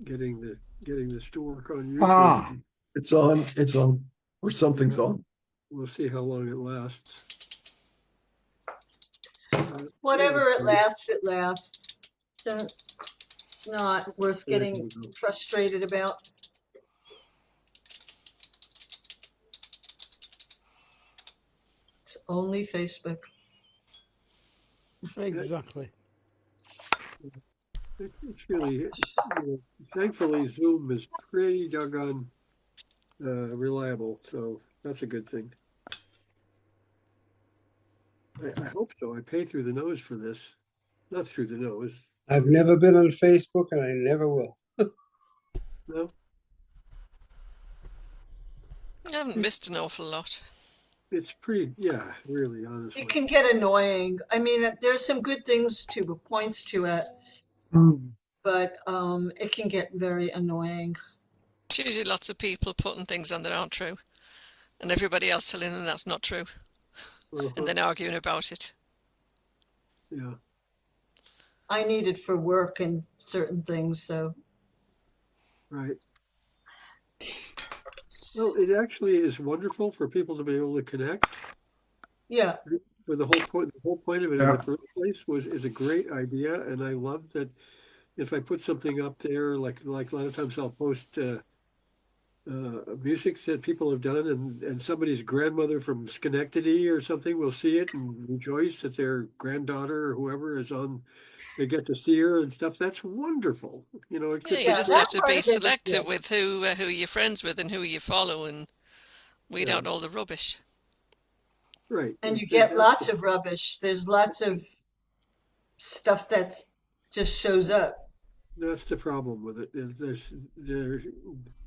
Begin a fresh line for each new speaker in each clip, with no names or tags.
getting this to work on YouTube.
Ah,
It's on. It's on. Or something's on.
We'll see how long it lasts.
Whatever it lasts, it lasts. It's not worth getting frustrated about. It's only Facebook.
exactly.
It's really, thankfully Zoom is pretty doggone reliable, so that's a good thing. I hope so. I pay through the nose for this, not through the nose.
I've never been on Facebook and I never will.
No,
I haven't missed an awful lot.
it's pretty. Yeah, really, honestly.
It can get annoying. I mean, there's some good things to points to it, but it can get very annoying.
It's usually lots of people putting things on that aren't true, and everybody else telling them that's not true, and then arguing about it.
Yeah.
I need it for work and certain things, so.
Right. Well, it actually is wonderful for people to be able to connect.
Yeah.
But the whole point of it in
Yeah.
the first place is a great idea, and I love that. If I put something up there, like a lot of times I'll post music that people have done, and somebody's grandmother from Schenectady or something will see it and rejoice that their granddaughter or whoever is on. They get to see her and stuff. That's wonderful. It's
Yeah,
just
you
Yeah,
just
that
have to
part
be
of it is
selective
good.
with who you're friends with and who you follow, and weed
Yeah.
out all the rubbish.
right.
And you get lots of rubbish. There's lots of stuff that just shows up.
That's the problem with it.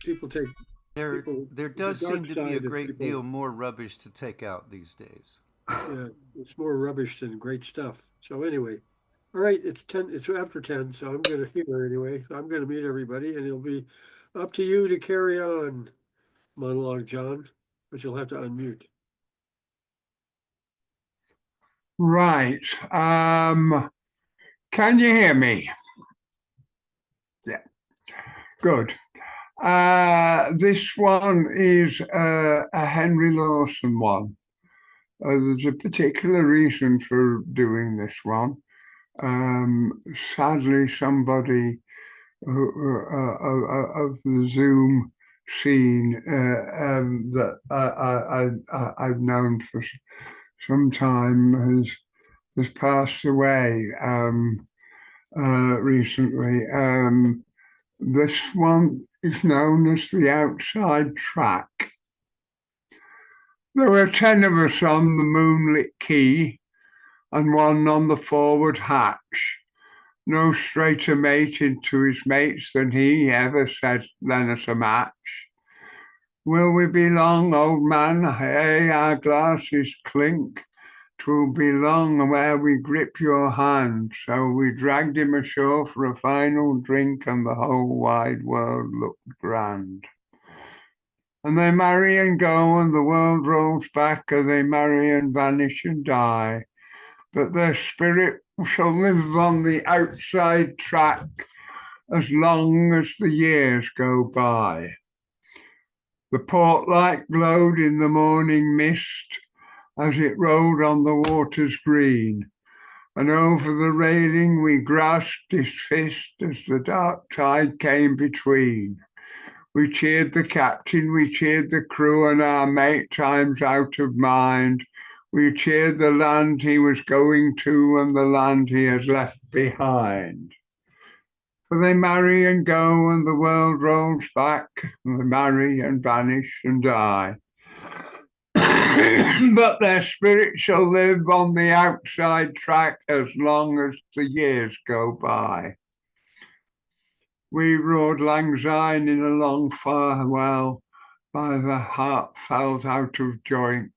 People take
There,
people.
there
The
does
dark
seem to be a
side of
great
people.
deal more rubbish to take out these days.
Yeah, it's more rubbish than great stuff. So anyway, all right, it's 10. It's after 10, so I'm going to here anyway. So I'm going to meet everybody, and it'll be up to you to carry on, Monologue John, but you'll have to unmute.
Right. Can you hear me? Yeah. Good. This one is a Henry Lawson one. There's a particular reason for doing this one. Sadly, somebody of the Zoom scene that I've known for some time has passed away recently. This one is known as the outside track. There were 10 of us on the moonlit quay and one on the forward hatch. No straighter mated to his mates than he ever said, "Lend us a match." Will we be long, old man? Hey, our glasses clink. 'Twill be long where we grip your hand. So we dragged him ashore for a final drink, and the whole wide world looked grand. And they marry and go, and the world rolls back, and they marry and vanish and die. But their spirit shall live on the outside track as long as the years go by. The port light glowed in the morning mist as it rolled on the waters green, and over the railing we grasped his fist as the dark tide came between. We cheered the captain, we cheered the crew, and our mate times out of mind. We cheered the land he was going to and the land he has left behind. For they marry and go, and the world rolls back, and they marry and vanish and die. But their spirit shall live on the outside track as long as the years go by. We rode Lang Syne in a long farewell, by the heart felt out of joint.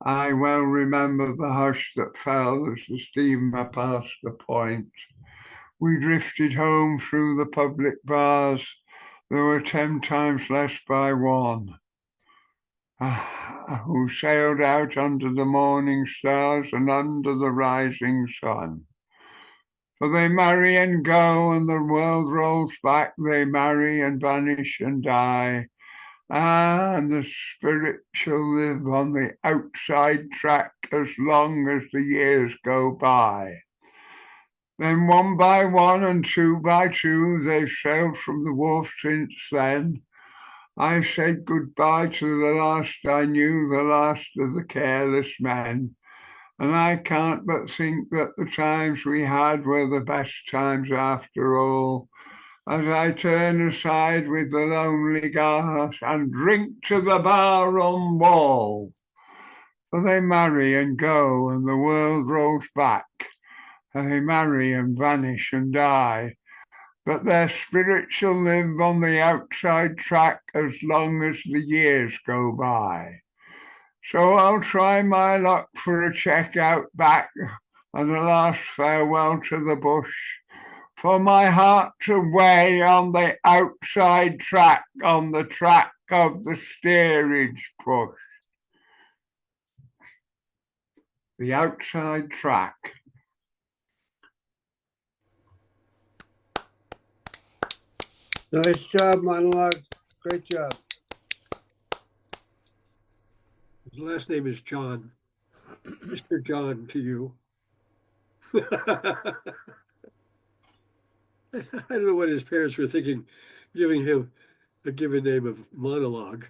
I well remember the hush that fell as the steamer passed the point. We drifted home through the public bars. There were 10 times less by one. Who sailed out under the morning stars and under the rising sun. For they marry and go, and the world rolls back. They marry and vanish and die. And the spirit shall live on the outside track as long as the years go by. Then one by one and two by two, they've sailed from the wharf since then. I said goodbye to the last I knew, the last of the careless men. And I can't but think that the times we had were the best times after all. As I turn aside with the lonely glass and drink to the barroom wall. For they marry and go, and the world rolls back. They marry and vanish and die. But their spirit shall live on the outside track as long as the years go by. So I'll try my luck for a check out back and a last farewell to the bush. For my heart's away on the outside track, on the track of the steerage push. The outside track.
Nice job, Monologue. Great job.
His last name is John. Mr. John to you. I don't know what his parents were thinking, giving him a given name of Monologue.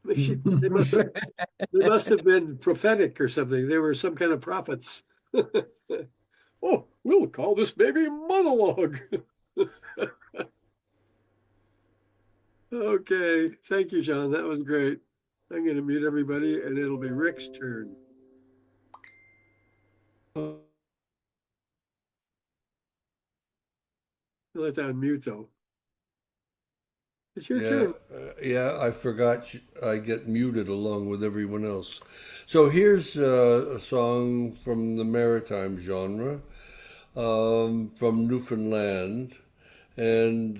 They must have been prophetic or something. They were some kind of prophets. Oh, we'll call this baby Monologue. Okay, thank you, John. That was great. I'm going to mute everybody, and it'll be Rick's turn. You'll have to unmute, though. It's your turn.
Yeah, I forgot I get muted along with everyone else. So here's a song from the maritime genre, from Newfoundland, and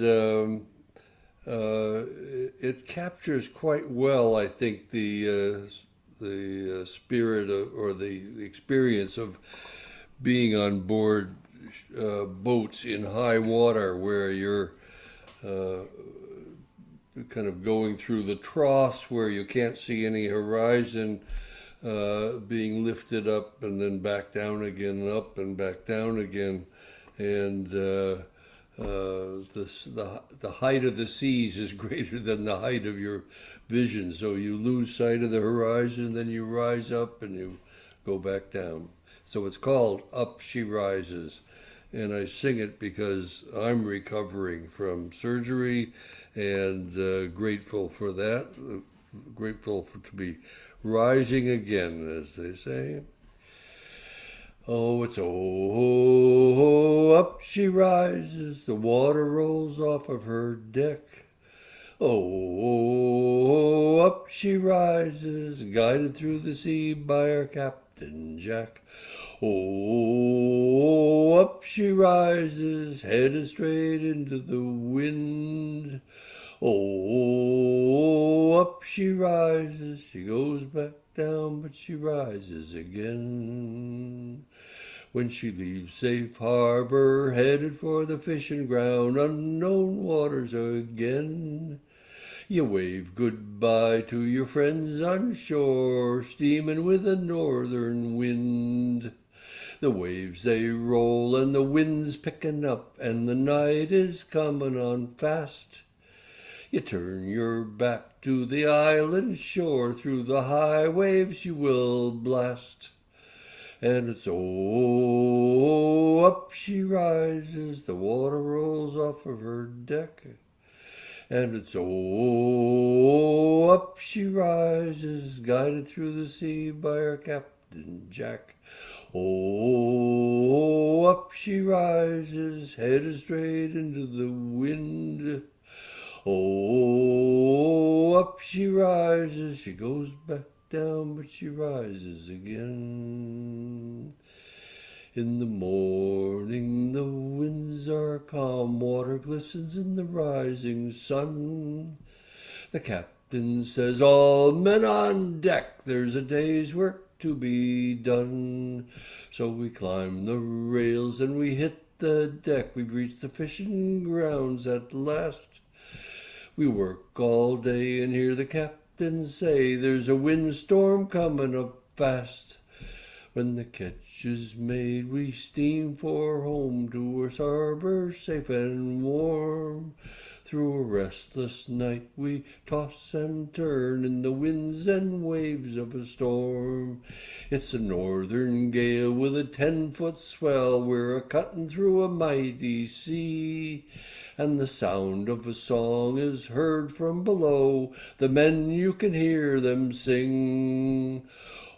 it captures quite well, I think, the spirit or the experience of being on board boats in high water, where you're kind of going through the troughs where you can't see any horizon, being lifted up and then back down again, up and back down again, and the height of the seas is greater than the height of your vision. So you lose sight of the horizon, then you rise up and you go back down. So it's called Up She Rises. And I sing it because I'm recovering from surgery and grateful for that. Grateful to be rising again, as they say. Oh, it's oh, up she rises, the water rolls off of her deck. Oh, up she rises, guided through the sea by her Captain Jack. Oh, up she rises, headed straight into the wind. Oh, up she rises, she goes back down, but she rises again. When she leaves safe harbor, headed for the fishing ground, unknown waters again. You wave goodbye to your friends on shore, steaming with a northern wind. The waves they roll and the wind's picking up, and the night is coming on fast. You turn your back to the island shore, through the high waves you will blast. And it's oh, up she rises, the water rolls off of her deck. And it's oh, up she rises, guided through the sea by her Captain Jack. Oh, up she rises, headed straight into the wind. Oh, up she rises, she goes back down, but she rises again. In the morning the winds are calm, water glistens in the rising sun. The captain says, all men on deck, there's a day's work to be done. So we climb the rails and we hit the deck. We've reached the fishing grounds at last. We work all day and hear the captain say there's a windstorm coming up fast. When the catch is made, we steam for home to our harbor safe and warm. Through a restless night we toss and turn in the winds and waves of a storm. It's a northern gale with a 10-foot swell. We're a-cutting through a mighty sea. And the sound of a song is heard from below. The men, you can hear them sing.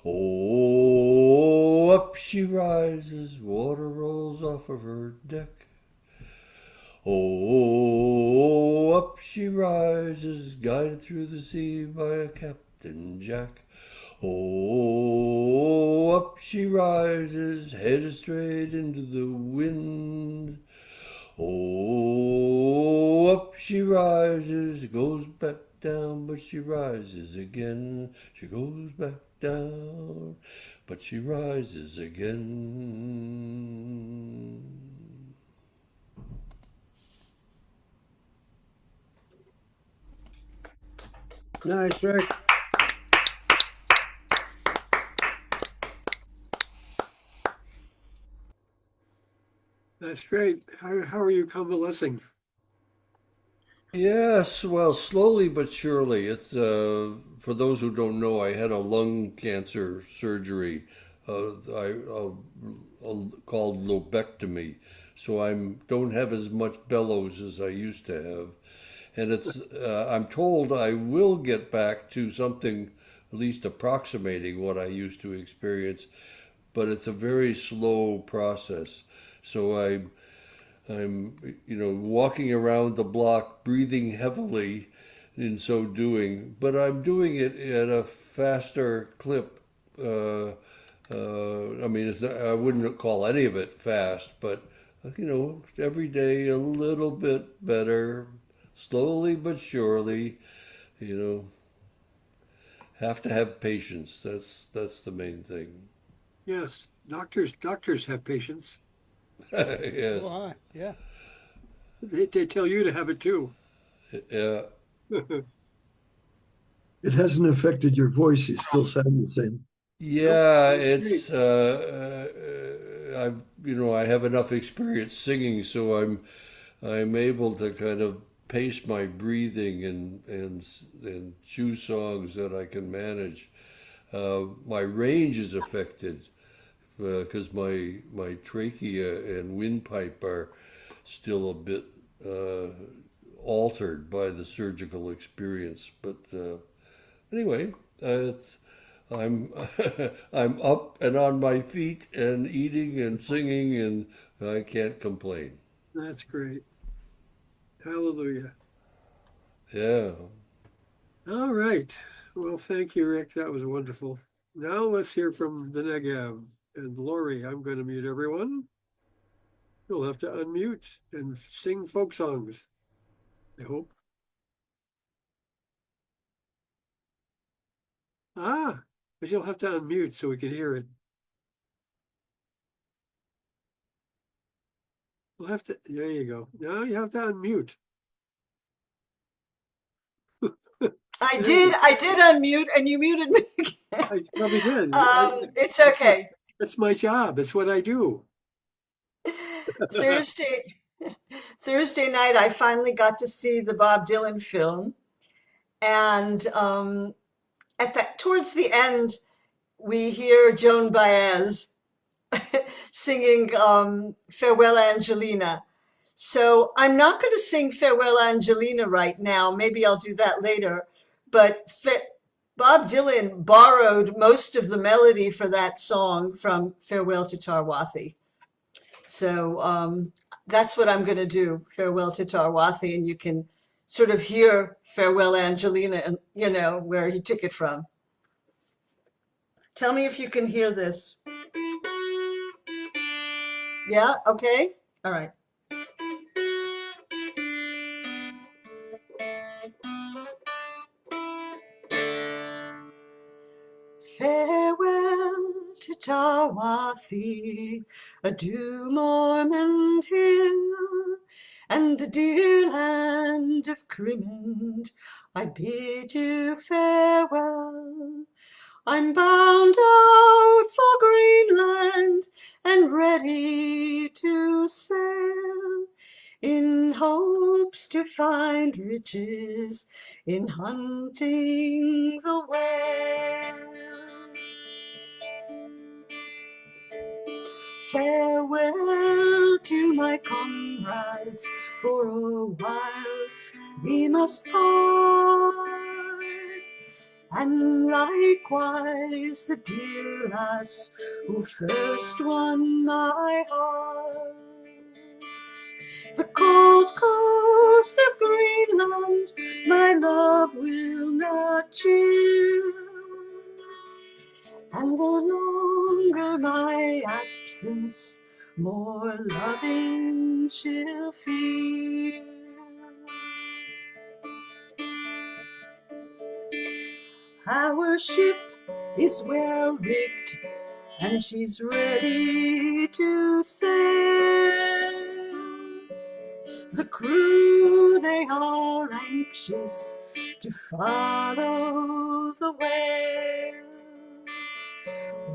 Oh, up she rises, water rolls off of her deck. Oh, up she rises, guided through the sea by a Captain Jack. Oh, up she rises, headed straight into the wind. Oh, up she rises, goes back down, but she rises again. She goes back down, but she rises again.
Nice, Rick.
That's great. How are you convalescing?
Yes, well, slowly but surely. It's for those who don't know, I had a lung cancer surgery, called lobectomy, so I'm don't have as much bellows as I used to have, and it's I'm told I will get back to something at least approximating what I used to experience, but it's a very slow process. So I'm, walking around the block, breathing heavily in so doing, but I'm doing it at a faster clip. I mean, I wouldn't call any of it fast, but every day a little bit better, slowly but surely. You know, have to have patience. That's the main thing.
Yes, doctors have patience.
Yes.
Oh, hi. Yeah.
They tell you to have it too.
Yeah.
It hasn't affected your voice. You still sound the same.
Yeah,
Nope.
it's I have enough experience singing, so I'm able to kind of pace my breathing and choose songs that I can manage. My range is affected because my trachea and windpipe are still a bit uh, altered by the surgical experience. But anyway, it's I'm I'm up and on my feet and eating and singing, and I can't complain.
That's great. Hallelujah.
Yeah.
All right. Well, thank you, Rick. That was wonderful. Now let's hear from the Negev. And Lori, I'm going to mute everyone. You'll have to unmute and sing folk songs, I hope. But you'll have to unmute so we can hear it. We'll have to, there you go. Now you have to unmute.
I did unmute and you muted me again.
I probably did.
It's okay.
That's my job. It's what I do.
Thursday night, I finally got to see the Bob Dylan film, and towards the end, we hear Joan Baez singing "Farewell Angelina." So I'm not going to sing "Farewell Angelina" right now. Maybe I'll do that later. But Bob Dylan borrowed most of the melody for that song from "Farewell to Tarwathi." So that's what I'm going to do, Farewell to Tarwathi, and you can sort of hear Farewell Angelina, and where he took it from. Tell me if you can hear this. Yeah, okay? All right. Farewell to Tawafi, adieu Mormon Hill, and the dear land of Crimond, I bid you farewell. I'm bound out for Greenland and ready to sail, in hopes to find riches in hunting the whale. Farewell to my comrades, for a while we must part, and likewise the dear lass who first won my heart. The cold coast of Greenland my love will not chill, and the longer my absence, more loving she'll feel. Our ship is well rigged, and she's ready to sail. The crew, they are anxious to follow the whale,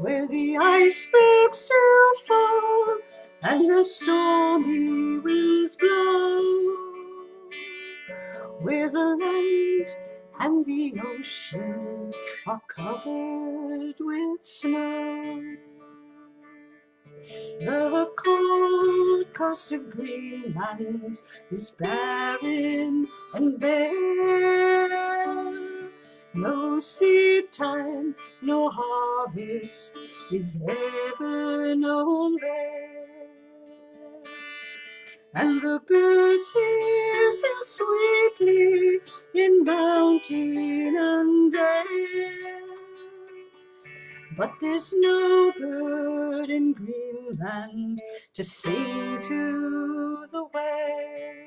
where the icebergs still fall and the stormy winds blow, where the land and the ocean are covered with snow. The cold coast of Greenland is barren and bare. No seed time, no harvest is ever known there. And the birds here sing sweetly in mountain and dale, but there's no bird in Greenland to sing to the whale.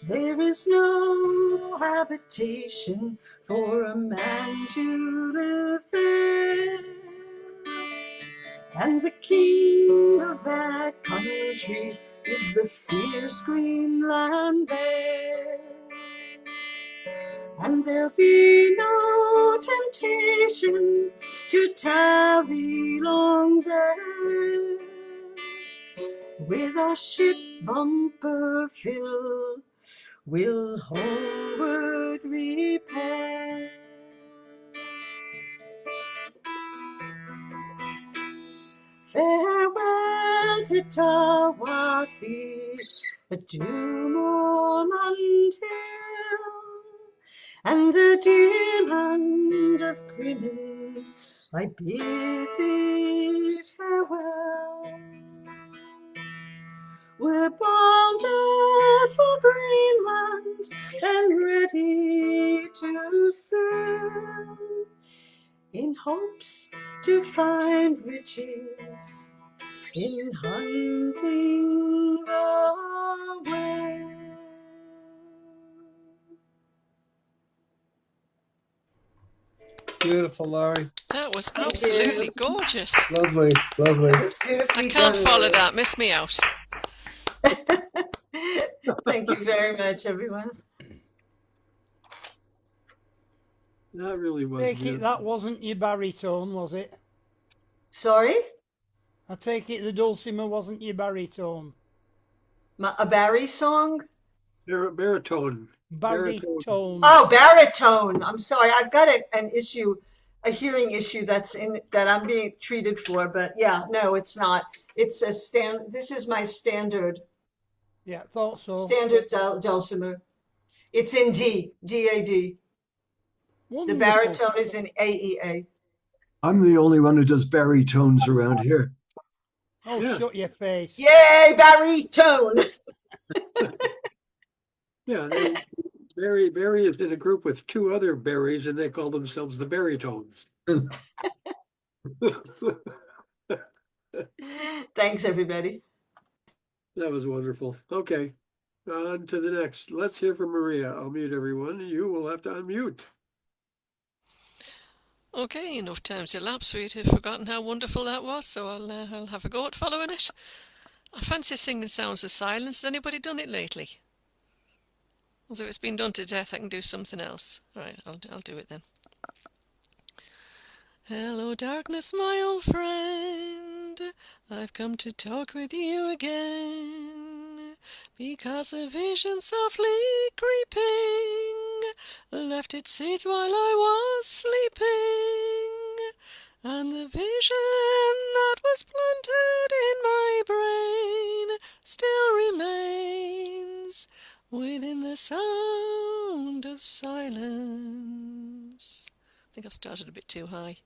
There is no habitation for a man to live there, and the king of that country is the fierce Greenland bear. And there'll be no temptation to tarry long there, with our ship bumper fill, we'll homeward repair. Farewell to Tawafi, adieu Mormont Hill, and the dear land of Crimond, I bid thee farewell. We're bound out for Greenland and ready to sail, in hopes to find riches in hunting the whale.
Beautiful, Laurie.
That was
Thank
absolutely
you.
gorgeous.
Lovely, lovely.
It was beautifully
I can't
done,
follow
Lily.
that. Miss me out.
Thank you very much, everyone.
That really was
Take it
beautiful.
that wasn't your baritone, was it?
Sorry?
I take it the dulcimer wasn't your baritone.
A Barry song?
Baritone.
Baritone.
Oh, baritone. I'm sorry. I've got an issue, a hearing issue that I'm being treated for, but yeah, no, it's not. It's this is my standard
Yeah, thought so.
dulcimer. It's in D, D-A-D. The
Wonderful.
baritone is in A-E-A.
I'm the only one who does baritones around here.
Oh,
Yeah.
shut your face.
Yay, baritone.
Yeah, Barry is in a group with two other Barrys, and they call themselves the Baritones.
Thanks, everybody.
That was wonderful. Okay, on to the next. Let's hear from Maria. I'll mute everyone, and you will have to unmute.
Okay, enough time's elapsed. We'd have forgotten how wonderful that was, so I'll have a go at following it. I fancy singing Sounds of Silence. Has anybody done it lately? So if it's been done to death, I can do something else. All right, I'll do it then. Hello, darkness, my old friend. I've come to talk with you again, because a vision softly creeping left its seeds while I was sleeping, and the vision that was planted in my brain still remains within the sound of silence. I think I've started a bit too high.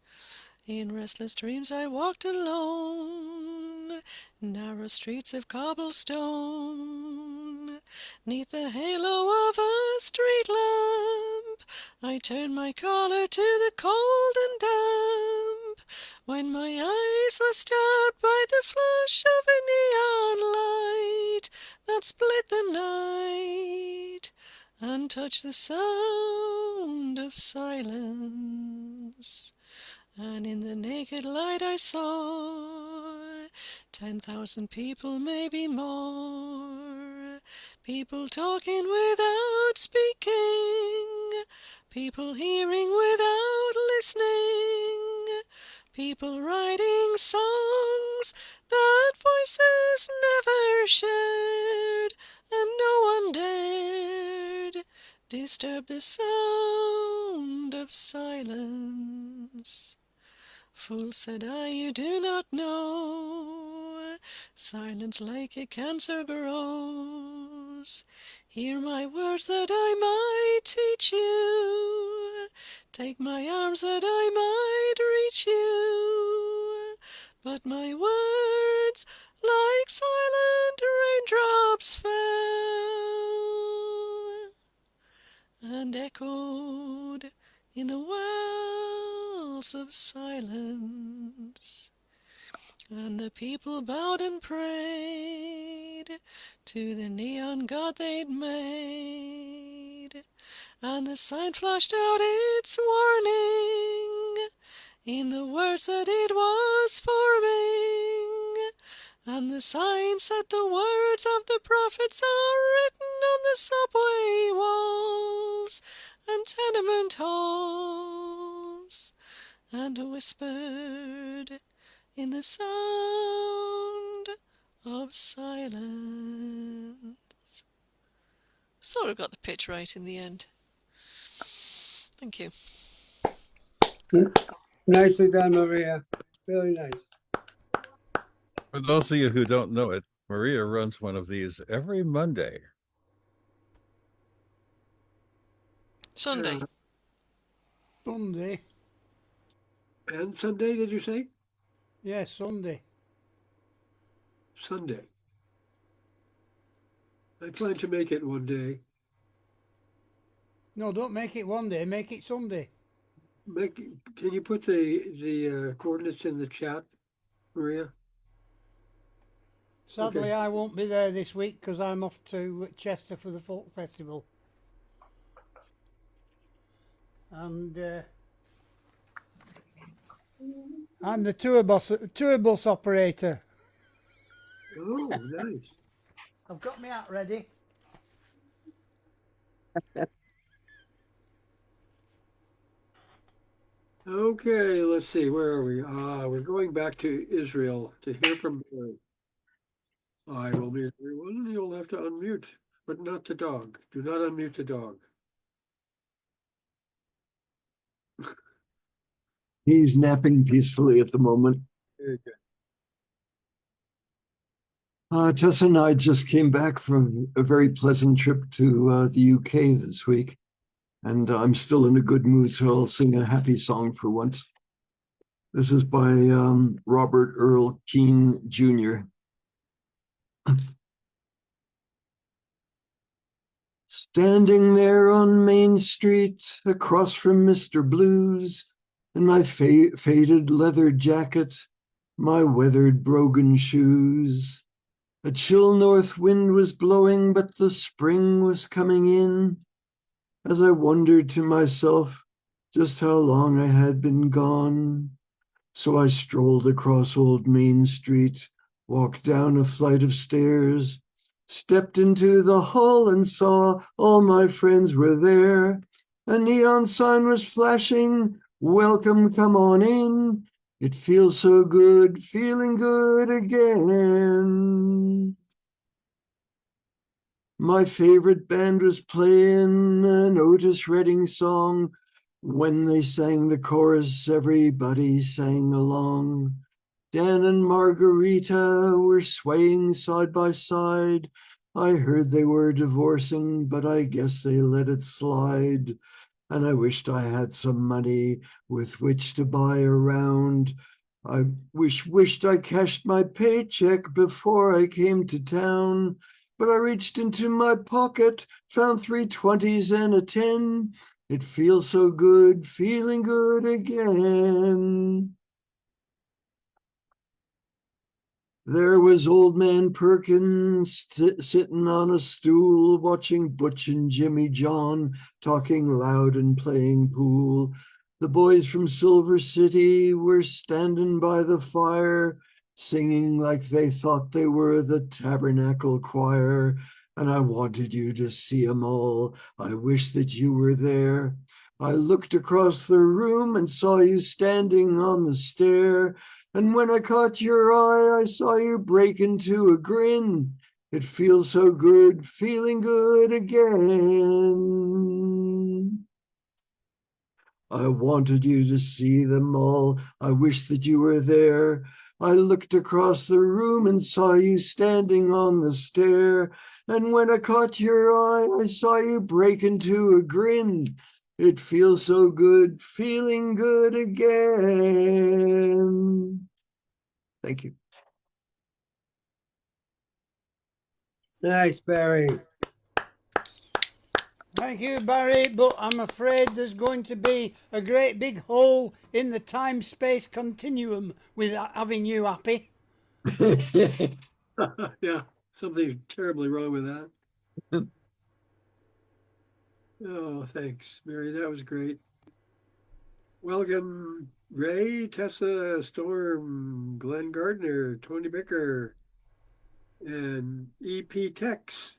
In restless dreams I walked alone, narrow streets of cobblestone. 'Neath the halo of a street lamp, I turned my collar to the cold and damp, when my eyes were stabbed by the flash of a neon light that split the night and touched the sound of silence. And in the naked light I saw 10,000 people, maybe more. People talking without speaking, people hearing without listening, people writing songs that voices never shared, and no one dared disturb the sound of silence. Fool, said I, you do not know, silence like a cancer grows. Hear my words that I might teach you, take my arms that I might reach you, but my words like silent raindrops fell and echoed in the wells of silence. And the people bowed and prayed to the neon god they'd made, and the sign flashed out its warning in the words that it was forming. And the sign said the words of the prophets are written on the subway walls and tenement halls, and whispered in the sound of silence. Sort of got the pitch right in the end. Thank you.
Nicely done, Maria. Really nice.
For those of you who don't know it, Maria runs one of these every Monday.
Sunday.
Sunday.
And Sunday, did you say?
Yeah, Sunday.
Sunday. I plan to make it one day.
No, don't make it one day. Make it Sunday.
Can you put the coordinates in the chat, Maria?
Sadly,
Okay.
I won't be there this week because I'm off to Chester for the folk festival. And I'm the tour bus operator.
Oh, nice.
I've got my hat ready.
Okay, let's see, where are we? We're going back to Israel to hear from Barry. I will mute everyone. You'll have to unmute, but not the dog. Do not unmute the dog.
He's napping peacefully at the moment.
Very good.
Tessa and I just came back from a very pleasant trip to the UK this week, and I'm still in a good mood, so I'll sing a happy song for once. This is by Robert Earl Keane Jr. Standing there on Main Street, across from Mr. Blues, in my faded leather jacket, my weathered brogan shoes. A chill north wind was blowing, but the spring was coming in. As I wondered to myself, just how long I had been gone. So I strolled across Old Main Street, walked down a flight of stairs, stepped into the hall and saw all my friends were there. A neon sign was flashing, welcome, come on in. It feels so good, feeling good again. My favorite band was playing an Otis Redding song. When they sang the chorus, everybody sang along. Dan and Margarita were swaying side by side. I heard they were divorcing, but I guess they let it slide. And I wished I had some money with which to buy a round. I wished I cashed my paycheck before I came to town. But I reached into my pocket, found 3 20s and a 10. It feels so good, feeling good again. There was old man Perkins sitting on a stool, watching Butch and Jimmy John, talking loud and playing pool. The boys from Silver City were standing by the fire, singing like they thought they were the Tabernacle Choir. And I wanted you to see 'em all. I wish that you were there. I looked across the room and saw you standing on the stair. And when I caught your eye, I saw you break into a grin. It feels so good, feeling good again. I wanted you to see them all. I wish that you were there. I looked across the room and saw you standing on the stair. And when I caught your eye, I saw you break into a grin. It feels so good, feeling good again. Thank you.
Nice, Barry.
Thank you, Barry, but I'm afraid there's going to be a great big hole in the time-space continuum with having you happy.
Yeah, something's terribly wrong with that. Oh, thanks, Mary. That was great. Welcome, Ray, Tessa, Storm, Glenn Gardner, Tony Bicker, and EPTX.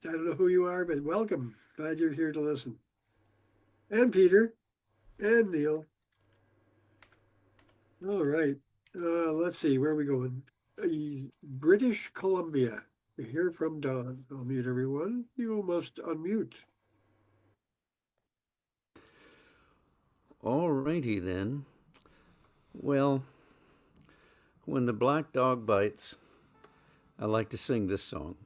I don't know who you are, but welcome. Glad you're here to listen. And Peter, and Neil. All right. Let's see, where are we going? British Columbia. We hear from Don. I'll mute everyone. You must unmute.
All righty then. Well, when the black dog bites, I like to sing this song.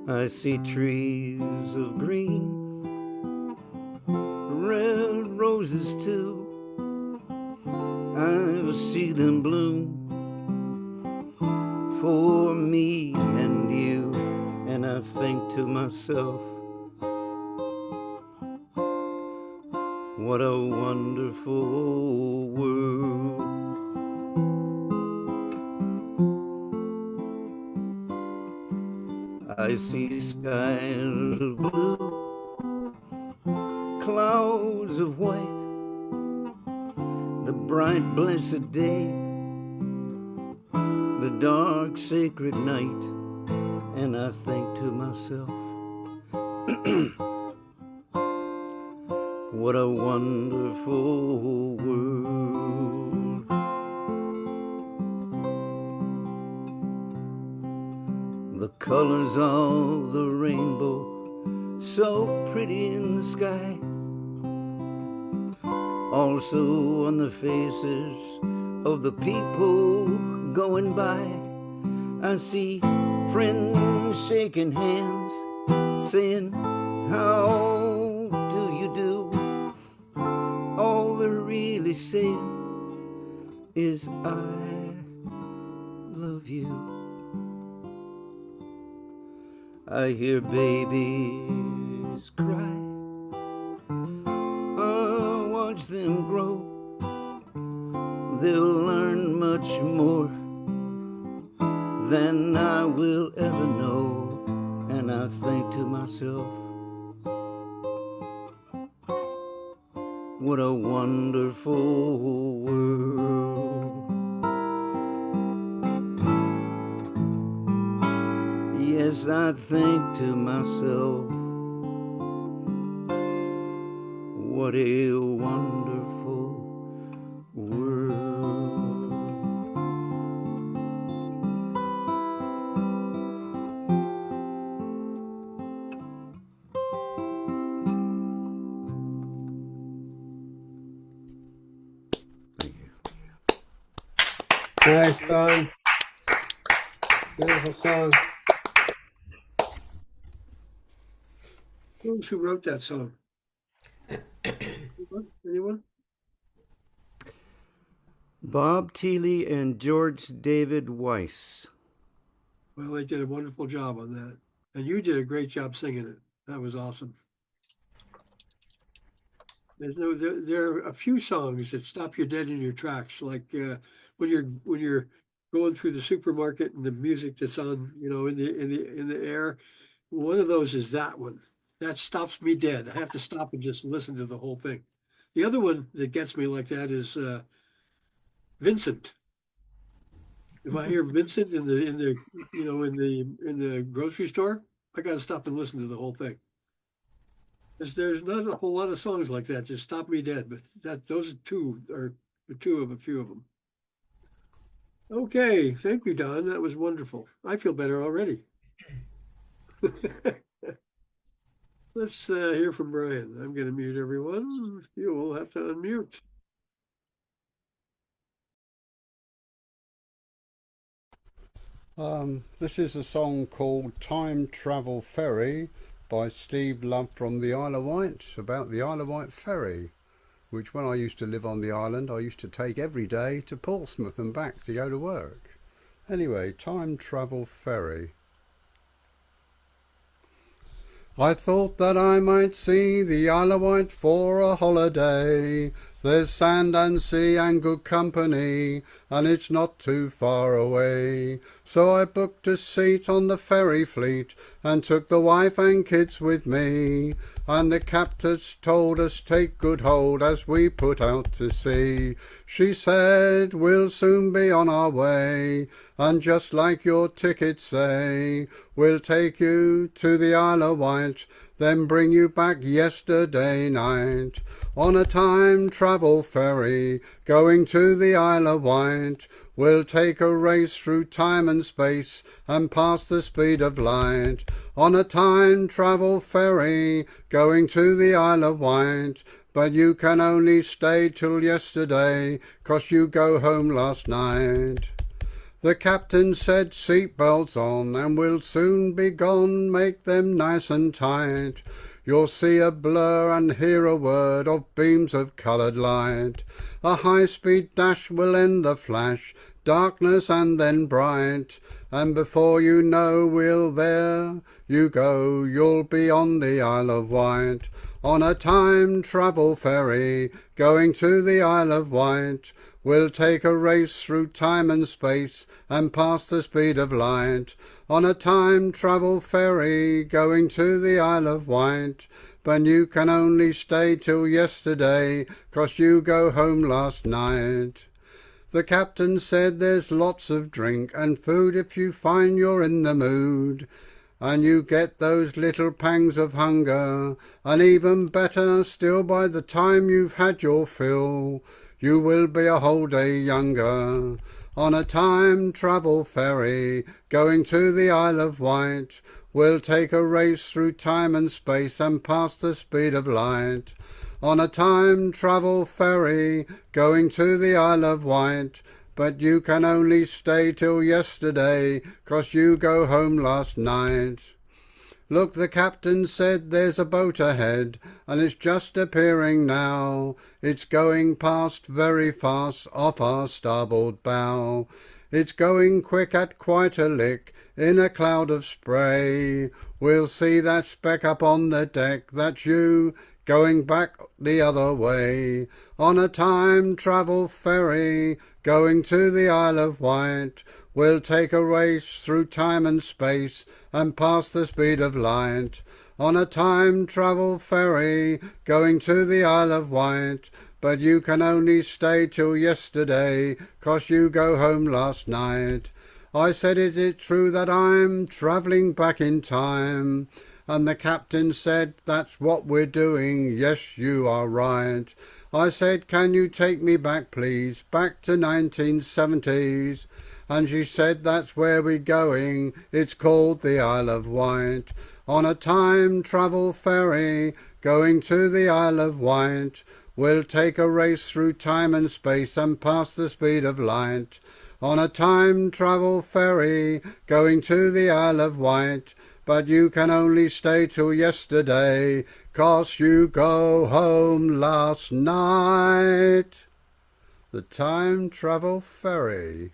I see trees of green, red roses too. I see them bloom for me and you, and I think to myself, what a wonderful world. I see skies of blue, clouds of white, the bright blessed day, the dark sacred night, and I think to myself, what a wonderful world. The colors of the rainbow, so pretty in the sky, also on the faces of the people going by. I see friends shaking hands, saying, how really saying is I love you. I hear babies cry, oh, watch them grow. They'll learn much more than I will ever know. And I think to myself, what a wonderful world. Yes, I think to myself, what a wonderful world.
Nice song. Beautiful song.
Who wrote that song? Anyone?
Bob Teeley and George David Weiss.
Well, they did a wonderful job on that. And you did a great job singing it. That was awesome. There are a few songs that stop you dead in your tracks, like when you're going through the supermarket and the music that's on, in the air. One of those is that one. That stops me dead. I have to stop and just listen to the whole thing. The other one that gets me like that is Vincent. If I hear Vincent in the grocery store, I got to stop and listen to the whole thing. There's not a whole lot of songs like that. Just stop me dead. But those two are two of a few of them. Okay, thank you, Don. That was wonderful. I feel better already. Let's hear from Brian. I'm going to mute everyone. You will have to unmute.
This is a song called Time Travel Ferry by Steve Love from the Isle of Wight, about the Isle of Wight ferry, which when I used to live on the island, I used to take every day to Portsmouth and back to go to work. Anyway, Time Travel Ferry. I thought that I might see the Isle of Wight for a holiday. There's sand and sea and good company, and it's not too far away. So I booked a seat on the ferry fleet and took the wife and kids with me. And the captain told us take good hold as we put out to sea. She said, we'll soon be on our way, and just like your tickets say, we'll take you to the Isle of Wight, then bring you back yesterday night. On a time travel ferry, going to the Isle of Wight, we'll take a race through time and space, and pass the speed of light. On a time travel ferry, going to the Isle of Wight, but you can only stay till yesterday, 'cause you go home last night. The captain said seatbelts on, and we'll soon be gone, make them nice and tight. You'll see a blur and hear a word of beams of coloured light. A high-speed dash will end the flash, darkness and then bright, and before you know we'll there you go, you'll be on the Isle of Wight. On a time travel ferry, going to the Isle of Wight, we'll take a race through time and space, and pass the speed of light. On a time travel ferry, going to the Isle of Wight, but you can only stay till yesterday, 'cause you go home last night. The captain said there's lots of drink and food if you find you're in the mood, and you get those little pangs of hunger, and even better still, by the time you've had your fill, you will be a whole day younger. On a time travel ferry, going to the Isle of Wight, we'll take a race through time and space, and pass the speed of light. On a time travel ferry, going to the Isle of Wight, but you can only stay till yesterday, 'cause you go home last night. Look, the captain said there's a boat ahead, and it's just appearing now. It's going past very fast off our starboard bow. It's going quick at quite a lick in a cloud of spray. We'll see that speck up on the deck, that's you going back the other way. On a time travel ferry going to the Isle of Wight. We'll take a race through time and space and pass the speed of light. On a time travel ferry going to the Isle of Wight. But you can only stay till yesterday, 'cause you go home last night. I said, is it true that I'm travelling back in time? And the captain said, that's what we're doing, yes, you are right. I said, can you take me back, please, back to 1970s? And she said, that's where we're going, it's called the Isle of Wight. On a time travel ferry going to the Isle of Wight. We'll take a race through time and space and pass the speed of light. On a time travel ferry going to the Isle of Wight. But you can only stay till yesterday, 'cause you go home last night. The time travel ferry.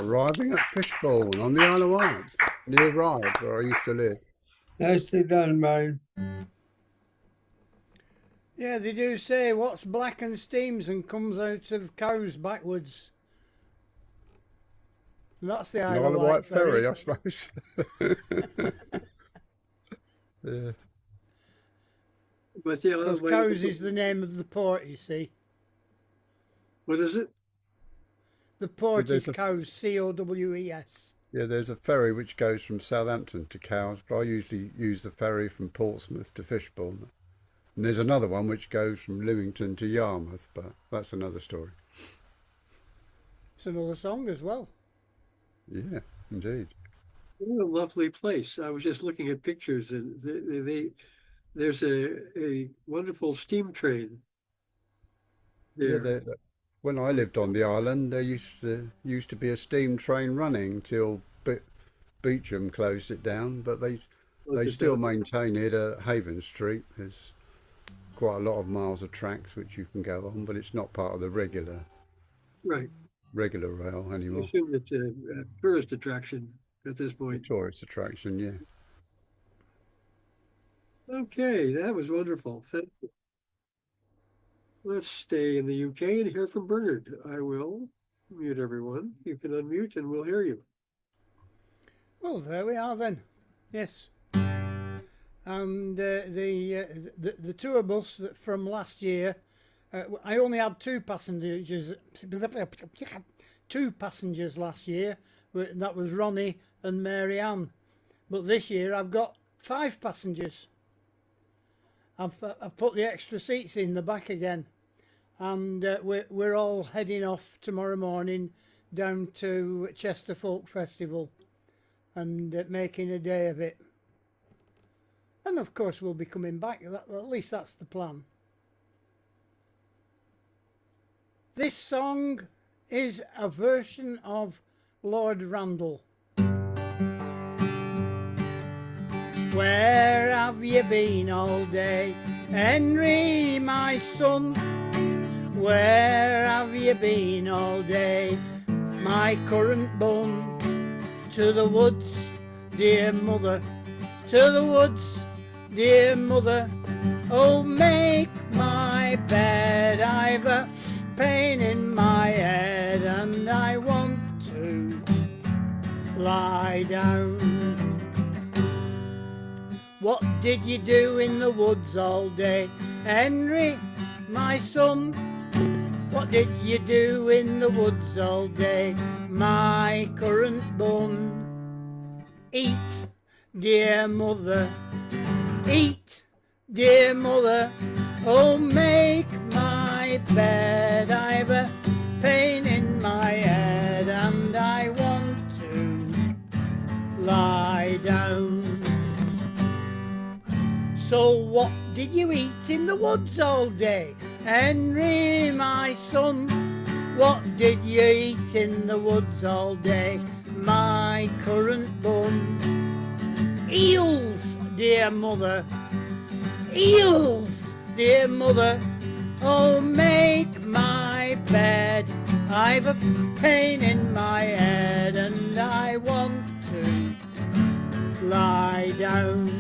Arriving at Fishbourne on the Isle of Wight, near Ryde, where I used to live.
Nicely done, Brian.
Yeah, they do say what's black and steams and comes out of cows backwards. That's the Isle of Wight
ferry, I suppose. Yeah.
But the
Because Cowes is the name of the port, you see.
What is it?
The port is Cowes, Cowes.
Yeah, there's a ferry which goes from Southampton to Cowes, but I usually use the ferry from Portsmouth to Fishbourne. And there's another one which goes from Lymington to Yarmouth, but that's another story.
It's another song as well.
Yeah, indeed.
What a lovely place. I was just looking at pictures, and there's a wonderful steam train there.
Yeah, when I lived on the island, there used to be a steam train running till Beecham closed it down, but they still maintain it at Haven Street. There's quite a lot of miles of tracks which you can go on, but it's not part of the regular rail
I
anymore.
assume it's a tourist attraction at this point.
Tourist attraction, yeah.
Okay, that was wonderful. Thank you. Let's stay in the UK and hear from Bernard. I will mute everyone. You can unmute and we'll hear you.
Well, there we are then. Yes. And the tour bus from last year, I only had two passengers last year. That was Ronnie and Mary Ann. But this year I've got 5 passengers. I've put the extra seats in the back again, and we're all heading off tomorrow morning down to Chester Folk Festival and making a day of it. And of course we'll be coming back, at least that's the plan. This song is a version of Lord Randall. Where have you been all day, Henry, my son? Where have you been all day, my currant bun? To the woods, dear mother, to the woods, dear mother. Oh, make my bed, I've a pain in my head and I want to lie down. What did you do in the woods all day, Henry, my son? What did you do in the woods all day, my currant bun? Eat, dear mother, eat, dear mother. Oh, make my bed, I've a pain in my head and I want to lie down. So what did you eat in the woods all day, Henry, my son? What did you eat in the woods all day, my currant bun? Eels, dear mother. Eels, dear mother. Oh, make my bed. I've a pain in my head and I want to lie down.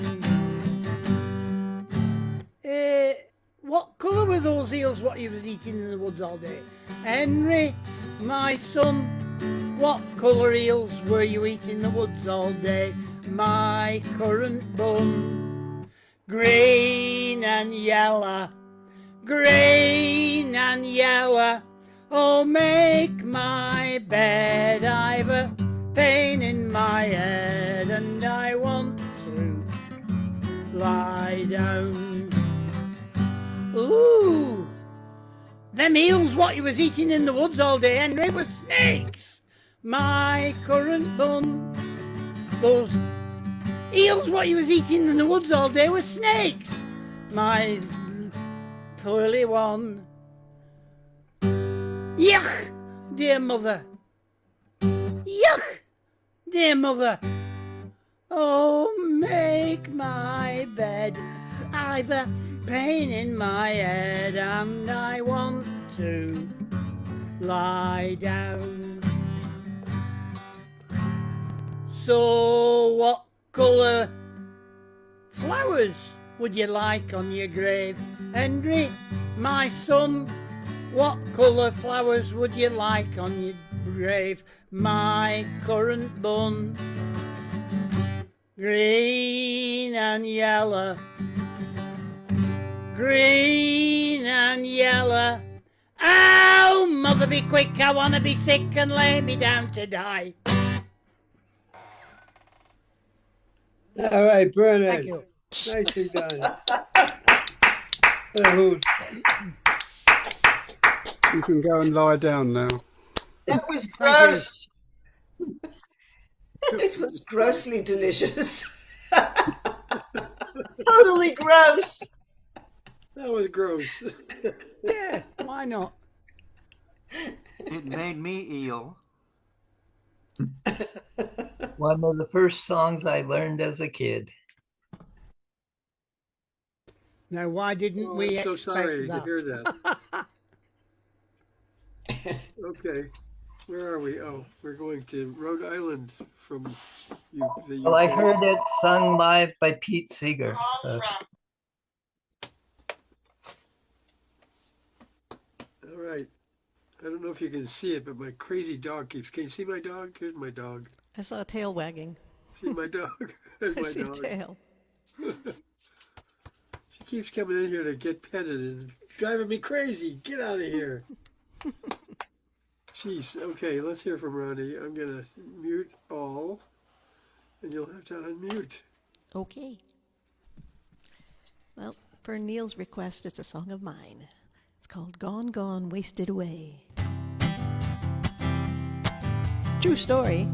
What colour were those eels what you was eating in the woods all day? Henry, my son, what colour eels were you eating in the woods all day? My currant bun, green and yellow, green and yellow. Oh, make my bed, I've a pain in my head and I want to lie down. Ooh, them eels what you was eating in the woods all day, Henry, were snakes. My currant bun, those eels what you was eating in the woods all day were snakes. My pearly one. Yuck, dear mother. Yuck, dear mother. Oh, make my bed. I've a pain in my head and I want to lie down. So what colour flowers would you like on your grave? Henry, my son, what colour flowers would you like on your grave? My currant bun, green and yellow, green and yellow. Ow, mother, be quick, I want to be sick and lay me down to die.
All right, Bernard.
Thank you.
Nicely done. Who's
You can go and lie down now.
That was gross.
It was grossly delicious.
Totally gross.
That was gross.
Yeah, why not?
It made me eel. One of the first songs I learned as a kid.
Now, why didn't
Oh,
we
I'm so
expect
sorry
that?
to hear that. Okay, where are we? Oh, we're going to Rhode Island from the
Well, I
UK.
heard it sung live by Pete Seeger. So
All right. I don't know if you can see it, but my crazy dog keeps. Can you see my dog? Here's my dog.
I saw a tail wagging.
See my dog? There's
I
my
see a
dog.
tail.
She keeps coming in here to get petted and driving me crazy. Get out of here. Jeez. Okay, let's hear from Ronnie. I'm going to mute all, and you'll have to unmute.
Okay. Well, per Neil's request, it's a song of mine. It's called Gone, Gone, Wasted Away. True story.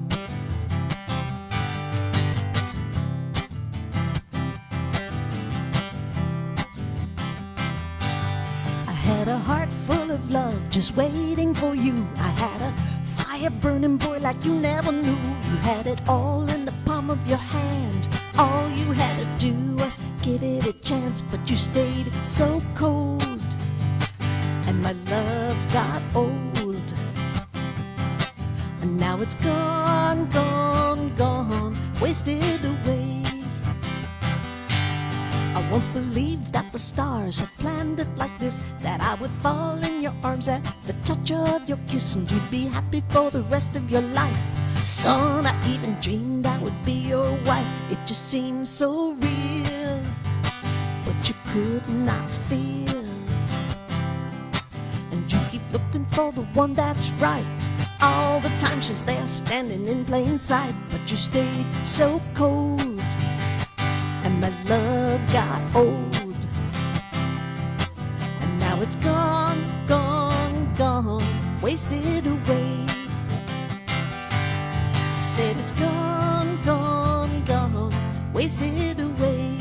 I had a heart full of love just waiting for you. I had a fire burning, boy, like you never knew. You had it all in the palm of your hand. All you had to do was give it a chance, but you stayed so cold, and my love got old. And now it's gone, gone, gone, wasted away. I once believed that the stars had planned it like this, that I would fall in your arms at the touch of your kiss, and you'd be happy for the rest of your life. Son, I even dreamed I would be your wife. It just seemed so real, but you could not feel. And you keep looking for the one that's right. All the time she's there standing in plain sight, but you stayed so cold, and my love got old. And now it's gone, gone, gone, wasted away. I said it's gone, gone, gone, wasted away.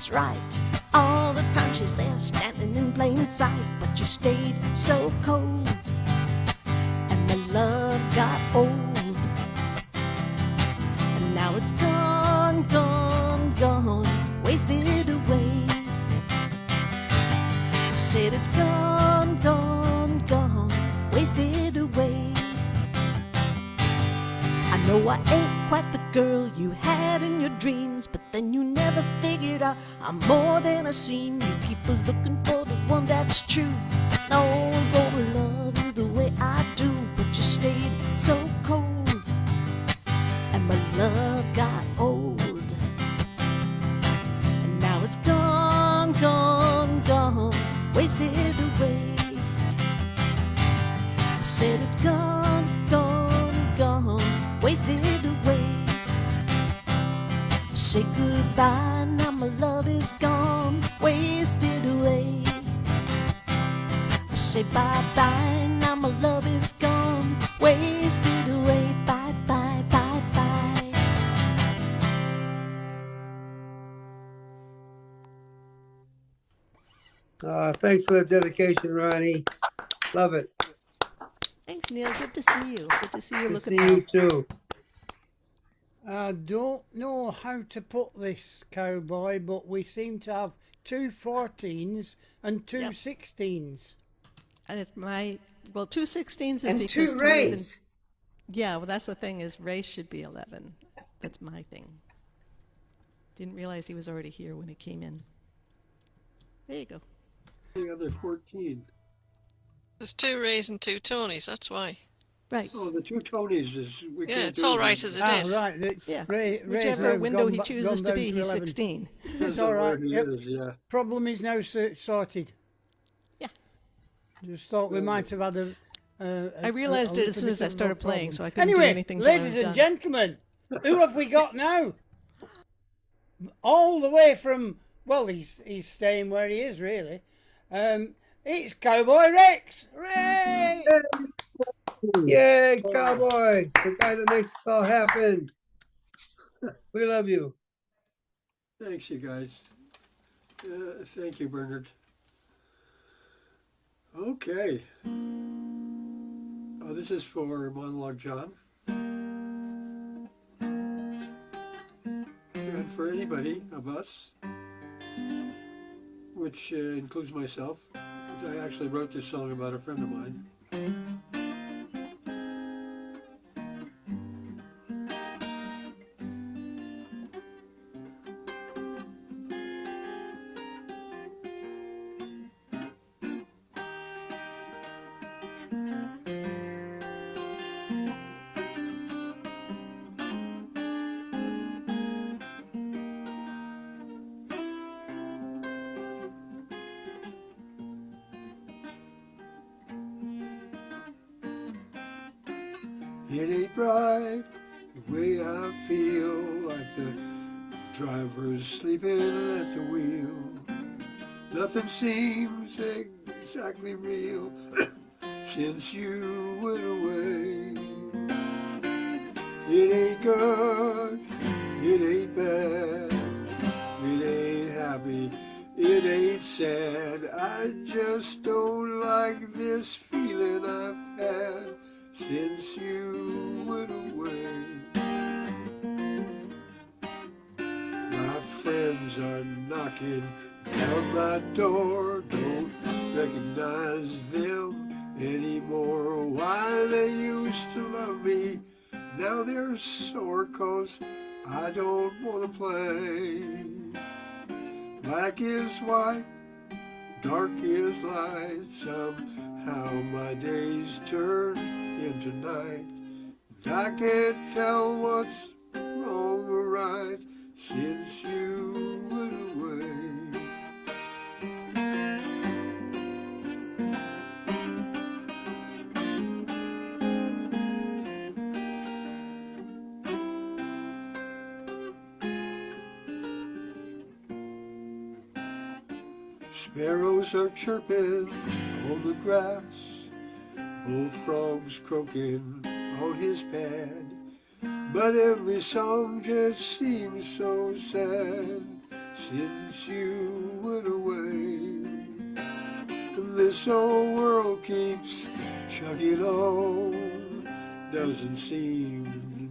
that's right. All the time she's there standing in plain sight, but you stayed so cold, and my love got old. And now it's gone, gone, gone, wasted away. I said it's gone, gone, gone, wasted away. I know I ain't quite the girl you had in your dreams, but then you never figured out I'm more than I seem. You keep looking for the one that's true. No one's gonna love you the way I do, but you stayed so cold, and my love got old. And now it's gone, gone, gone, wasted away. I said it's gone, gone, gone, wasted away. Say goodbye, now my love is gone, wasted away. I say bye-bye, now my love is gone, wasted away. Bye-bye, bye-bye.
Thanks for the dedication, Ronnie. Love it.
Thanks, Neil. Good to see you. Good to see you
Good to
looking
see
well.
you too.
I don't know how to put this, Cowboy, but we seem to have 2 14s and 2
Yep.
16s.
And it's my, well, 2 16s is
And
because
2
Tony's
rays.
yeah, well, that's the thing, is Ray should be 11. That's my thing. Didn't realize he was already here when he came in. There you go.
The other 14.
There's 2 Rays and 2 Tonys, that's why.
Right.
Oh, the 2 Tonys is we
Yeah,
can't
it's
do
all
it
right
anymore.
as it is.
Right.
Yeah.
Ray's
Whichever
now
window he
gone
chooses to
down
be, he's
11.
16.
Depends
It's
on
all
where
right.
he
Yep.
is, yeah.
Problem is now sorted.
Yeah.
Just thought we might have had
I realized it as soon as I started playing, so I couldn't do
anyway,
anything till I
ladies
was
and
done.
gentlemen, who have we got now? All the way from, well, he's staying where he is, really. It's Cowboy Rex. Ray!
Yay, Cowboy, the guy that makes this all happen. We love you.
Thanks, you guys. Thank you, Bernard. Okay. Oh, this is for Monologue John. And for anybody of us, which includes myself. I actually wrote this song about a friend of mine. It ain't right the way I feel, like the driver's sleeping at the wheel. Nothing seems exactly real since you went away. It ain't good, it ain't bad, it ain't happy, it ain't sad. I just don't like this feeling I've had since you went away. My friends are knocking down my door, don't recognize them anymore. Why they used to love me, now they're sore 'cause I don't wanna play. Black is white, dark is light, somehow my days turn into night. I can't tell what's wrong or right since you went away. Sparrows are chirping on the grass, bullfrogs croaking on his pad, but every song just seems so sad since you went away. This old world keeps chugging on, doesn't seem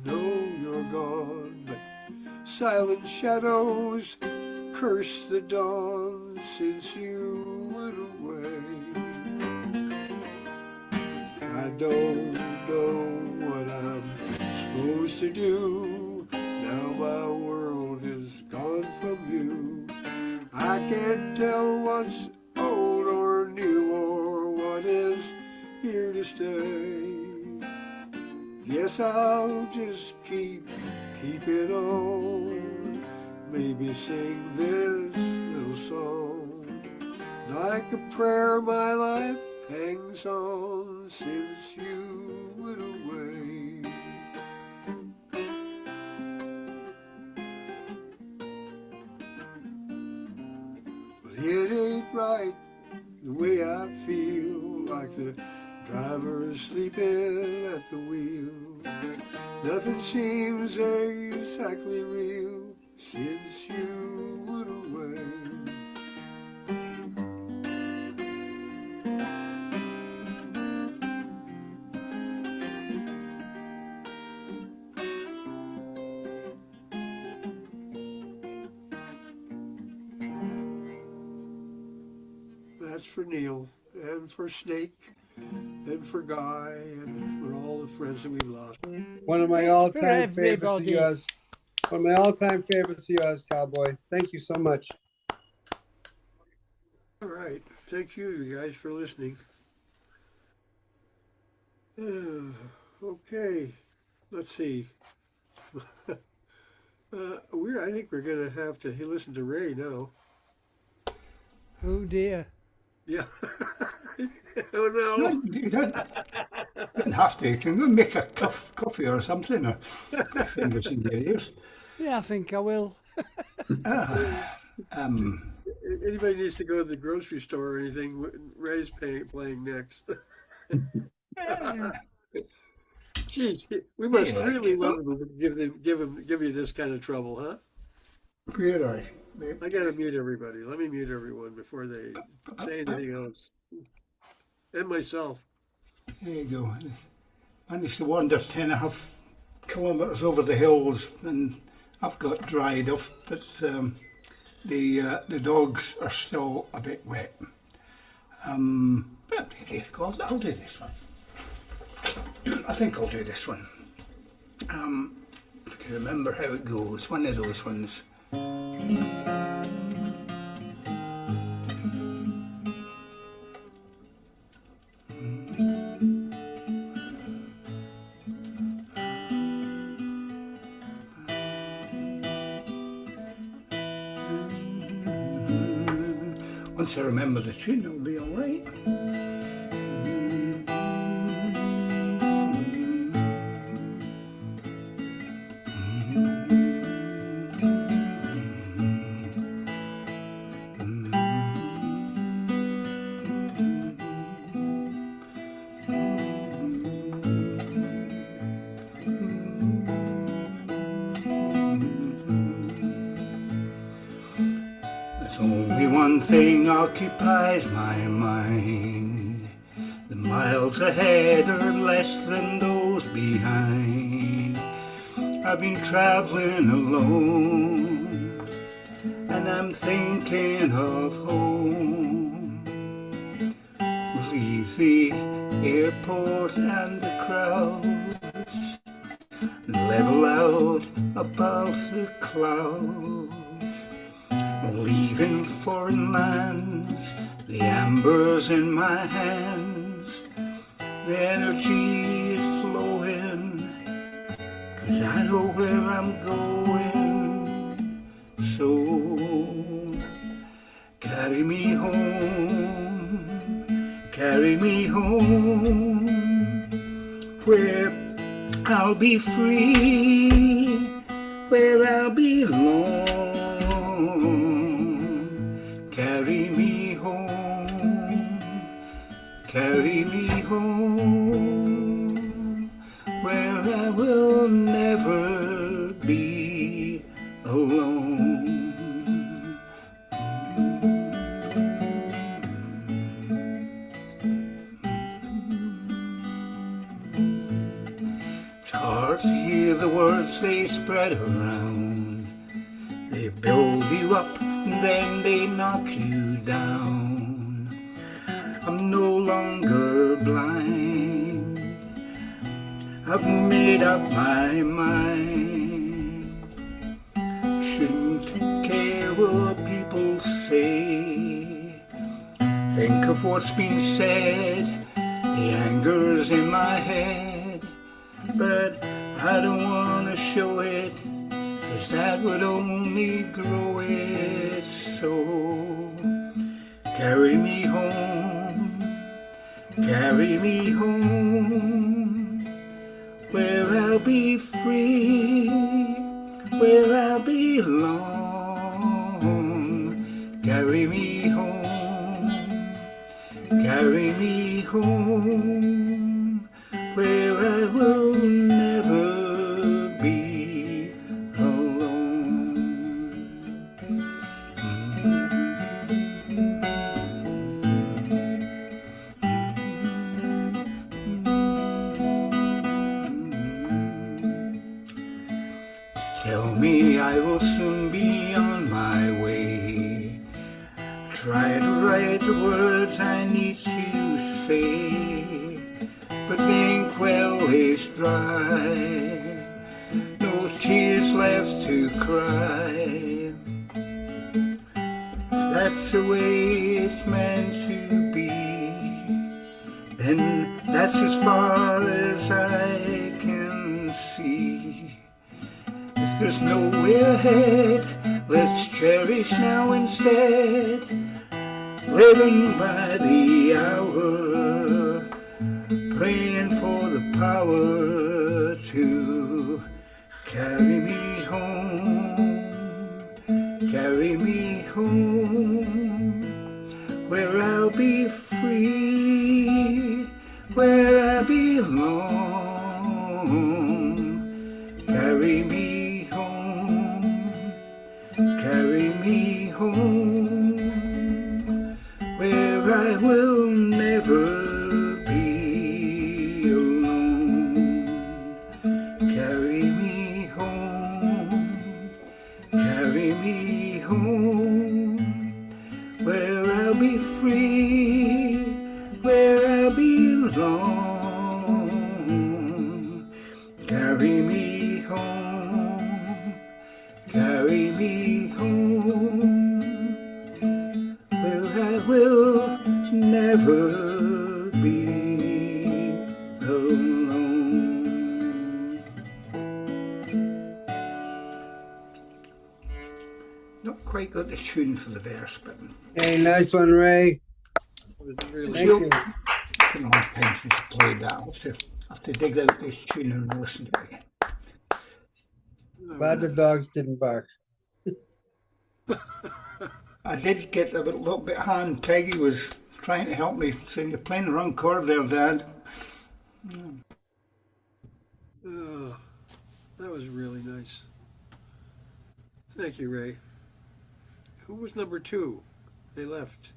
to know you're gone, but silent shadows curse the dawn since you went away. I don't know what I'm supposed to do, now my world is gone from you. I can't tell what's old or new or what is here to stay. Guess I'll just keep it on, maybe sing this little song. Like a prayer my life hangs on since you went away. Well, it ain't right the way I feel, like the driver sleeping at the wheel. Nothing seems exactly real since you went away. That's for Neil, and for Snake, and for Guy, and for all the friends that we've lost.
One of my
For
all-time favorites of
everybody.
yours. One of my all-time favorites of yours, Cowboy. Thank you so much.
All right. Thank you guys for listening. Okay. Let's see. I think we're going to have to listen to Ray now.
Oh dear.
Yeah. Oh no.
You don't have to. You can go make a coffee or something, or put fingers in your ears.
Yeah, I think I will.
Anybody needs to go to the grocery store or anything, Ray's playing next. Jeez, we must really love him to give you this kind of trouble, huh?
Where are you?
I gotta mute everybody. Let me mute everyone before they say anything else. And myself.
There you go. Managed to wander 10.5 kilometres over the hills, and I've got dried off, but the dogs are still a bit wet. But I'll do this one. I think I'll do this one. I can remember how it goes. One of those ones. Once I remember the tune, it'll be all right. There's only one thing occupies my mind. The miles ahead are less than those behind. I've been traveling alone, and I'm thinking of home. We'll leave the airport and the crowds, and level out above the clouds. Leaving foreign lands, the embers in my hands, the energy is flowing, 'cause I know where I'm going. So carry me home, where I'll be free, where I'll belong. Carry me home, where I will never be alone. or to hear the words they spread around. They build you up and then they knock you down. I'm no longer blind. I've made up my mind. Shouldn't care what people say. Think of what's been said. The anger's in my head. But I don't want to show it, 'cause that would only grow it. So carry me home, where I'll be free, where I belong. Carry me home, where I will never be alone. Tell me I will soon be on my way. Try to write the words I need to say, but the inkwell is dry, no tears left to cry. If that's the way it's meant to be, then that's as far as I can see. If there's no way ahead, let's cherish now instead, living by the hour, praying for the power to carry me home, where I'll be free, where I belong. Carry me home, where I will never be alone. Carry me home, where I'll be free, where I belong. Carry me home, where I will never be alone. Not quite got the tune for the verse, but
Hey, nice one, Ray.
Really
Thank you.
it's been a long time since I played that. I'll have to dig out this tune and listen to it again.
Glad the dogs didn't bark.
I did get a little bit hand. Peggy was trying to help me, saying, "You're playing the wrong chord there, Dad."
Oh, that was really nice. Thank you, Ray. Who was number 2? They left.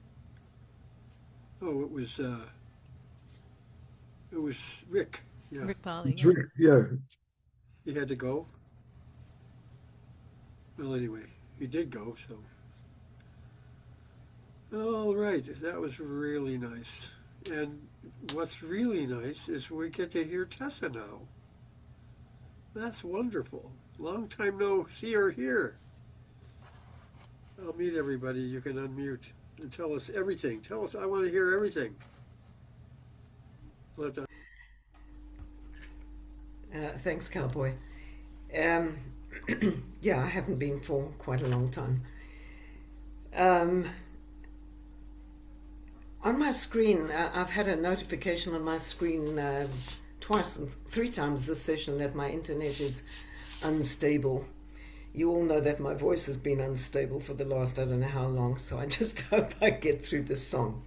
Oh, it was Rick. Yeah,
Rick Polly.
It's Rick, yeah.
he had to go. Well, anyway, he did go, so. All right, that was really nice. And what's really nice is we get to hear Tessa now. That's wonderful. Long time no see or hear. I'll meet everybody. You can unmute and tell us everything. Tell us, I want to hear everything. We'll have to-
Thanks, Cowboy. Yeah, I haven't been for quite a long time. On my screen, I've had a notification on my screen twice, 3 times this session that my internet is unstable. You all know that my voice has been unstable for the last I don't know how long, so I just hope I get through this song.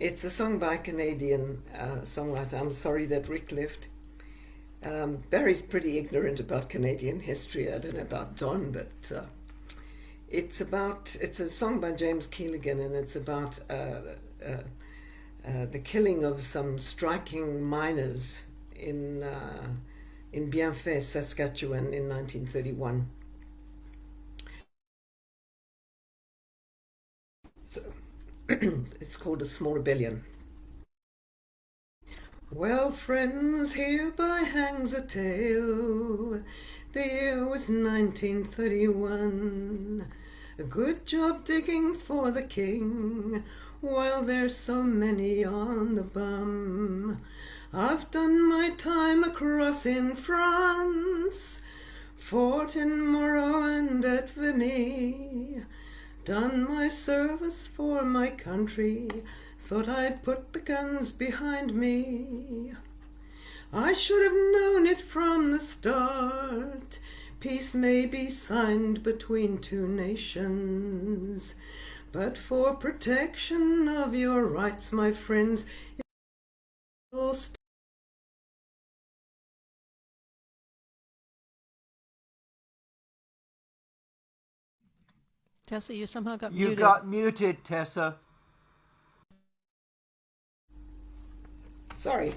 It's a song by a Canadian songwriter. I'm sorry that Rick left. Barry's pretty ignorant about Canadian history. I don't know about Don, but it's a song by James Keelighan, and it's about the killing of some striking miners in in Bienfait, Saskatchewan in 1931. So, it's called A Small Rebellion. Well, friends, hereby hangs a tale. The year was 1931. A good job digging for the king, while there's so many on the bum. I've done my time across in France, fought in Morro and at Vimy, done my service for my country, thought I'd put the guns behind me. I should have known it from the start. Peace may be signed between two nations, but for protection of your rights, my friends, it'll
Tessa, you somehow got
You
muted.
got muted, Tessa.
Sorry.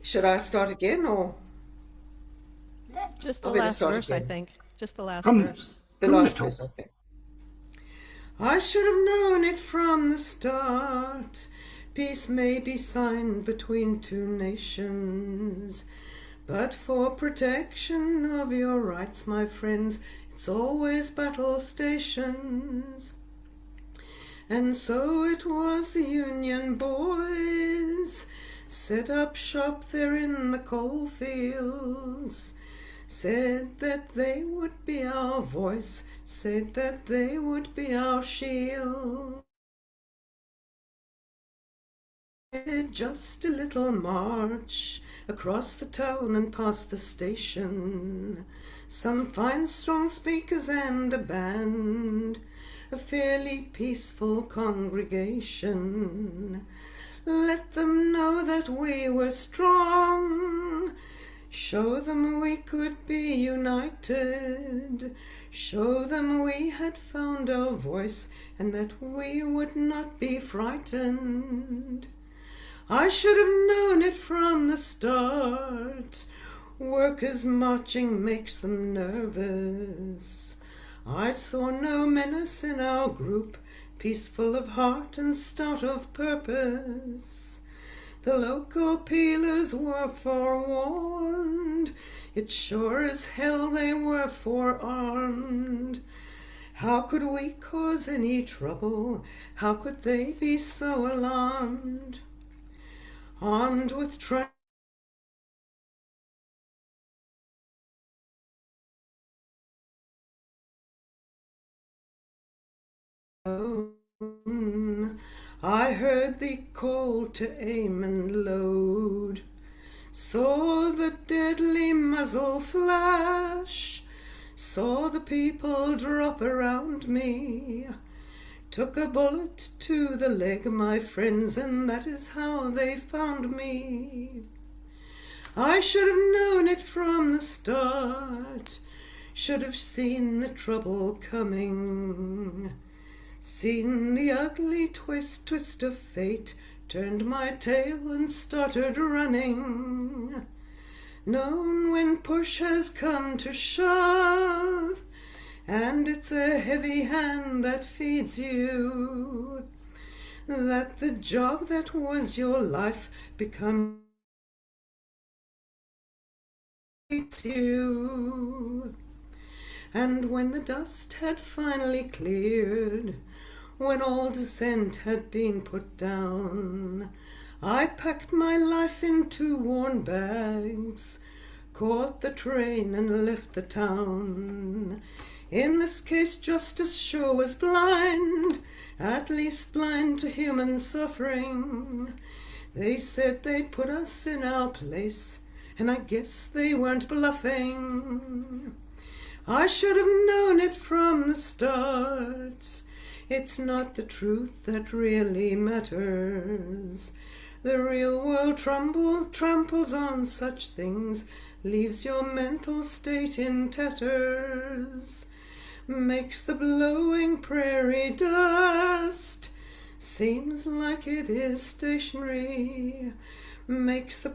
Should I start again or?
Just the
I'll better
last
start
verse, I
again.
think. Just the last
From,
verse.
The
from the
last
top.
verse, okay. I should have known it from the start. Peace may be signed between two nations, but for protection of your rights, my friends, it's always battle stations. And so it was the Union boys set up shop there in the coal fields, said that they would be our voice, said that they would be our shield. Just a little march across the town and past the station, some fine strong speakers and a band, a fairly peaceful congregation. Let them know that we were strong, show them we could be united, show them we had found our voice and that we would not be frightened. I should have known it from the start. Workers marching makes them nervous. I saw no menace in our group, peaceful of heart and stout of purpose. The local peelers were forewarned. It's sure as hell they were forearmed. How could we cause any trouble? How could they be so alarmed? Armed with I heard the call to aim and load, saw the deadly muzzle flash, saw the people drop around me, took a bullet to the leg, my friends, and that is how they found me. I should have known it from the start, should have seen the trouble coming, seen the ugly twist of fate, turned my tail and started running. Known when push has come to shove, and it's a heavy hand that feeds you, that the job that was your life becomes you. And when the dust had finally cleared, when all dissent had been put down, I packed my life in 2 worn bags, caught the train and left the town. In this case justice sure was blind, at least blind to human suffering. They said they'd put us in our place, and I guess they weren't bluffing. I should have known it from the start. It's not the truth that really matters. The real world tramples on such things, leaves your mental state in tatters, makes the blowing prairie dust, seems like it is stationary, makes the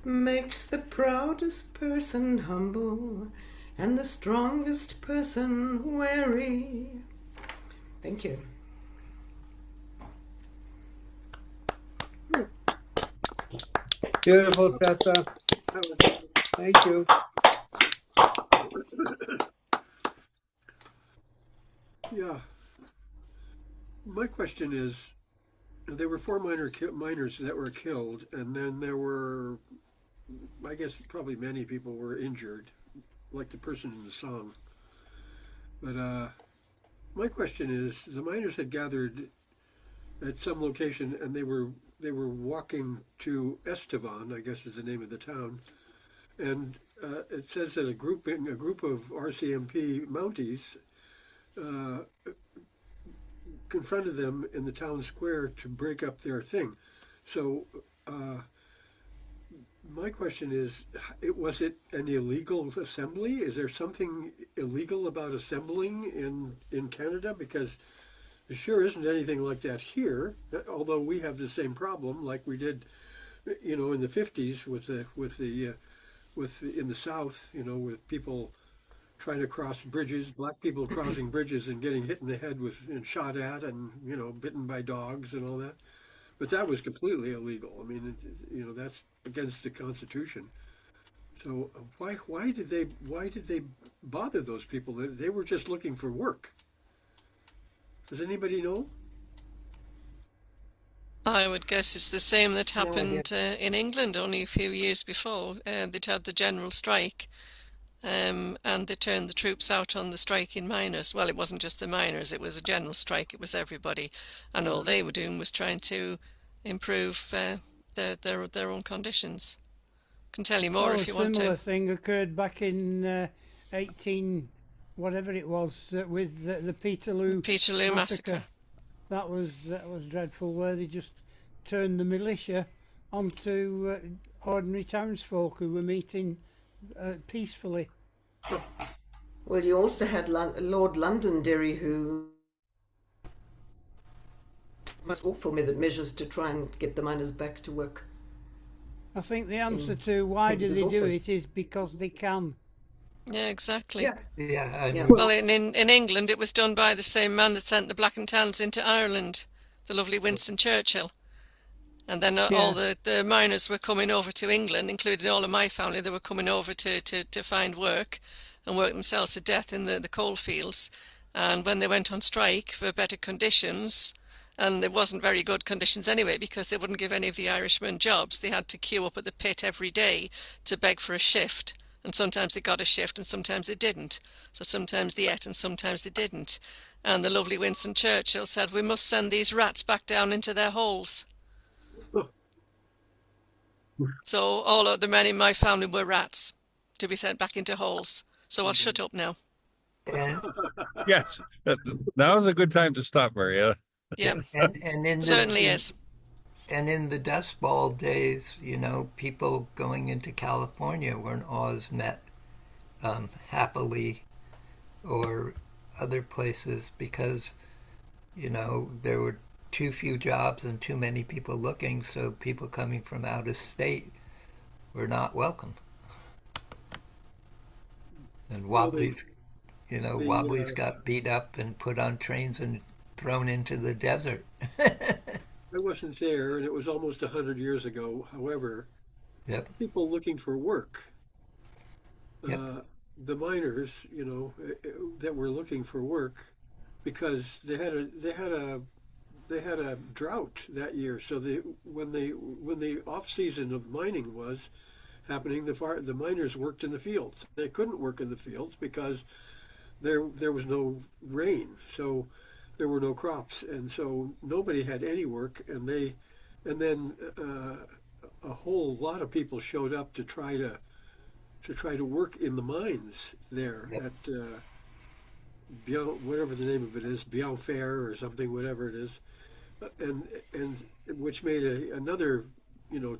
makes the proudest person humble and the strongest person wary. Thank you.
Beautiful, Tessa. Thank you.
Yeah. My question is, there were four miners that were killed, and then there were, I guess, probably many people were injured, like the person in the song. But my question is, the miners had gathered at some location, and they were walking to Estevan, I guess is the name of the town, and it says that a group of RCMP Mounties uh, confronted them in the town square to break up their thing. So my question is, was it an illegal assembly? Is there something illegal about assembling in Canada? Because there sure isn't anything like that here. Although we have the same problem, like we did, in the '50s in the South, with people trying to cross bridges, black people crossing bridges and getting hit in the head and shot at, and bitten by dogs and all that. But that was completely illegal. I mean, that's against the Constitution. So why did they bother those people? They were just looking for work. Does anybody know?
I would guess it's the same that
No idea.
happened in England only a few years before. They'd had the general strike, and they turned the troops out on the striking miners. Well, it wasn't just the miners, it was a general strike, it was everybody. And all they were doing was trying to improve their own conditions. Can tell you more
Well,
if
a
you want
similar
to.
thing occurred back in 18, whatever it was, with the Peterloo
Peterloo massacre.
That was dreadful, where they just turned the militia onto ordinary townsfolk who were meeting peacefully.
Well, you also had Lord Londonderry, who most awful measures to try and get the miners back to work.
I think the answer to why do they
also
do it is because they can.
Yeah, exactly.
Yeah.
Yeah,
Well, in England, it was done by the same man that sent the Black and Tans into Ireland, the lovely Winston Churchill. And then all the miners were coming over to England, including all of my family. They were coming over to find work and work themselves to death in the coal fields. And when they went on strike for better conditions, and it wasn't very good conditions anyway, because they wouldn't give any of the Irishmen jobs, they had to queue up at the pit every day to beg for a shift. And sometimes they got a shift and sometimes they didn't. So sometimes they ate and sometimes they didn't. And the lovely Winston Churchill said, we must send these rats back down into their holes. So all of the men in my family were rats to be sent back into holes. So I'll shut up now.
and,
Yes. Now is a good time to stop, Maria.
Yeah,
and in
certainly is.
And in the Dust Bowl days, people going into California weren't always met happily, or other places, because, there were too few jobs and too many people looking, so people coming from out of state were not welcome. And Wobblies, Wobblies got beat up and put on trains and thrown into the desert.
I wasn't there, and it was almost 100 years ago. However,
Yep.
people looking for work,
Yep.
the miners, that were looking for work, because they had a drought that year. So when the off season of mining was happening, the miners worked in the fields. They couldn't work in the fields because there was no rain. So there were no crops, and so nobody had any work. And then a whole lot of people showed up to try to work in the mines there at whatever the name of it is, Bienfair or something, whatever it is, and which made another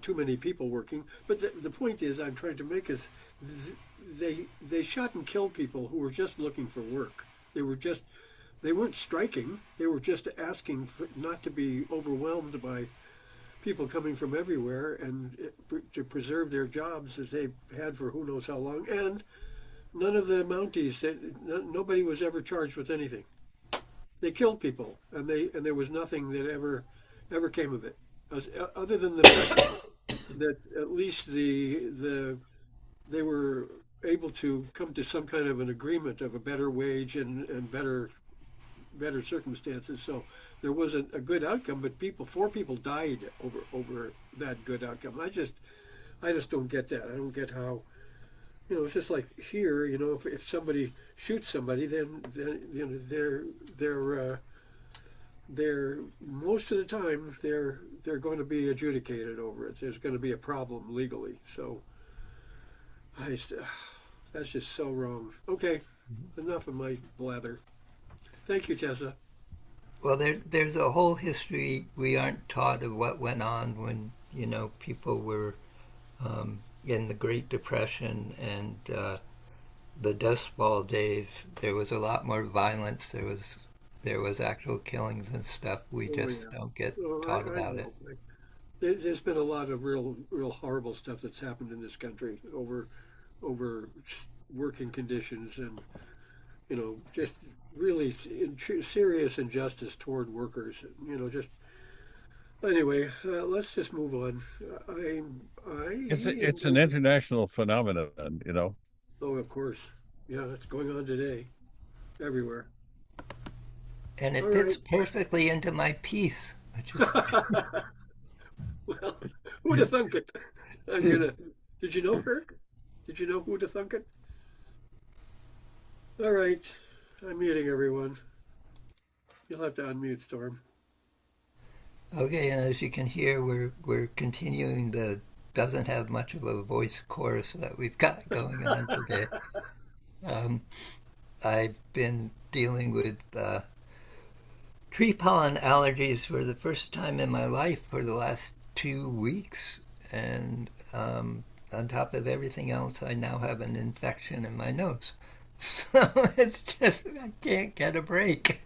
too many people working. But the point is, I'm trying to make is they shot and killed people who were just looking for work. They weren't striking. They were just asking not to be overwhelmed by people coming from everywhere and to preserve their jobs that they've had for who knows how long. And none of the Mounties, nobody was ever charged with anything. They killed people, and there was nothing that ever came of it, other than the fact that at least they were able to come to some kind of an agreement of a better wage and better circumstances. So there was a good outcome, but 4 people died over that good outcome. I just don't get that. I don't get how, it's just like here, if somebody shoots somebody, then they're most of the time they're going to be adjudicated over it. There's going to be a problem legally. So that's just so wrong. Okay, enough of my blather. Thank you, Tessa.
Well, there's a whole history we aren't taught of what went on when, people were in the Great Depression and the Dust Bowl days. There was a lot more violence. There was actual killings and stuff. We just don't get taught about it.
There's been a lot of real horrible stuff that's happened in this country over working conditions and just really serious injustice toward workers. Just anyway. Let's just move on.
It's an international phenomenon,
Oh, of course. Yeah, it's going on today, everywhere.
And it fits perfectly into my piece.
Well, who'd have thunk it? Did you know her? Did you know who'd have thunk it? All right. I'm muting everyone. You'll have to unmute, Storm.
Okay, and as you can hear, we're continuing the doesn't have much of a voice chorus that we've got going on today. I've been dealing with tree pollen allergies for the first time in my life for the last 2 weeks, and on top of everything else, I now have an infection in my nose. So it's just, I can't get a break.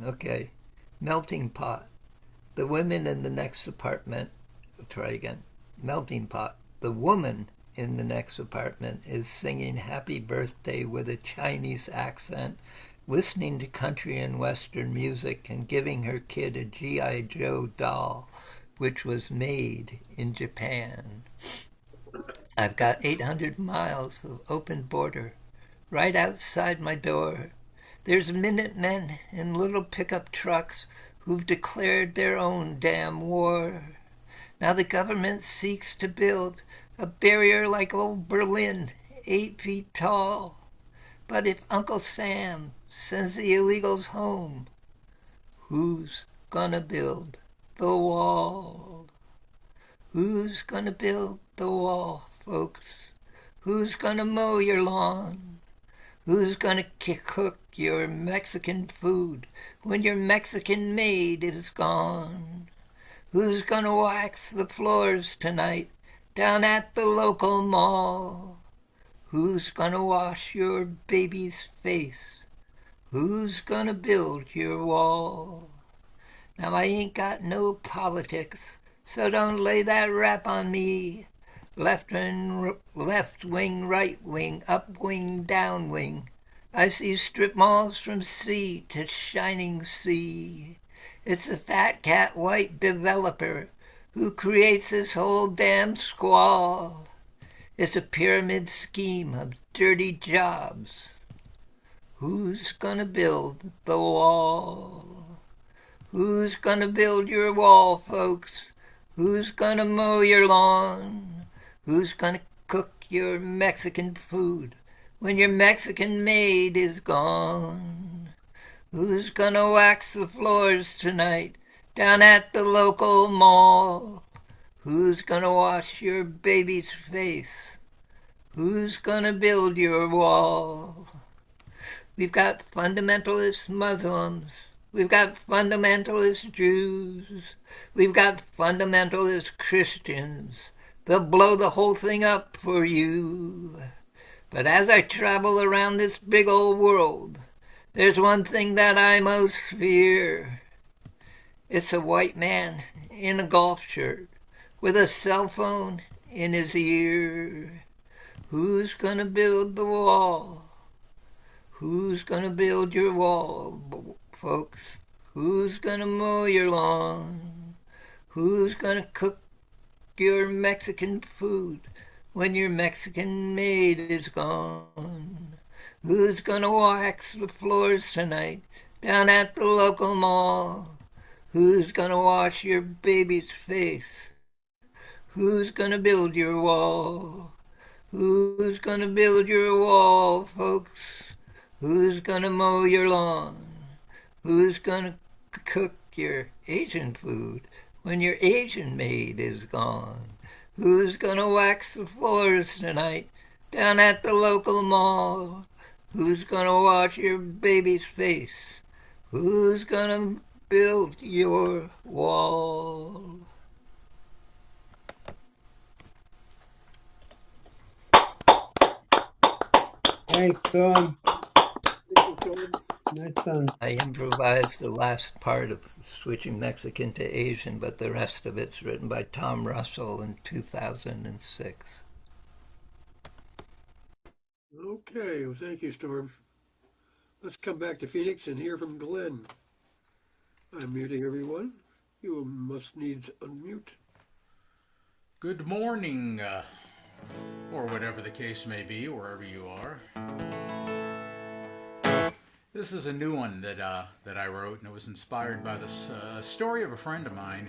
Okay. Melting pot. The women in the next apartment, I'll try again. Melting pot. The woman in the next apartment is singing happy birthday with a Chinese accent, listening to country and western music, and giving her kid a G.I. Joe doll, which was made in Japan. I've got 800 miles of open border right outside my door. There's Minutemen in little pickup trucks who've declared their own damn war. Now the government seeks to build a barrier like old Berlin, 8 feet tall. But if Uncle Sam sends the illegals home, who's gonna build the wall? Who's gonna build the wall, folks? Who's gonna mow your lawn? Who's gonna cook your Mexican food when your Mexican maid is gone? Who's gonna wax the floors tonight down at the local mall? Who's gonna wash your baby's face? Who's gonna build your wall? Now I ain't got no politics, so don't lay that rap on me. Left wing, right wing, up wing, down wing. I see strip malls from sea to shining sea. It's a fat cat white developer who creates this whole damn squall. It's a pyramid scheme of dirty jobs. Who's gonna build the wall? Who's gonna build your wall, folks? Who's gonna mow your lawn? Who's gonna cook your Mexican food when your Mexican maid is gone? Who's gonna wax the floors tonight down at the local mall? Who's gonna wash your baby's face? Who's gonna build your wall? We've got fundamentalist Muslims. We've got fundamentalist Jews. We've got fundamentalist Christians. They'll blow the whole thing up for you. But as I travel around this big old world, there's one thing that I most fear. It's a white man in a golf shirt with a cell phone in his ear. Who's gonna build the wall? Who's gonna build your wall, folks? Who's gonna mow your lawn? Who's gonna cook your Mexican food when your Mexican maid is gone? Who's gonna wax the floors tonight down at the local mall? Who's gonna wash your baby's face? Who's gonna build your wall? Who's gonna build your wall, folks? Who's gonna mow your lawn? Who's gonna cook your Asian food when your Asian maid is gone? Who's gonna wax the floors tonight down at the local mall? Who's gonna wash your baby's face? Who's gonna build your wall?
Thanks, Tom. Nice done.
I improvised the last part of switching Mexican to Asian, but the rest of it's written by Tom Russell in 2006.
Okay, well, thank you, Storm. Let's come back to Phoenix and hear from Glenn. I'm muting everyone. You must needs unmute.
Good morning, or whatever the case may be, wherever you are. This is a new one that I wrote, and it was inspired by this story of a friend of mine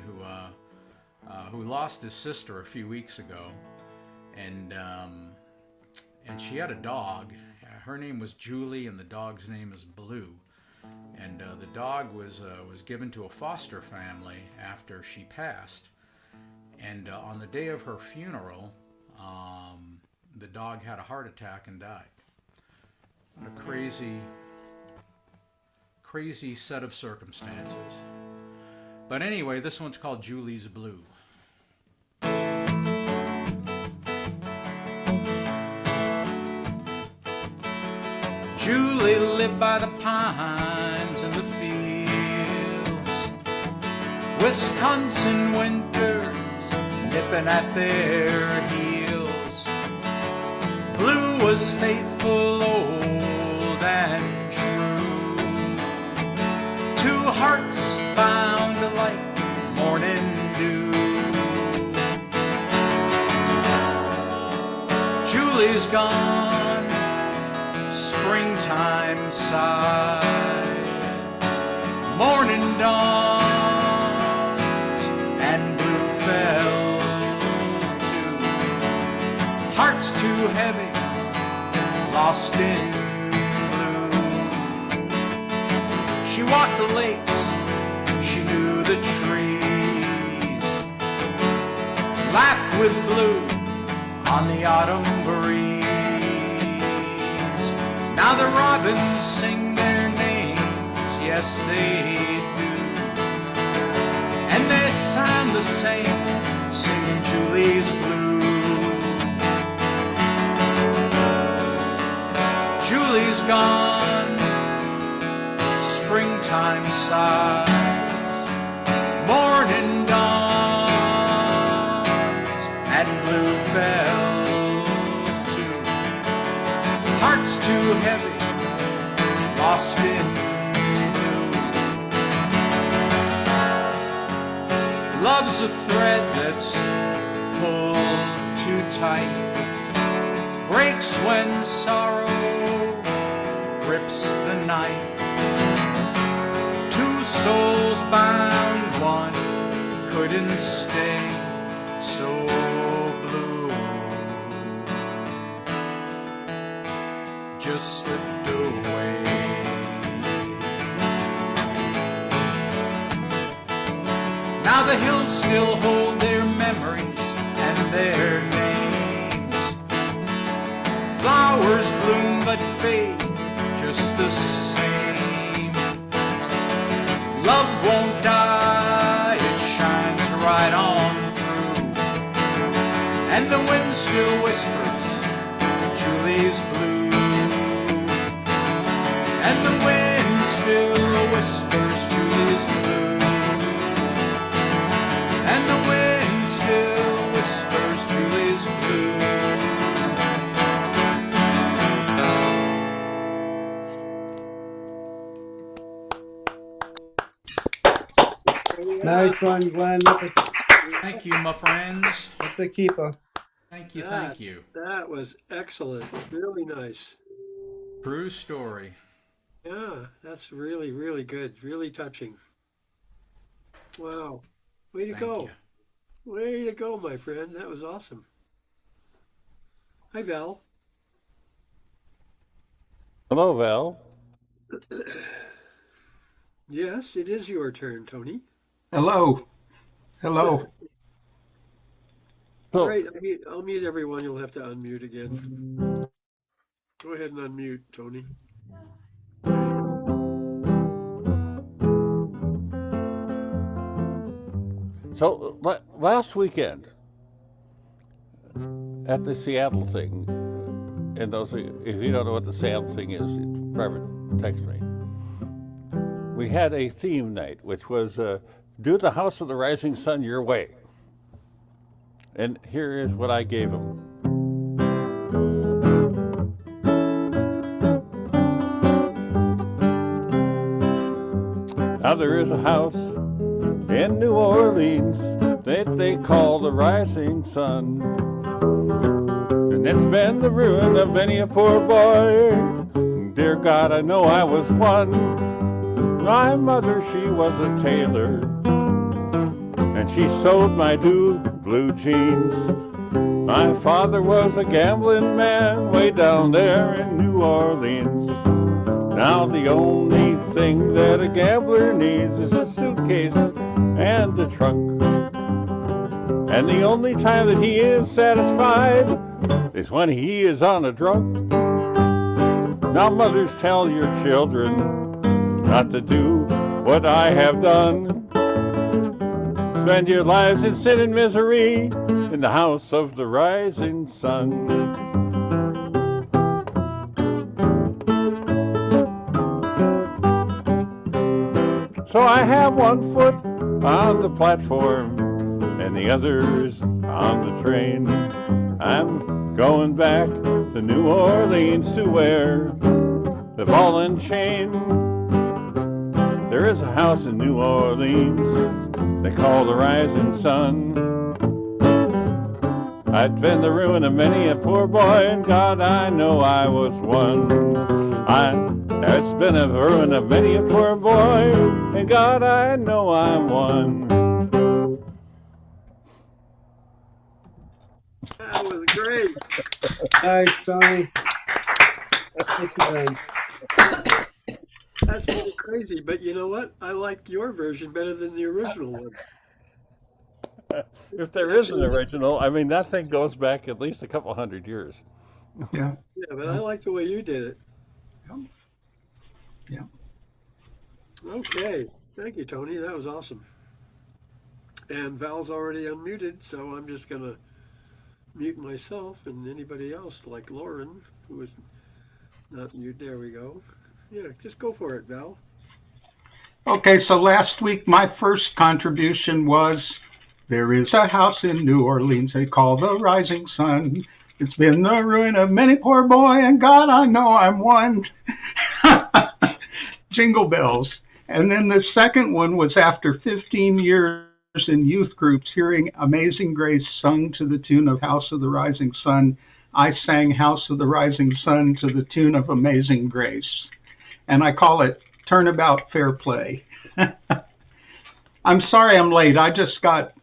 who lost his sister a few weeks ago, and she had a dog. Her name was Julie, and the dog's name is Blue. And the dog was given to a foster family after she passed. And on the day of her funeral, the dog had a heart attack and died. What a crazy set of circumstances. But anyway, this one's called Julie's Blue. Julie lived by the pines and the fields, Wisconsin winters nipping at their heels. Blue was faithful, old and true, two hearts bound like morning dew. Julie's gone, springtime sigh, morning dawns, and Blue fell too. Hearts too heavy, lost in blue. She walked the lakes, she knew the trees, laughed with Blue on the autumn breeze. Now the robins sing their names, yes they do, and they sound the same, singing Julie's Blue. Julie's gone, springtime sighs, morning dawns, and Blue fell too. Hearts too heavy, lost in blue. Love's a thread that's pulled too tight, breaks when sorrow grips the night. Two souls bound, one couldn't stay, so blue just slipped away. Now the hills still hold their memories and their names. Flowers bloom but fade just the same. Love won't die, it shines right on through, and the wind still whispers Julie's Blue, and the wind still whispers Julie's Blue.
Nice one, Glenn.
Thank you, my friends.
That's a keeper.
Thank you, thank you.
That was excellent. Really nice.
True story.
Yeah, that's really, really good. Really touching. Wow. Way to go. Way to go, my friend. That was awesome. Hi, Val.
Hello, Val.
Yes, it is your turn, Tony.
Hello. Hello.
All right, I'll mute everyone. You'll have to unmute again. Go ahead and unmute, Tony.
So last weekend at the Seattle thing, and those if you don't know what the Seattle thing is, private text me. We had a theme night, which was do the House of the Rising Sun your way. And here is what I gave them. Now there is a house in New Orleans that they call the Rising Sun, and it's been the ruin of many a poor boy. Dear God, I know I was one. My mother, she was a tailor, and she sewed my blue jeans. My father was a gambling man way down there in New Orleans. Now the only thing that a gambler needs is a suitcase and a trunk. And the only time that he is satisfied is when he is on a drunk. Now mothers, tell your children not to do what I have done. Spend your lives in sin and misery in the house of the rising sun. So I have one foot on the platform and the other's on the train. I'm going back to New Orleans to wear the ball and chain. There is a house in New Orleans they call the Rising Sun. I'd been the ruin of many a poor boy, and God, I know I was one. It's been a ruin of many a poor boy, and God, I know I'm one.
That was great.
Nice, Tony. Nice man.
That's pretty crazy, but you know what? I like your version better than the original one.
If there is an original, I mean, that thing goes back at least a couple hundred years.
Yeah.
Yeah, but I like the way you did it.
Yeah.
Okay. Thank you, Tony. That was awesome. And Val's already unmuted, so I'm just going to mute myself and anybody else like Lauren, who is not mute. There we go. Yeah, just go for it, Val.
Okay, so last week my first contribution was there is a house in New Orleans they call the Rising Sun. It's been the ruin of many poor boy, and God, I know I'm one. Jingle bells. And then the second one was after 15 years in youth groups hearing Amazing Grace sung to the tune of House of the Rising Sun, I sang House of the Rising Sun to the tune of Amazing Grace. And I call it Turnabout Fair Play. I'm sorry I'm late. I just got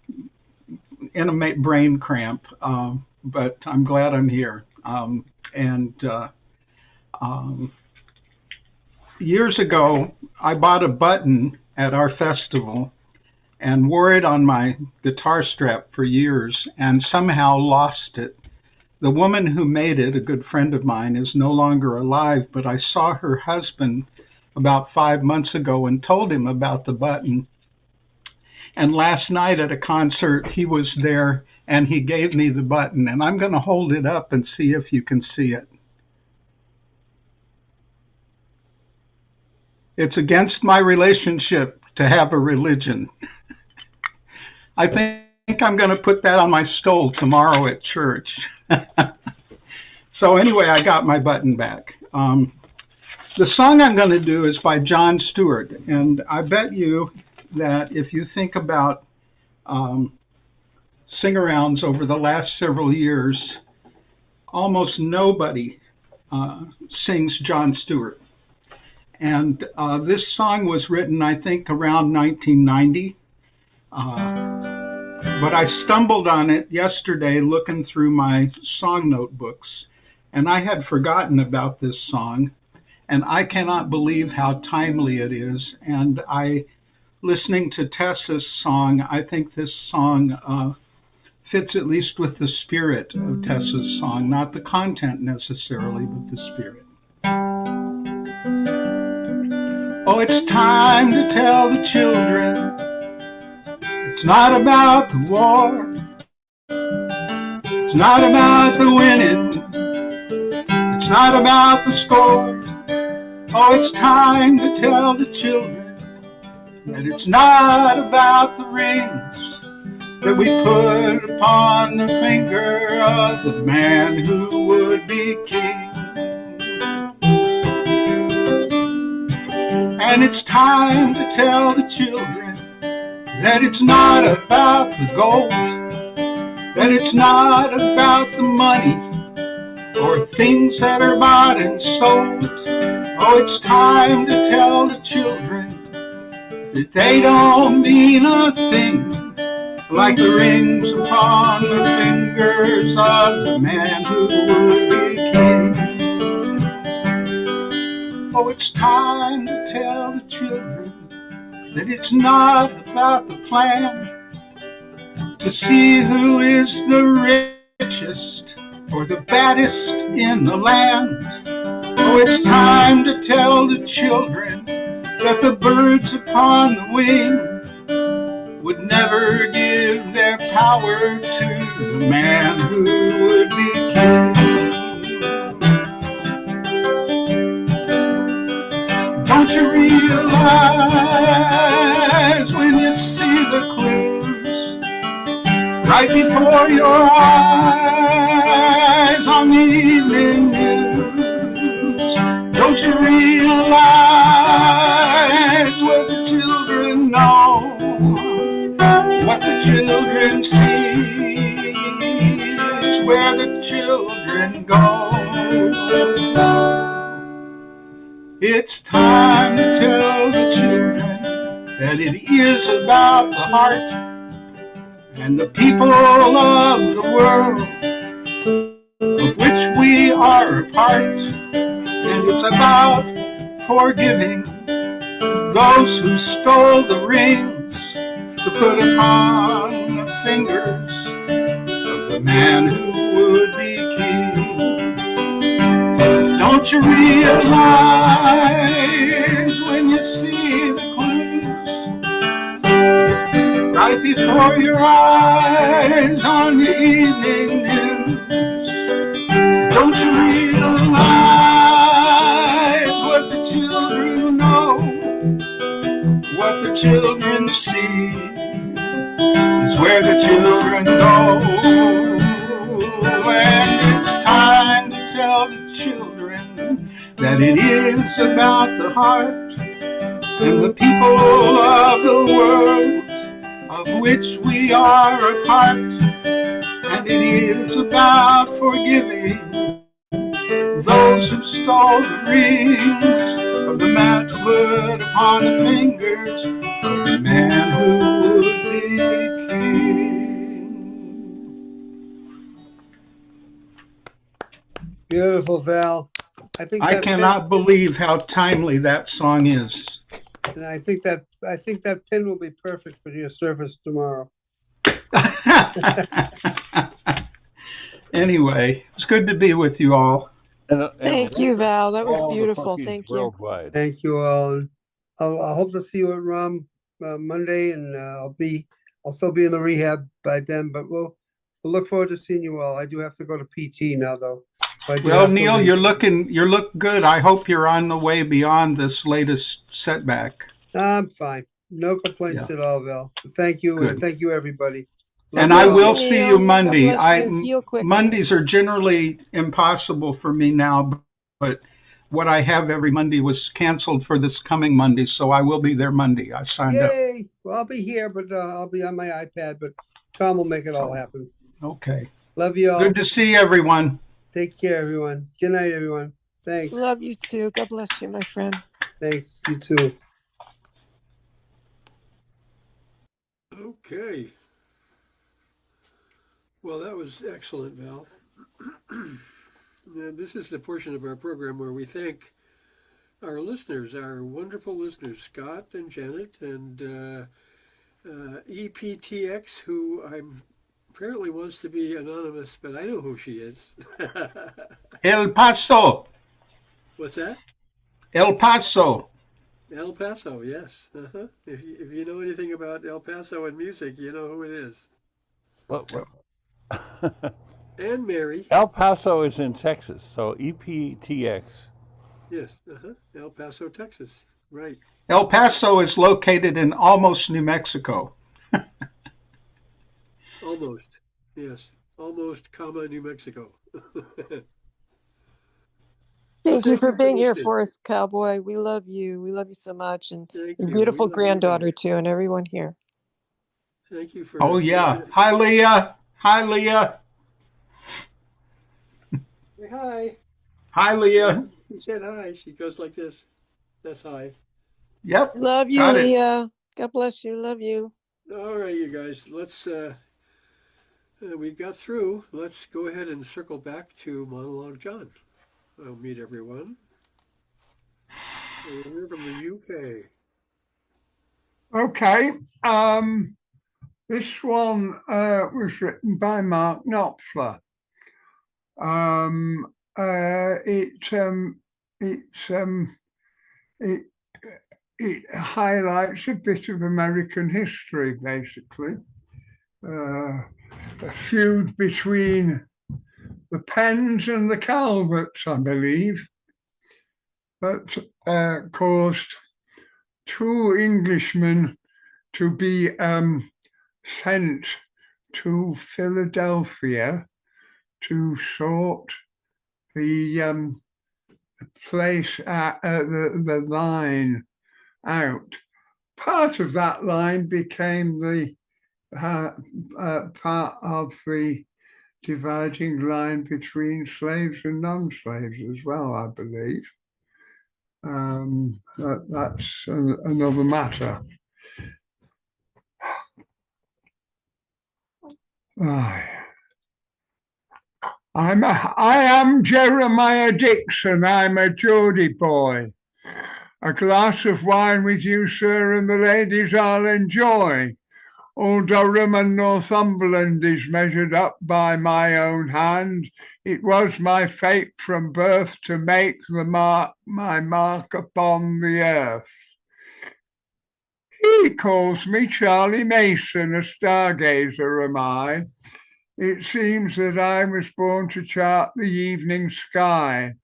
in a brain cramp, but I'm glad I'm here. Years ago, I bought a button at our festival and wore it on my guitar strap for years and somehow lost it. The woman who made it, a good friend of mine, is no longer alive, but I saw her husband about 5 months ago and told him about the button. And last night at a concert, he was there and he gave me the button. And I'm going to hold it up and see if you can see it. It's against my relationship to have a religion. I think I'm going to put that on my stole tomorrow at church. So anyway, I got my button back. The song I'm going to do is by Jon Stewart, and I bet you that if you think about sing-arounds over the last several years, almost nobody sings John Stewart. And this song was written, I think, around 1990. But I stumbled on it yesterday looking through my song notebooks, and I had forgotten about this song, and I cannot believe how timely it is. And listening to Tessa's song, I think this song fits at least with the spirit of Tessa's song, not the content necessarily, but the spirit. Oh, it's time to tell the children it's not about the war, it's not about the winning, it's not about the score. Oh, it's time to tell the children that it's not about the rings that we put upon the finger of the man who would be king. And it's time to tell the children that it's not about the gold, that it's not about the money or things that are bought and sold. Oh, it's time to tell the children that they don't mean a thing like the rings upon the fingers of the man who would be king. Oh, it's time to tell the children that it's not about the plan to see who is the richest or the baddest in the land. Oh, it's time to tell the children that the birds upon the wing would never give their power to the man who would be king. Don't you realize when you see the clues right before your eyes on the evening news? Don't you realize what the children know, what the children see is where the children go? It's time to tell the children that it is about the heart and the people of the world of which we are a part. And it's about forgiving those who stole the rings to put upon the fingers of the man who would be king. Don't you realize when you see the clues right before your eyes on the evening news? Don't you realize what the children know, what the children see is where the children go? And it's time to tell the children that it is about the heart and the people of the world of which we are a part. And it is about forgiving those who stole the rings of the man to put upon the fingers of the man who would be king.
Beautiful, Val. I
cannot believe how timely that song is.
And I think that pin will be perfect for your service tomorrow.
Anyway, it's good to be with you all.
Thank you, Val. That was beautiful. Thank you.
Worldwide.
Thank you all. I hope to see you at ROM Monday, and I'll still be in the rehab by then. But we'll look forward to seeing you all. I do have to go to PT now, though. So
well, Neil, you look good. I hope you're on the way beyond this latest setback.
I'm fine. No complaints at all, Val. Thank you,
Good.
and thank you, everybody.
And I will see you Monday.
Heal quickly.
Mondays are generally impossible for me now, but what I have every Monday was canceled for this coming Monday, so I will be there Monday. I signed up.
Yay! Well, I'll be here, but I'll be on my iPad. But Tom will make it all happen.
Okay.
Love you all.
Good to see everyone.
Take care, everyone. Good night, everyone. Thanks.
Love you too. God bless you, my friend.
Thanks. You too.
Okay. Well, that was excellent, Val. Now, this is the portion of our program where we thank our listeners, our wonderful listeners, Scott and Janet and EPTX, who apparently wants to be anonymous, but I know who she is.
El Paso.
What's that?
El Paso.
El Paso, yes. Uh-huh. If you know anything about El Paso and music, you know who it is.
What?
And Mary.
El Paso is in Texas, so EPTX.
Yes, El Paso, Texas. Right.
El Paso is located in almost New Mexico.
Almost. Yes. Almost, New Mexico.
Thank you for being here for us, Cowboy. We love you. We love you so much. And your beautiful granddaughter, too, and everyone here.
Thank you for.
Oh, yeah. Hi, Leah. Hi, Leah.
Say hi.
Hi, Leah.
She said hi. She goes like this. That's hi.
Yep.
Love you, Leah. God bless you. Love you.
All right, you guys. Let's. We got through. Let's go ahead and circle back to Monologue John. I'll meet everyone. We're here from the UK.
Okay. This one was written by Mark Knopfler. It highlights a bit of American history, basically. A feud between the Penns and the Calverts, I believe, that caused two Englishmen to be sent to Philadelphia to sort the place, the line out. Part of that line became the part of the dividing line between slaves and non-slaves as well, I believe. That's another matter. I am Jeremiah Dixon. I'm a Geordie boy. A glass of wine with you, sir, and the ladies I'll enjoy. All Durham and Northumberland is measured up by my own hand. It was my fate from birth to make my mark upon the earth. He calls me Charlie Mason, a stargazer am I. It seems that I was born to chart the evening sky.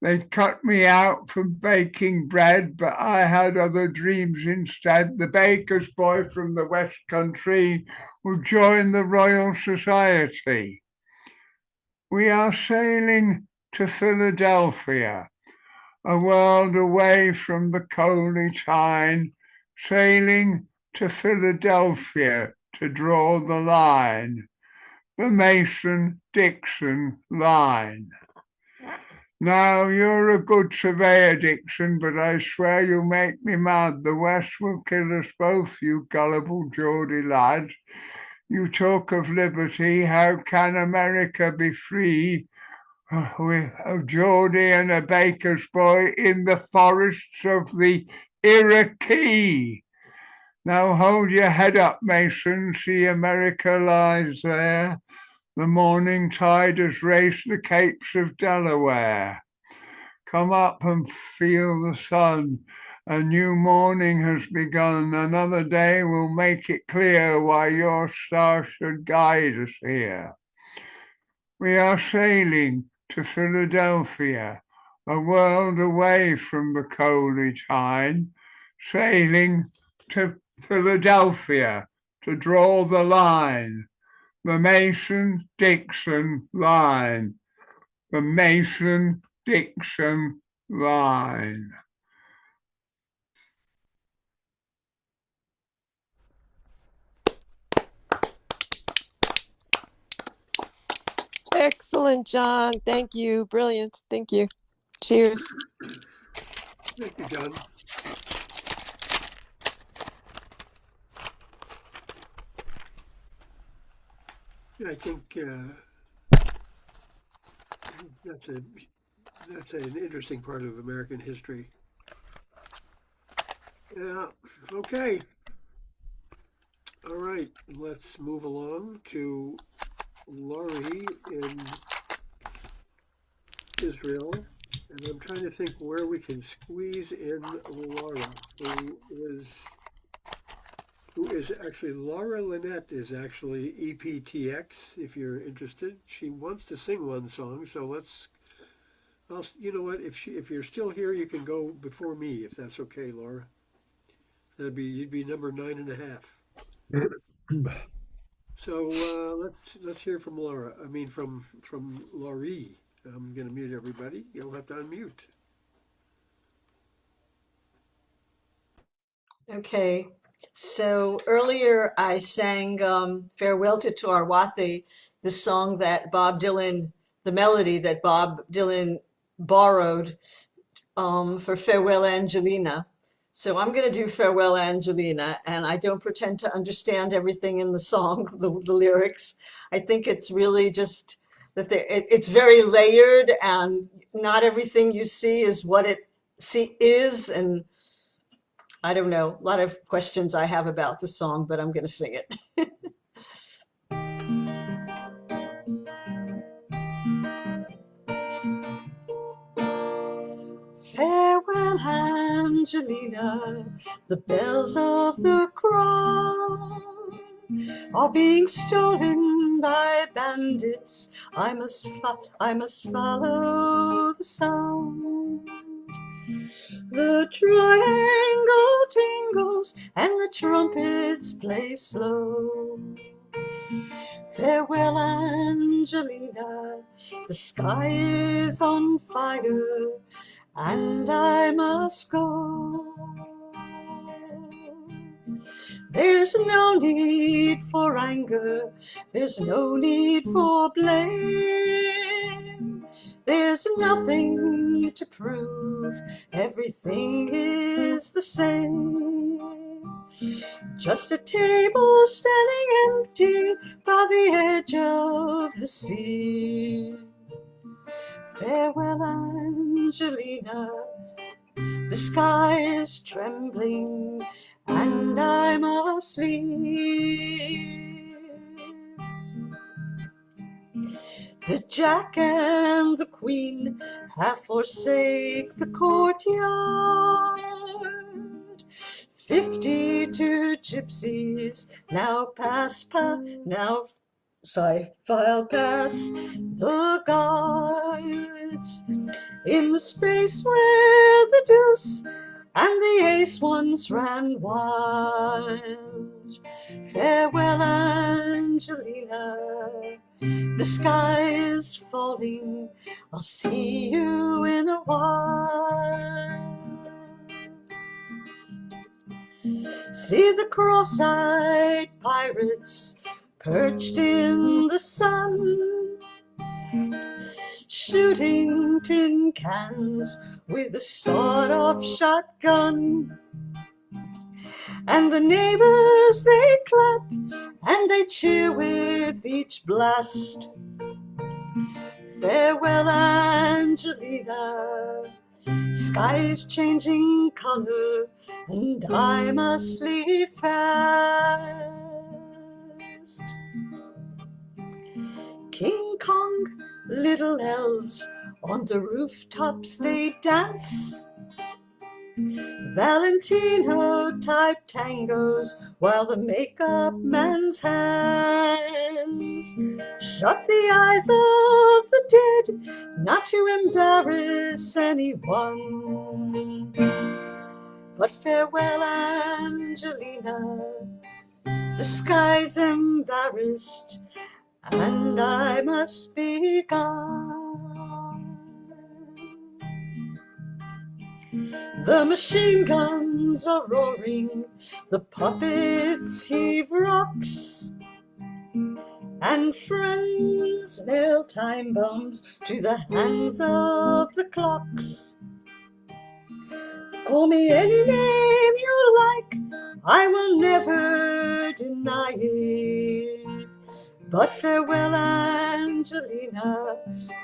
They cut me out from baking bread, but I had other dreams instead. The baker's boy from the West Country will join the Royal Society. We are sailing to Philadelphia, a world away from the coaly Tyne, sailing to Philadelphia to draw the line, the Mason-Dixon line. Now, you're a good surveyor, Dixon, but I swear you make me mad. The West will kill us both, you gullible Geordie lad. You talk of liberty, how can America be free with a Geordie and a baker's boy in the forests of the Iroquois? Now hold your head up, Mason, see America lies there. The morning tide has raced the capes of Delaware. Come up and feel the sun. A new morning has begun. Another day will make it clear why your star should guide us here. We are sailing to Philadelphia, a world away from the coaly Tyne, sailing to Philadelphia to draw the line. The Mason-Dixon line. The Mason-Dixon Vine.
Excellent, John. Thank you. Brilliant. Thank you. Cheers.
Thank you, John. I think that's an interesting part of American history. Yeah. Okay. All right. Let's move along to Laurie in Israel. And I'm trying to think where we can squeeze in Laura, who is actually, Laura Lynette is actually EPTX, if you're interested. She wants to sing one song, so you know what, if you're still here, you can go before me, if that's okay, Laura. You'd be number 9.5. So let's hear from Laura. I mean, from Laurie. I'm going to mute everybody. You'll have to unmute.
Okay, so earlier I sang Farewell to Torwathi, the song that the melody that Bob Dylan borrowed for Farewell Angelina. So I'm going to do Farewell Angelina, and I don't pretend to understand everything in the song, the lyrics. I think it's really just that it's very layered, and not everything you see is what it is, and I don't know, a lot of questions I have about the song, but I'm going to sing it. Farewell, Angelina, the bells of the crown are being stolen by bandits. I must follow the sound. The triangle tingles and the trumpets play slow. Farewell, Angelina, the sky is on fire and I must go. There's no need for anger, there's no need for blame. There's nothing to prove, everything is the same. Just a table standing empty by the edge of the sea. Farewell, Angelina, the sky is trembling and I must leave. The Jack and the Queen have forsake the courtyard. 52 gypsies now file past the guards in the space where the deuce and the ace once ran wild. Farewell, Angelina, the sky is falling, I'll see you in a while. See the cross-eyed pirates perched in the sun, shooting tin cans with a sawed-off shotgun. And the neighbors, they clap and they cheer with each blast. Farewell, Angelina, sky's changing color and I must leave fast. King Kong, little elves, on the rooftops they dance. Valentino-type tangos while the makeup man's hands shut the eyes of the dead, not to embarrass anyone. But farewell, Angelina, the sky's embarrassed and I must be gone. The machine guns are roaring, the puppets heave rocks, and friends nail time bombs to the hands of the clocks. Call me any name you like, I will never deny it. But farewell, Angelina,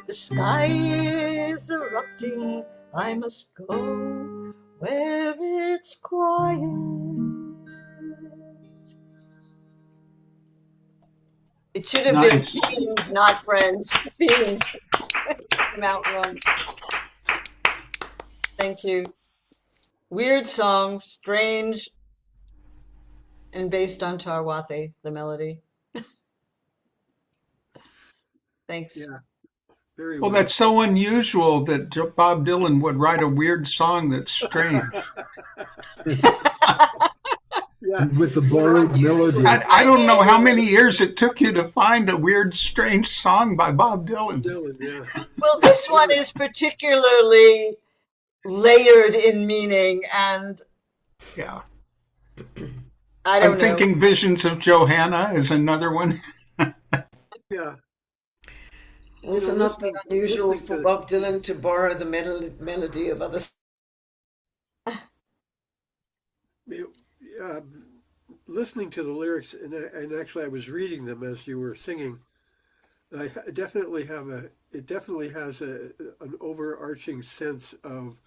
the sky is erupting, I must go where it's quiet. It should have been
Nice.
Fiends, not Friends. Fiends. Mount Run. Thank you. Weird song, strange, and based on Tarwathe, the melody. Thanks.
Yeah, very
Well,
well.
that's so unusual that Bob Dylan would write a weird song that's strange.
Yeah,
with the borrowed melody.
I don't know how many years it took you to find a weird, strange song by Bob Dylan.
Yeah.
Well, this one is particularly layered in meaning, and
yeah,
I don't know.
I'm thinking Visions of Johanna is another one.
Yeah.
Was it not that unusual for Bob Dylan to borrow the melody of others?
Listening to the lyrics, and actually I was reading them as you were singing, it definitely has an overarching sense of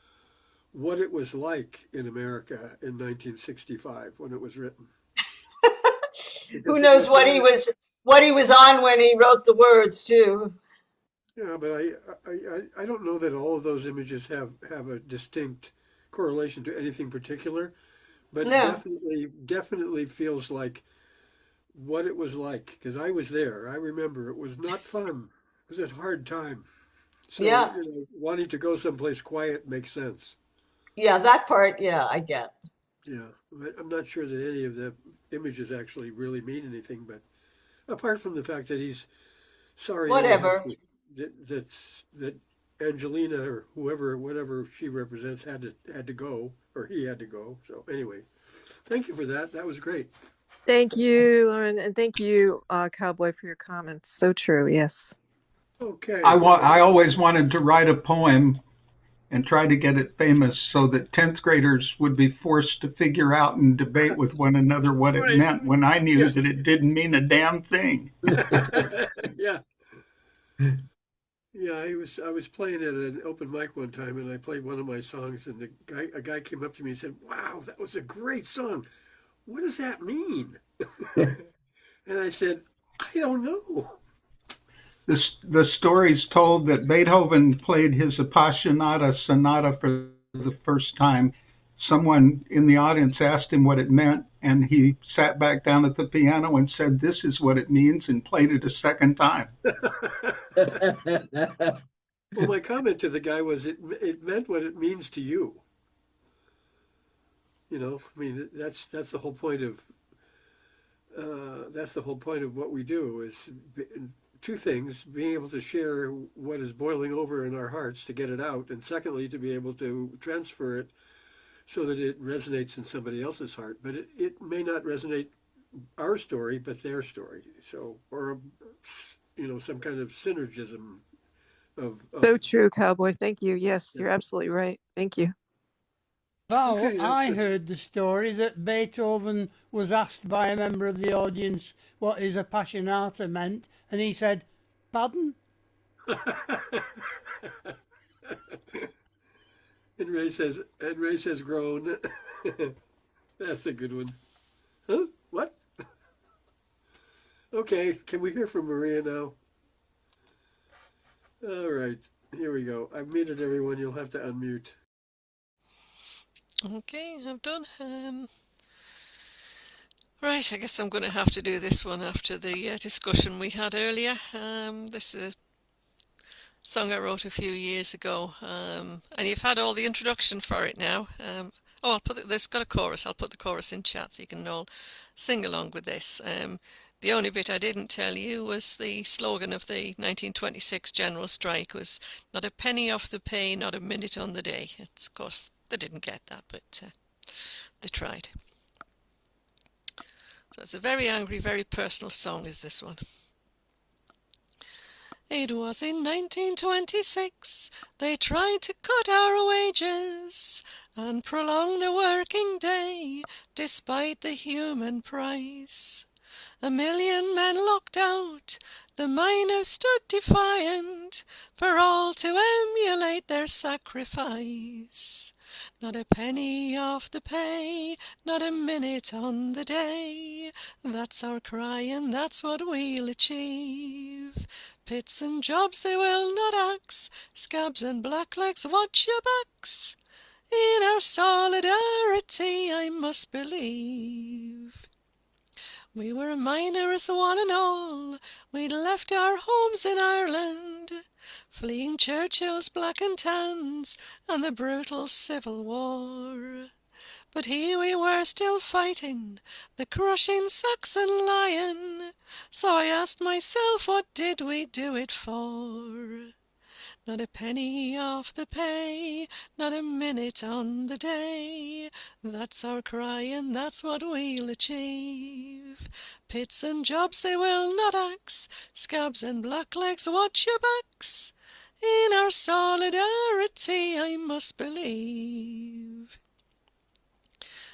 what it was like in America in 1965 when it was written.
Who knows what he was on when he wrote the words too.
Yeah, but I don't know that all of those images have a distinct correlation to anything particular, but
No.
definitely feels like what it was like, because I was there. I remember it was not fun. It was a hard time. So,
Yeah.
Wanting to go someplace quiet makes sense.
Yeah, that part, yeah, I get.
Yeah, I'm not sure that any of the images actually really mean anything, but apart from the fact that he's sorry
Whatever.
that Angelina or whatever she represents had to go, or he had to go. So anyway, thank you for that. That was great.
Thank you, Lauren, and thank you, Cowboy, for your comments. So true. Yes.
Okay.
I always wanted to write a poem and try to get it famous so that 10th graders would be forced to figure out and debate with one another what it meant when I knew that it didn't mean a damn thing.
Yeah. Yeah, I was playing at an open mic one time, and I played one of my songs, and a guy came up to me and said, "Wow, that was a great song. What does that mean?" And I said, "I don't know."
The story's told that Beethoven played his Appassionata Sonata for the first time. Someone in the audience asked him what it meant, and he sat back down at the piano and said, "This is what it means," and played it a second time.
Well, my comment to the guy was it meant what it means to you. You know, I mean, that's the whole point of what we do is two things: being able to share what is boiling over in our hearts to get it out, and secondly, to be able to transfer it so that it resonates in somebody else's heart. But it may not resonate our story, but their story. So, or some kind of synergism of
So true, Cowboy. Thank you. Yes, you're absolutely right. Thank you.
Well,
Okay,
I heard the story that Beethoven was asked by a member of the audience what his Appassionata meant, and he said, "Pardon?"
And Ray says groan. That's a good one. Huh? What? Okay, can we hear from Maria now? All right, here we go. I've muted everyone. You'll have to unmute.
Okay, I'm done. Right, I guess I'm going to have to do this one after the discussion we had earlier. This is a song I wrote a few years ago, and you've had all the introduction for it now. This got a chorus. I'll put the chorus in chat so you can all sing along with this. The only bit I didn't tell you was the slogan of the 1926 general strike was "Not a penny off the pay, not a minute on the day." It's, of course, They didn't get that, but they tried. So it's a very angry, very personal song is this one. It was in 1926 they tried to cut our wages and prolong the working day despite the human price. 1,000,000 men locked out, the miners stood defiant for all to emulate their sacrifice. Not a penny off the pay, not a minute on the day. That's our cry and that's what we'll achieve. Pits and jobs they will not axe, scabs and blacklegs watch your backs. In our solidarity I must believe. We were miners one and all, we'd left our homes in Ireland, fleeing Churchill's black and tans and the brutal civil war. But here we were still fighting the crushing Saxon lion, so I asked myself what did we do it for? Not a penny off the pay, not a minute on the day. That's our cry and that's what we'll achieve. Pits and jobs they will not axe, scabs and blacklegs watch your backs. In our solidarity I must believe.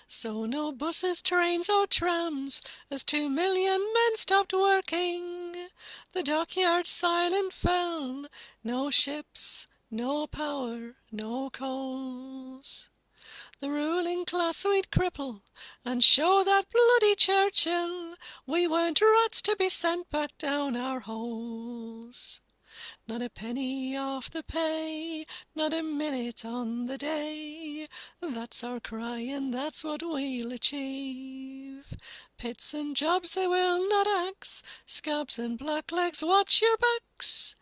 So no buses, trains or trams, as 2,000,000 men stopped working. The dockyard silent fell, no ships, no power, no coals. The ruling class we'd cripple and show that bloody Churchill we weren't rats to be sent back down our holes. Not a penny off the pay, not a minute on the day. That's our cry and that's what we'll achieve. Pits and jobs they will not axe, scabs and blacklegs watch your backs.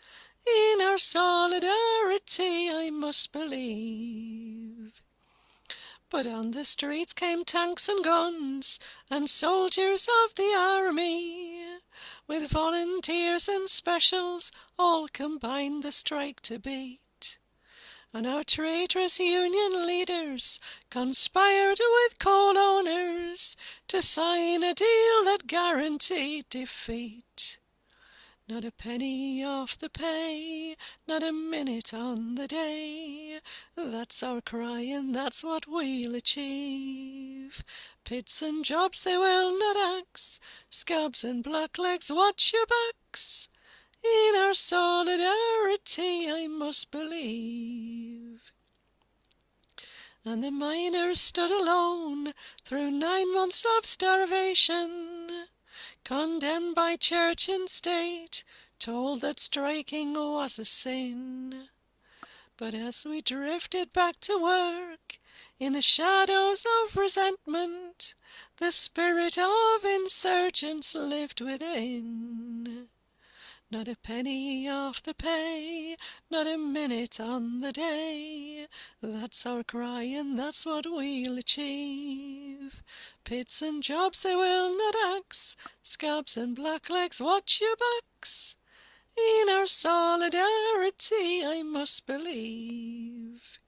In our solidarity I must believe. But on the streets came tanks and guns and soldiers of the army, with volunteers and specials all combined the strike to beat. And our traitorous union leaders conspired with coal owners to sign a deal that guaranteed defeat. Not a penny off the pay, not a minute on the day. That's our cry and that's what we'll achieve. Pits and jobs they will not axe, scabs and blacklegs watch your backs. In our solidarity I must believe. And the miners stood alone through 9 months of starvation, condemned by church and state, told that striking was a sin. But as we drifted back to work, in the shadows of resentment, the spirit of insurgents lived within. Not a penny off the pay, not a minute on the day. That's our cry and that's what we'll achieve. Pits and jobs they will not axe, scabs and blacklegs watch your backs. In our solidarity I must believe.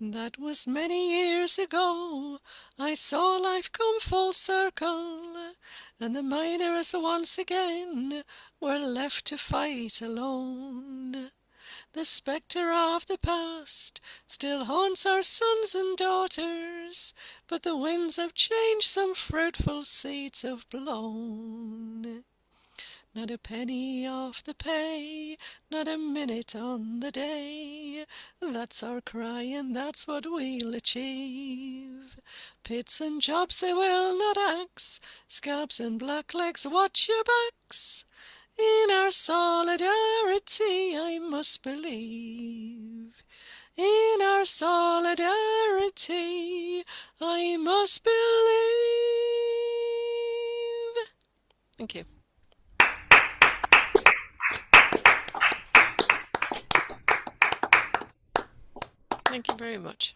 That was many years ago, I saw life come full circle, and the miners once again were left to fight alone. The spectre of the past still haunts our sons and daughters, but the winds of change some fruitful seeds have blown. Not a penny off the pay, not a minute on the day. That's our cry and that's what we'll achieve. Pits and jobs they will not axe, scabs and blacklegs watch your backs. In our solidarity I must believe. In our solidarity I must believe. Thank you. Thank you very much.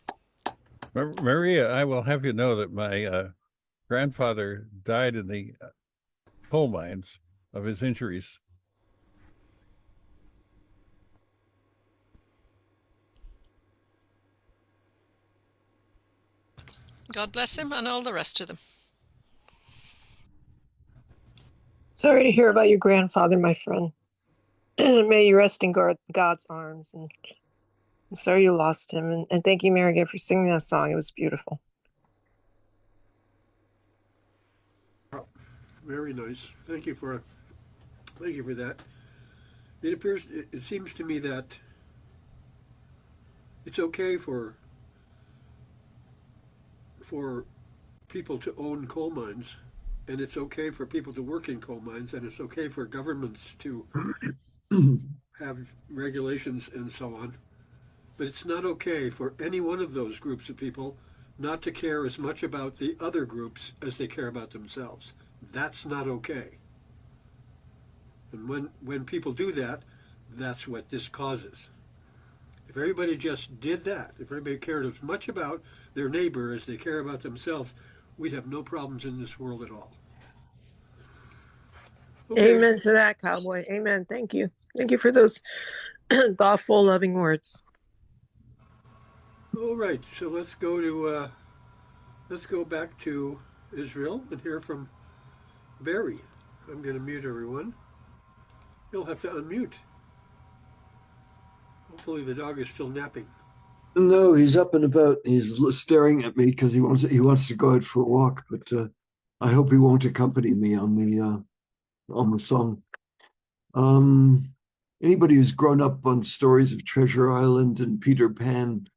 Maria, I will have you know that my grandfather died in the coal mines of his injuries.
God bless him and all the rest of them.
Sorry to hear about your grandfather, my friend. May you rest in God's arms. And I'm sorry you lost him. And thank you, Mary, again, for singing that song. It was beautiful.
Very nice. Thank you for that. It seems to me that it's okay for people to own coal mines, and it's okay for people to work in coal mines, and it's okay for governments to have regulations and so on. But it's not okay for any one of those groups of people not to care as much about the other groups as they care about themselves. That's not okay. And when people do that, that's what this causes. If everybody just did that, if everybody cared as much about their neighbor as they care about themselves, we'd have no problems in this world at all. Okay.
Amen to that, Cowboy. Amen. Thank you. Thank you for those thoughtful, loving words.
All right, so let's go back to Israel and hear from Barry. I'm going to mute everyone. You'll have to unmute. Hopefully the dog is still napping.
No, he's up and about. He's staring at me because he wants to go out for a walk. But I hope he won't accompany me on the song. Anybody who's grown up on stories of Treasure Island and Peter Pan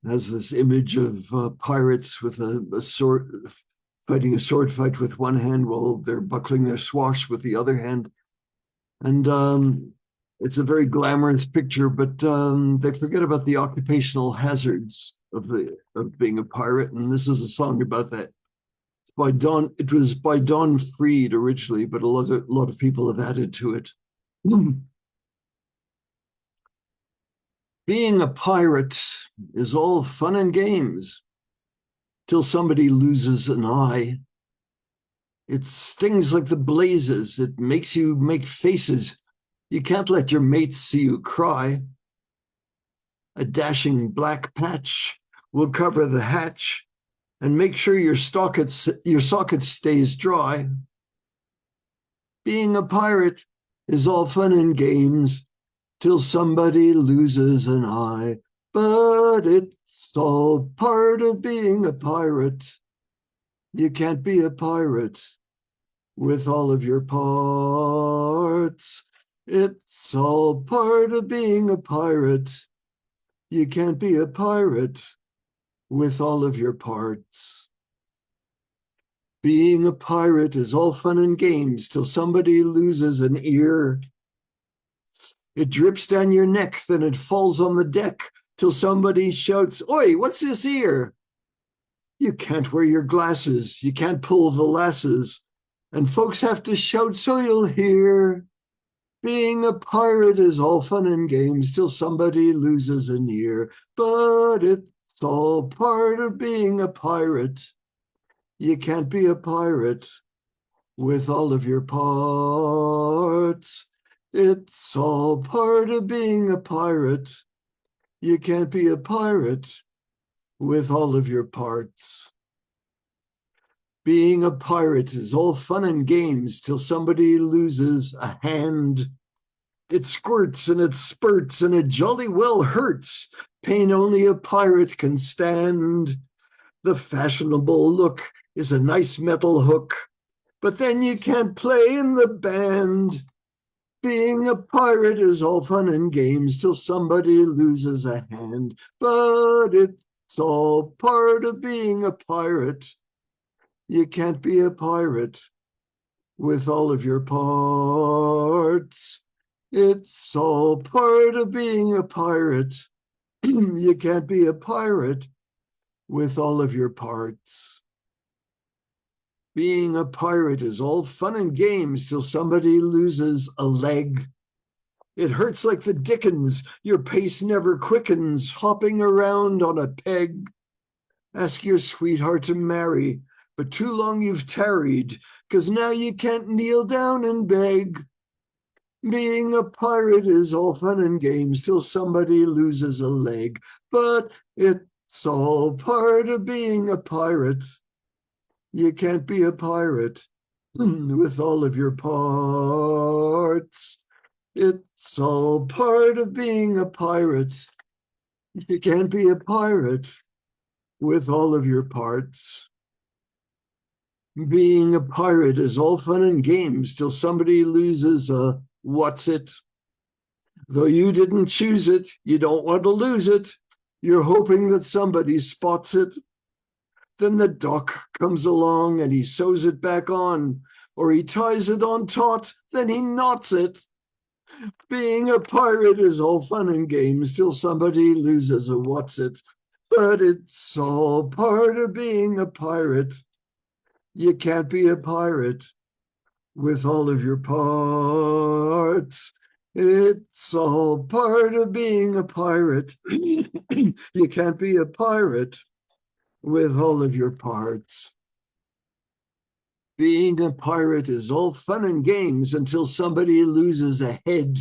has this image of pirates with a sword, fighting a sword fight with one hand while they're buckling their swash with the other hand. And it's a very glamorous picture, but they forget about the occupational hazards of being a pirate. And this is a song about that. It was by Don Freed originally, but a lot of people have added to it. Being a pirate is all fun and games till somebody loses an eye. It stings like the blazes. It makes you make faces. You can't let your mates see you cry. A dashing black patch will cover the hatch and make sure your socket stays dry. Being a pirate is all fun and games till somebody loses an eye. But it's all part of being a pirate. You can't be a pirate with all of your parts. It's all part of being a pirate. You can't be a pirate with all of your parts. Being a pirate is all fun and games till somebody loses an ear. It drips down your neck, then it falls on the deck till somebody shouts, "Oi, what's this ear?" You can't wear your glasses, you can't pull the lasses, and folks have to shout so you'll hear. Being a pirate is all fun and games till somebody loses an ear, but it's all part of being a pirate. You can't be a pirate with all of your parts. It's all part of being a pirate. You can't be a pirate with all of your parts. Being a pirate is all fun and games till somebody loses a hand. It squirts and it spurts and it jolly well hurts. Pain only a pirate can stand. The fashionable look is a nice metal hook, but then you can't play in the band. Being a pirate is all fun and games till somebody loses a hand, but it's all part of being a pirate. You can't be a pirate with all of your parts. It's all part of being a pirate. You can't be a pirate with all of your parts. Being a pirate is all fun and games till somebody loses a leg. It hurts like the dickens. Your pace never quickens, hopping around on a peg. Ask your sweetheart to marry, but too long you've tarried, 'cause now you can't kneel down and beg. Being a pirate is all fun and games till somebody loses a leg, but it's It's all part of being a pirate. You can't be a pirate with all of your parts. It's all part of being a pirate. You can't be a pirate with all of your parts. Being a pirate is all fun and games till somebody loses a what's it. Though you didn't choose it, you don't want to lose it. You're hoping that somebody spots it. Then the doc comes along and he sews it back on, or he ties it on taut, then he knots it. Being a pirate is all fun and games till somebody loses a what's it. But it's all part of being a pirate. You can't be a pirate with all of your parts. It's all part of being a pirate. You can't be a pirate with all of your parts. Being a pirate is all fun and games until somebody loses a head.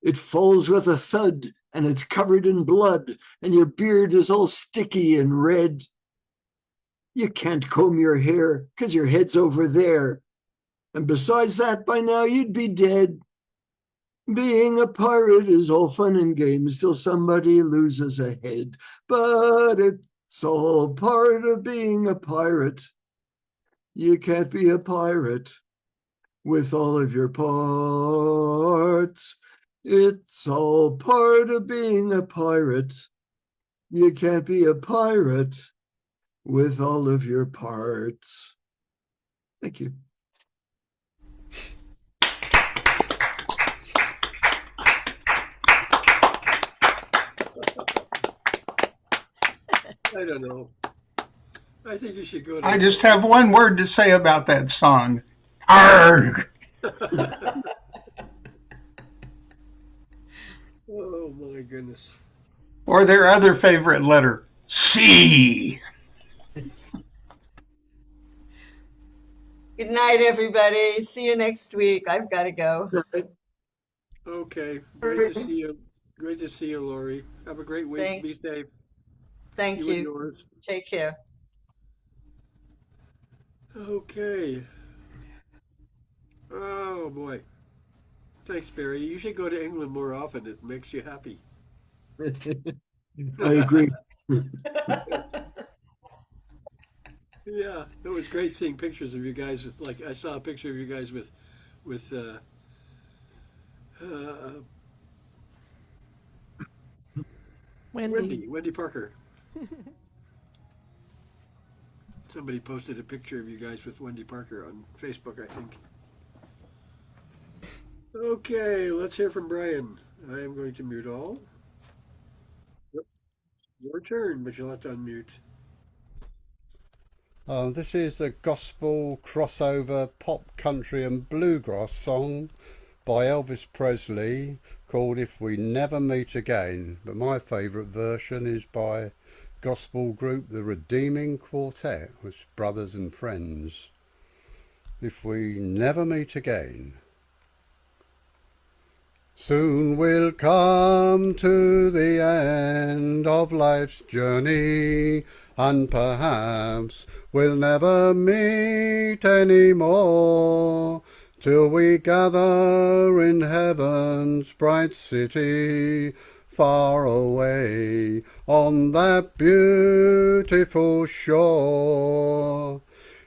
It falls with a thud and it's covered in blood and your beard is all sticky and red. You can't comb your hair because your head's over there. And besides that, by now you'd be dead. Being a pirate is all fun and games till somebody loses a head. But it's all part of being a pirate. You can't be a pirate with all of your parts. It's all part of being a pirate. You can't be a pirate with all of your parts. Thank you.
I don't know. I think you should go to...
I just have one word to say about that song. Arrgh!
Oh, my goodness.
Or their other favorite letter, C.
Good night, everybody. See you next week. I've got to go.
Okay. Great to see you. Great to see you, Lori. Have a great week.
Thanks.
Be safe.
Thank
and
you.
yours.
Take care.
Okay. Oh, boy. Thanks, Barry. You should go to England more often. It makes you happy.
I agree.
Yeah, it was great seeing pictures of you guys. Like I saw a picture of you guys with Wendy Parker. Somebody posted a picture of you guys with Wendy Parker on Facebook, I think. Okay, let's hear from Brian. I am going to mute all. Yep. Your turn, but you'll have to unmute.
This is a gospel crossover pop, country and bluegrass song by Elvis Presley called If We Never Meet Again. But my favourite version is by gospel group The Redeeming Quartet with Brothers and Friends. If we never meet again. Soon we'll come to the end of life's journey, and perhaps we'll never meet anymore, till we gather in heaven's bright city, far away on that beautiful shore.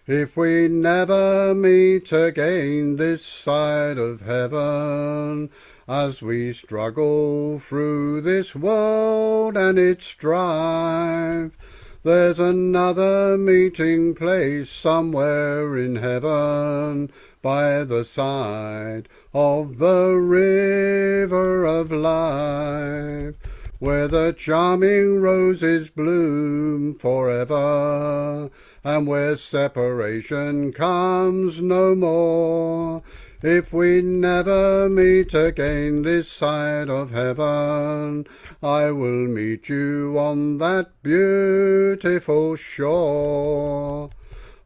If we never meet again this side of heaven, as we struggle through this world and its strife, there's another meeting place somewhere in heaven, by the side of the river of life, where the charming roses bloom forever, and where separation comes no more. If we never meet again this side of heaven, I will meet you on that beautiful shore.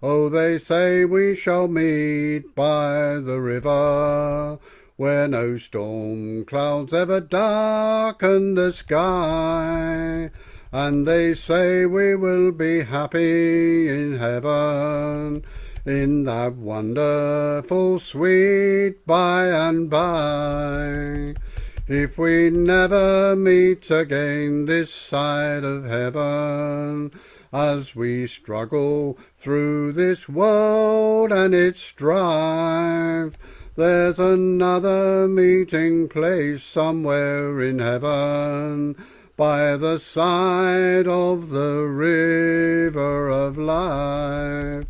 Oh, they say we shall meet by the river, where no storm clouds ever darken the sky, And they say we will be happy in heaven, in that wonderful sweet by and by. If we never meet again this side of heaven, as we struggle through this world and its strife, there's another meeting place somewhere in heaven, by the side of the river of life,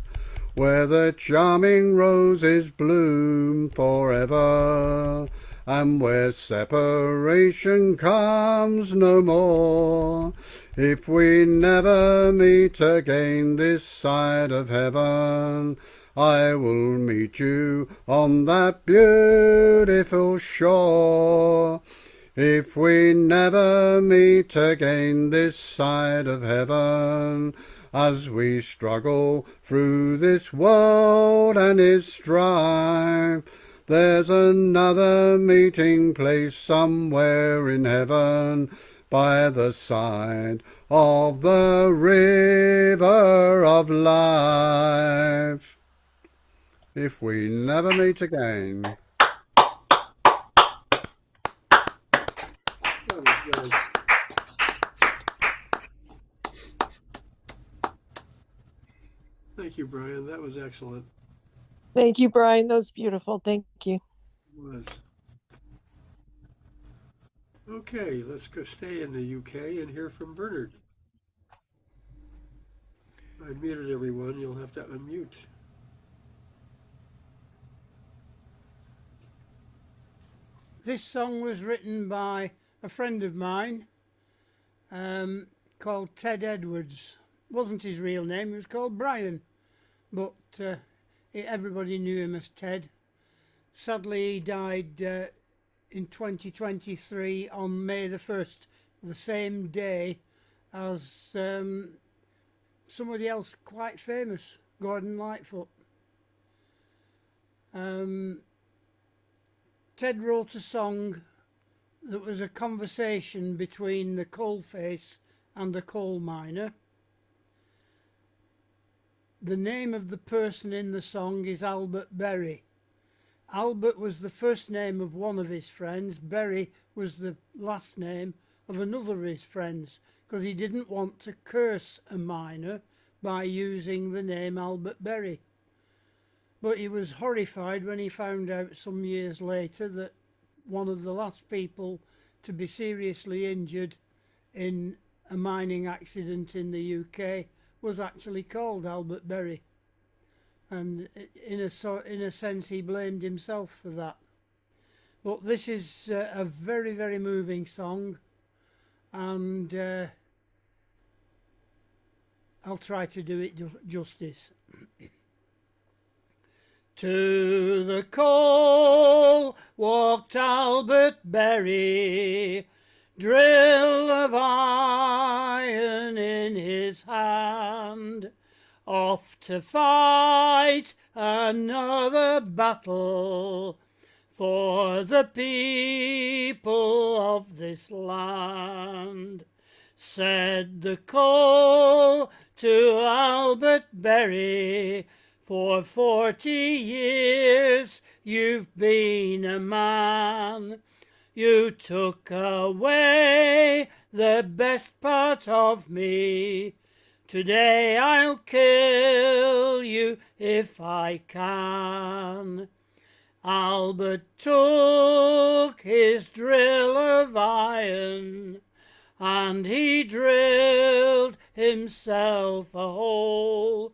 where the charming roses bloom forever, and where separation comes no more. If we never meet again this side of heaven, I will meet you on that beautiful shore. If we never meet again this side of heaven, as we struggle through this world and its strife, there's another meeting place somewhere in heaven, by the side of the river of life. If we never meet again.
That was nice. Thank you, Brian. That was excellent.
Thank you, Brian. That was beautiful. Thank you.
It was. Okay, let's go stay in the UK and hear from Bernard. I muted everyone. You'll have to unmute.
This song was written by a friend of mine called Ted Edwards. Wasn't his real name, he was called Brian, but everybody knew him as Ted. Sadly, he died in 2023 on May the 1st, the same day as somebody else quite famous, Gordon Lightfoot. Ted wrote a song that was a conversation between the coalface and the coal miner. The name of the person in the song is Albert Berry. Albert was the first name of one of his friends. Berry was the last name of another of his friends, because he didn't want to curse a miner by using the name Albert Berry. But he was horrified when he found out some years later that one of the last people to be seriously injured in a mining accident in the UK was actually called Albert Berry. And in a sense he blamed himself for that. But this is a very, very moving song, and I'll try to do it justice. To the coal walked Albert Berry, drill of iron in his hand, off to fight another battle for the people of this land. Said the coal to Albert Berry, for 40 years you've been a man. You took away the best part of me. Today I'll kill you if I can. Albert took his drill of iron, and he drilled himself a hole.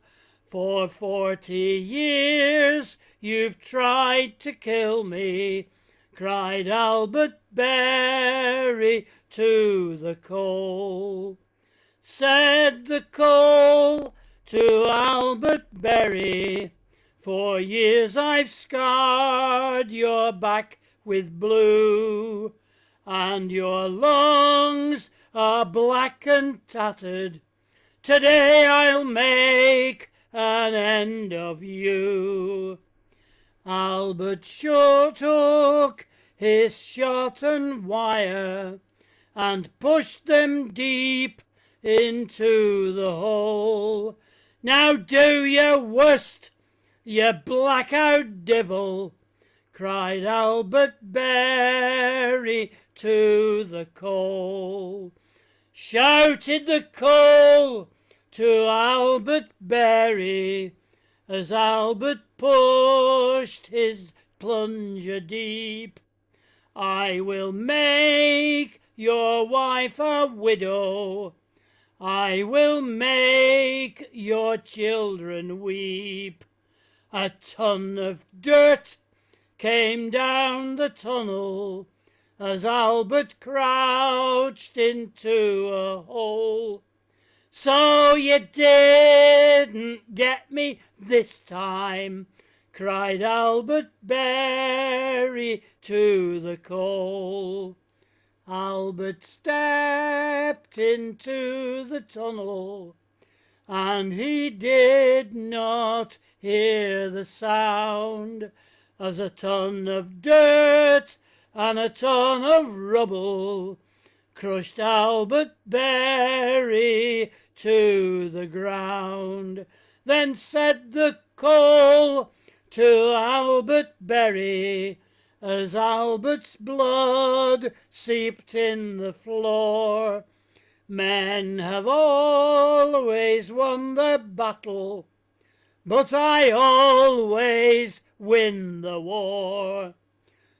For 40 years you've tried to kill me, cried Albert Berry to the coal. Said the coal to Albert Berry, for years I've scarred your back with blue, and your lungs are black and tattered. Today I'll make an end of you. Albert sure took his shot and wire and pushed them deep into the hole. Now do your worst, you blackout devil, cried Albert Berry to the coal. Shouted the coal to Albert Berry as Albert pushed his plunger deep. I will make your wife a widow, I will make your children weep. A ton of dirt came down the tunnel as Albert crouched into a hole. So you didn't get me this time, cried Albert Berry to the coal. Albert stepped into the tunnel, and he did not hear the sound as a ton of dirt and a ton of rubble crushed Albert Berry to the ground. Then said the coal to Albert Berry as Albert's blood seeped in the floor, men have always won the battle, but I always win the war.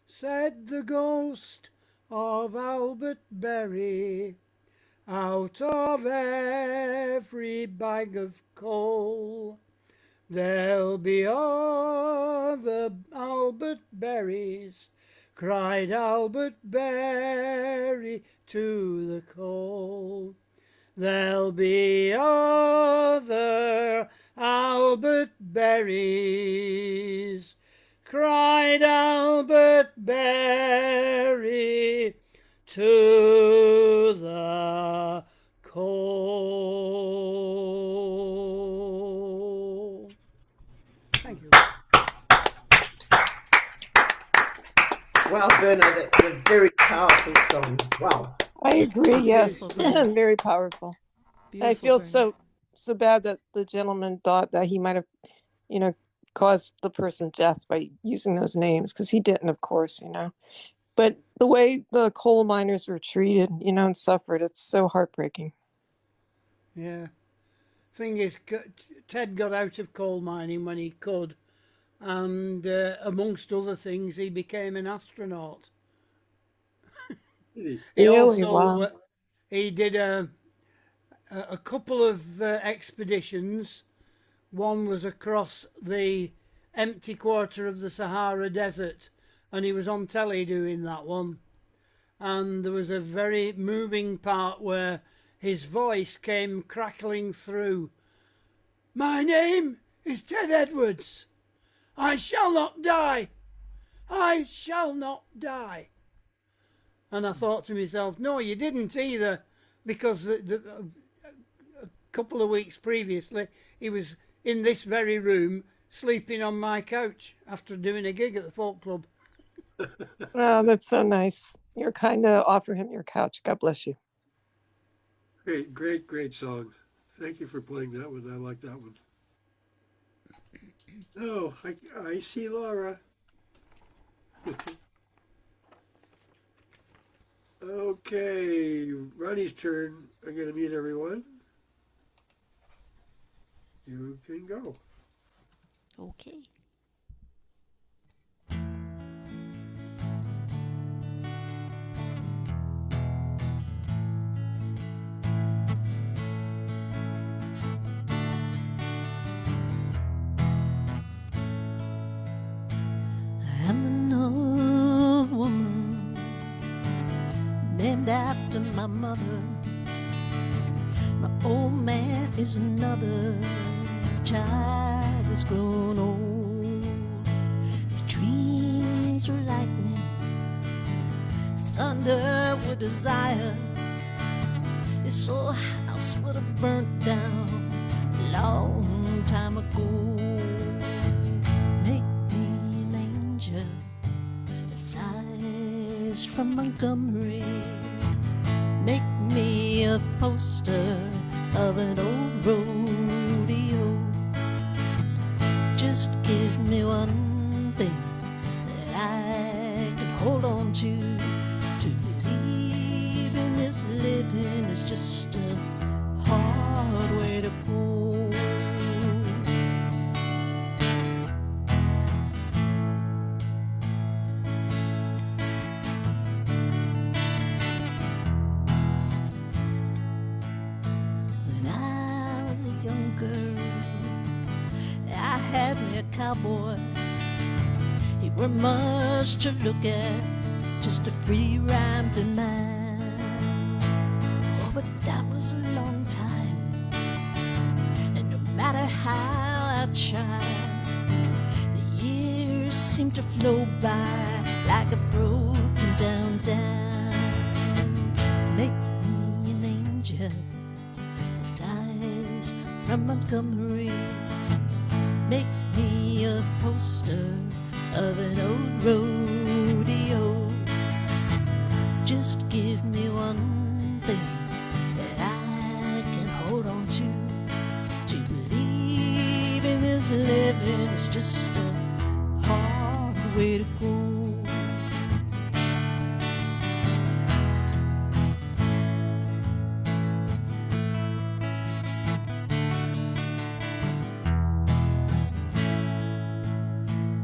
Said the ghost of Albert Berry, out of every bag of coal there'll be other Albert Berries, cried Albert Berry to the coal. There'll be other Albert Berries, cried Albert Berry to the coal. Thank you.
Wow, Bernard, that's a very powerful song. Wow.
I agree. Yes,
Beautiful, Bernard.
very powerful. I feel so bad that the gentleman thought that he might have, caused the person death by using those names, because he didn't, of course, But the way the coal miners were treated, and suffered, it's so heartbreaking.
Yeah. Thing is, Ted got out of coal mining when he could, and amongst other things, he became an astronaut. He
Really?
also
Wow.
he did a couple of expeditions. One was across the empty quarter of the Sahara Desert, and he was on telly doing that one. And there was a very moving part where his voice came crackling through. My name is Ted Edwards. I shall not die. I shall not die. And I thought to myself, no, you didn't either, because a couple of weeks previously, he was in this very room sleeping on my couch after doing a gig at the folk club.
Oh, that's so nice. You're kind to offer him your couch. God bless you.
Great song. Thank you for playing that one. I like that one. Oh, I see Laura. Okay, Ronnie's turn. I'm going to mute everyone. You can go.
Okay.
I'm an old woman named after my mother. My old man is another child that's grown old. If dreams were lightning, thunder with desire, this old house would have burnt down a long time ago. Make me an angel that flies from Montgomery. Make me a poster of an old rodeo. Just give me one thing that I can hold on to believe in this living is just a hard way to go. When I was a young girl, I had me a cowboy. He were much to look at, just a free rambling man. Oh, but that was a long time, and no matter how I tried, the years seemed to flow by like a broken down dam. Make me an angel that flies from Montgomery. Make me a poster of an old rodeo. Just give me one thing that I can hold on to believe in this living is just a hard way to go.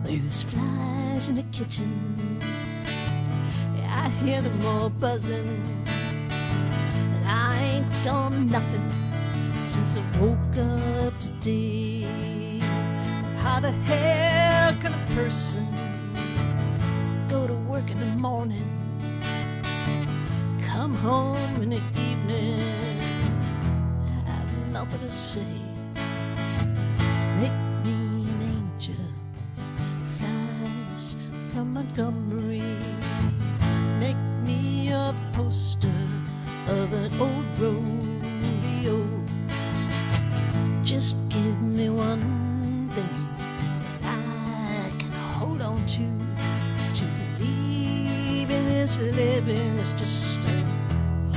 There's flies in the kitchen, I hear them all buzzing, and I ain't done nothing since I woke up today. How the hell can a person go to work in the morning, come home in the evening, have nothing to say? Make me an angel, flies from Montgomery. Make me a poster of an old rodeo. Just give me one thing that I can hold on to believe in this living is just a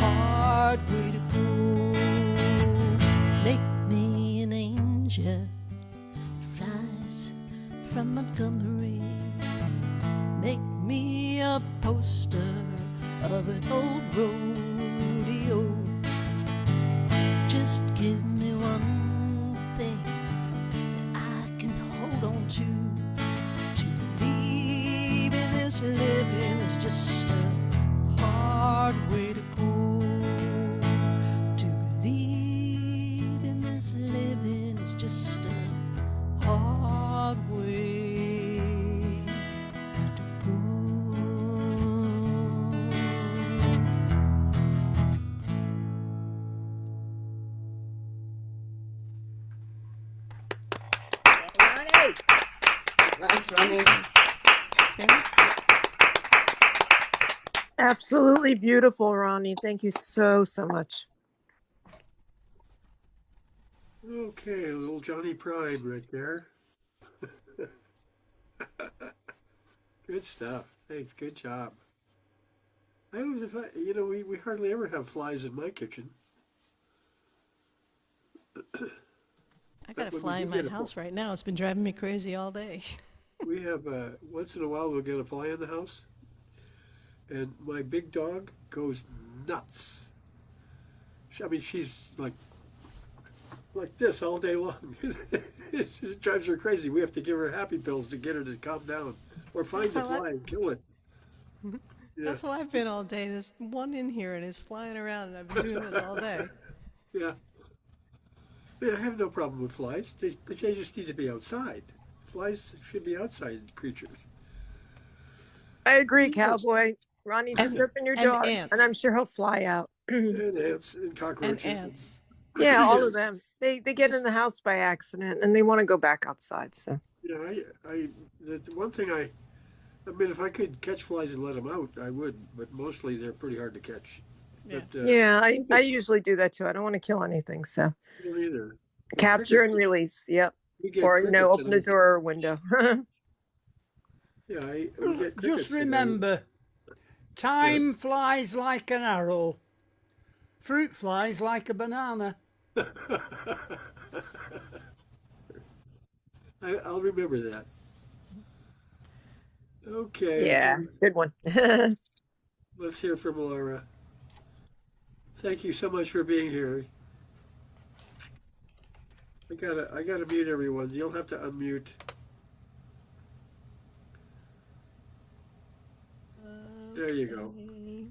hard way to go. Make me an angel that flies from Montgomery. Make me a poster of an old rodeo. Just give me one thing that I can hold on to believe in this living is just a hard way to go. To believe in this living is just a hard way to go.
Ronnie! Nice, Ronnie.
Absolutely beautiful, Ronnie. Thank you so much.
Okay, little Johnny Prime right there. Good stuff. Thanks. Good job. I don't know if we hardly ever have flies in my kitchen.
I got a
But when we
fly
do
in my
get a
house right now. It's been driving me crazy all day.
We have once in a while we'll get a fly in the house, and my big dog goes nuts. I mean, she's like this all day long. It drives her crazy. We have to give her happy pills to get her to calm down, or find
That's
the
how I-
fly and kill it. Yeah.
That's how I've been all day. There's one in here and it's flying around, and I've been doing this all day.
Yeah. Yeah, I have no problem with flies. But they just need to be outside. Flies should be outside creatures.
I agree, Cowboy. Ronnie's chirping your
and
dog,
ants.
and I'm sure he'll fly out.
And ants and cockroaches.
And ants.
Yeah, all of them. They get in the house by accident, and they want to go back outside. So
You know, the one thing I mean, if I could catch flies and let them out, I would. But mostly they're pretty hard to catch.
Yeah.
But,
yeah, I usually do that too. I don't want to kill anything, so
I don't either. But
capture and
crickets,
release. Yep.
we get
Or
crickets
open the
and
door or window.
we get crickets.
Just remember, time flies like an arrow. Fruit flies like a banana.
I'll remember that. Okay,
Yeah, good one.
let's hear from Laura. Thank you so much for being here. I gotta mute everyone. You'll have to unmute. There you go.
Okay.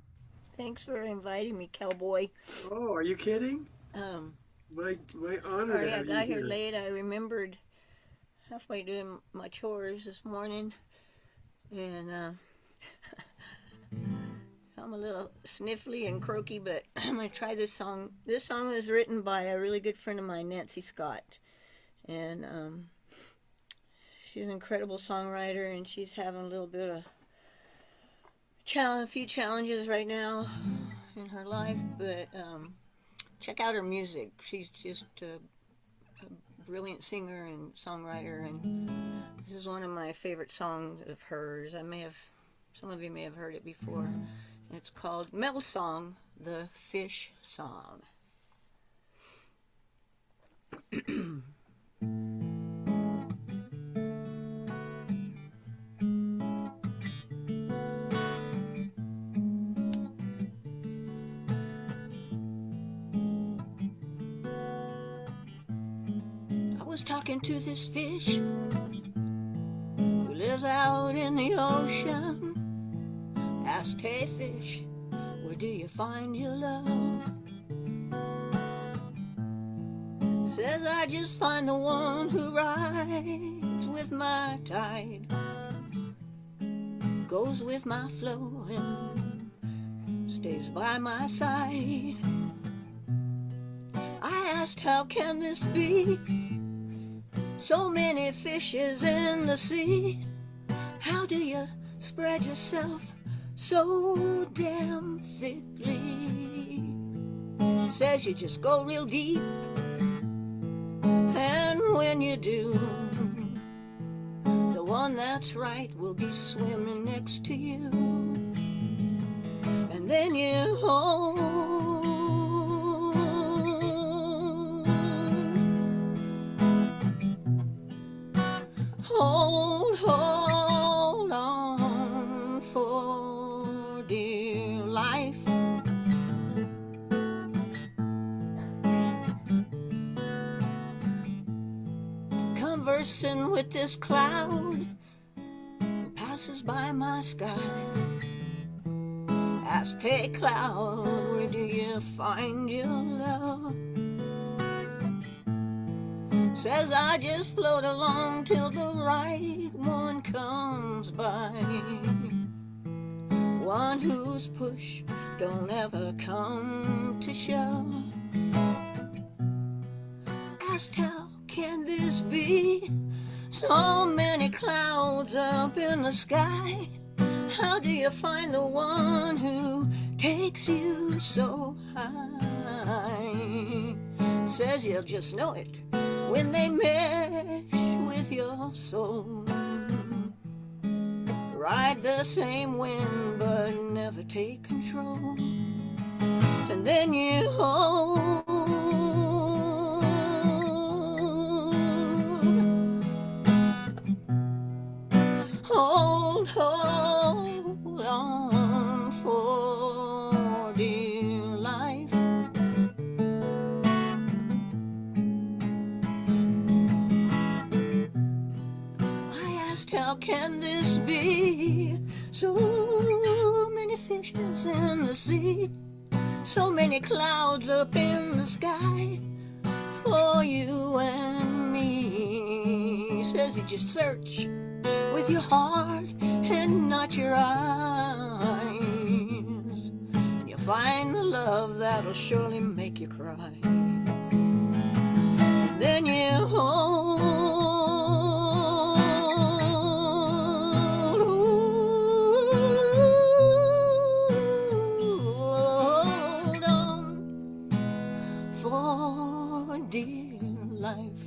Thanks for inviting me, Cowboy.
Oh, are you kidding?
Um,
My honor to
Sorry I
have you
got here
here.
late. I remembered halfway doing my chores this morning, and I'm a little sniffly and croaky, but I'm gonna try this song. This song was written by a really good friend of mine, Nancy Scott, and she's an incredible songwriter, and she's having a little bit of a few challenges right now in her life, but check out her music. She's just a brilliant singer and songwriter, and this is one of my favorite songs of hers. Some of you may have heard it before. It's called Mel's Song, the Fish Song. I was talking to this fish who lives out in the ocean. Asked, hey fish, where do you find your love? Says, I just find the one who rides with my tide, goes with my flow and stays by my side. I asked, how can this be? So many fishes in the sea. How do you spread yourself so damn thickly? Says you just go real deep, and when you do, the one that's right will be swimming next to you. And then you hold on for dear life. Conversing with this cloud who passes by my sky. Ask, hey cloud, where do you find your love? Says, I just float along till the right one comes by, one whose push don't ever come to shove. Asked, how can this be? So many clouds up in the sky. How do you find the one who takes you so high? Says you'll just know it when they mesh with your soul. Ride the same wind but never take control. And then you hold on for dear life. I asked, how can this be? So many fishes in the sea, so many clouds up in the sky for you and me. Says you just search with your heart and not your eyes, and you'll find the love that'll surely make you cry. Then you hold on for dear life.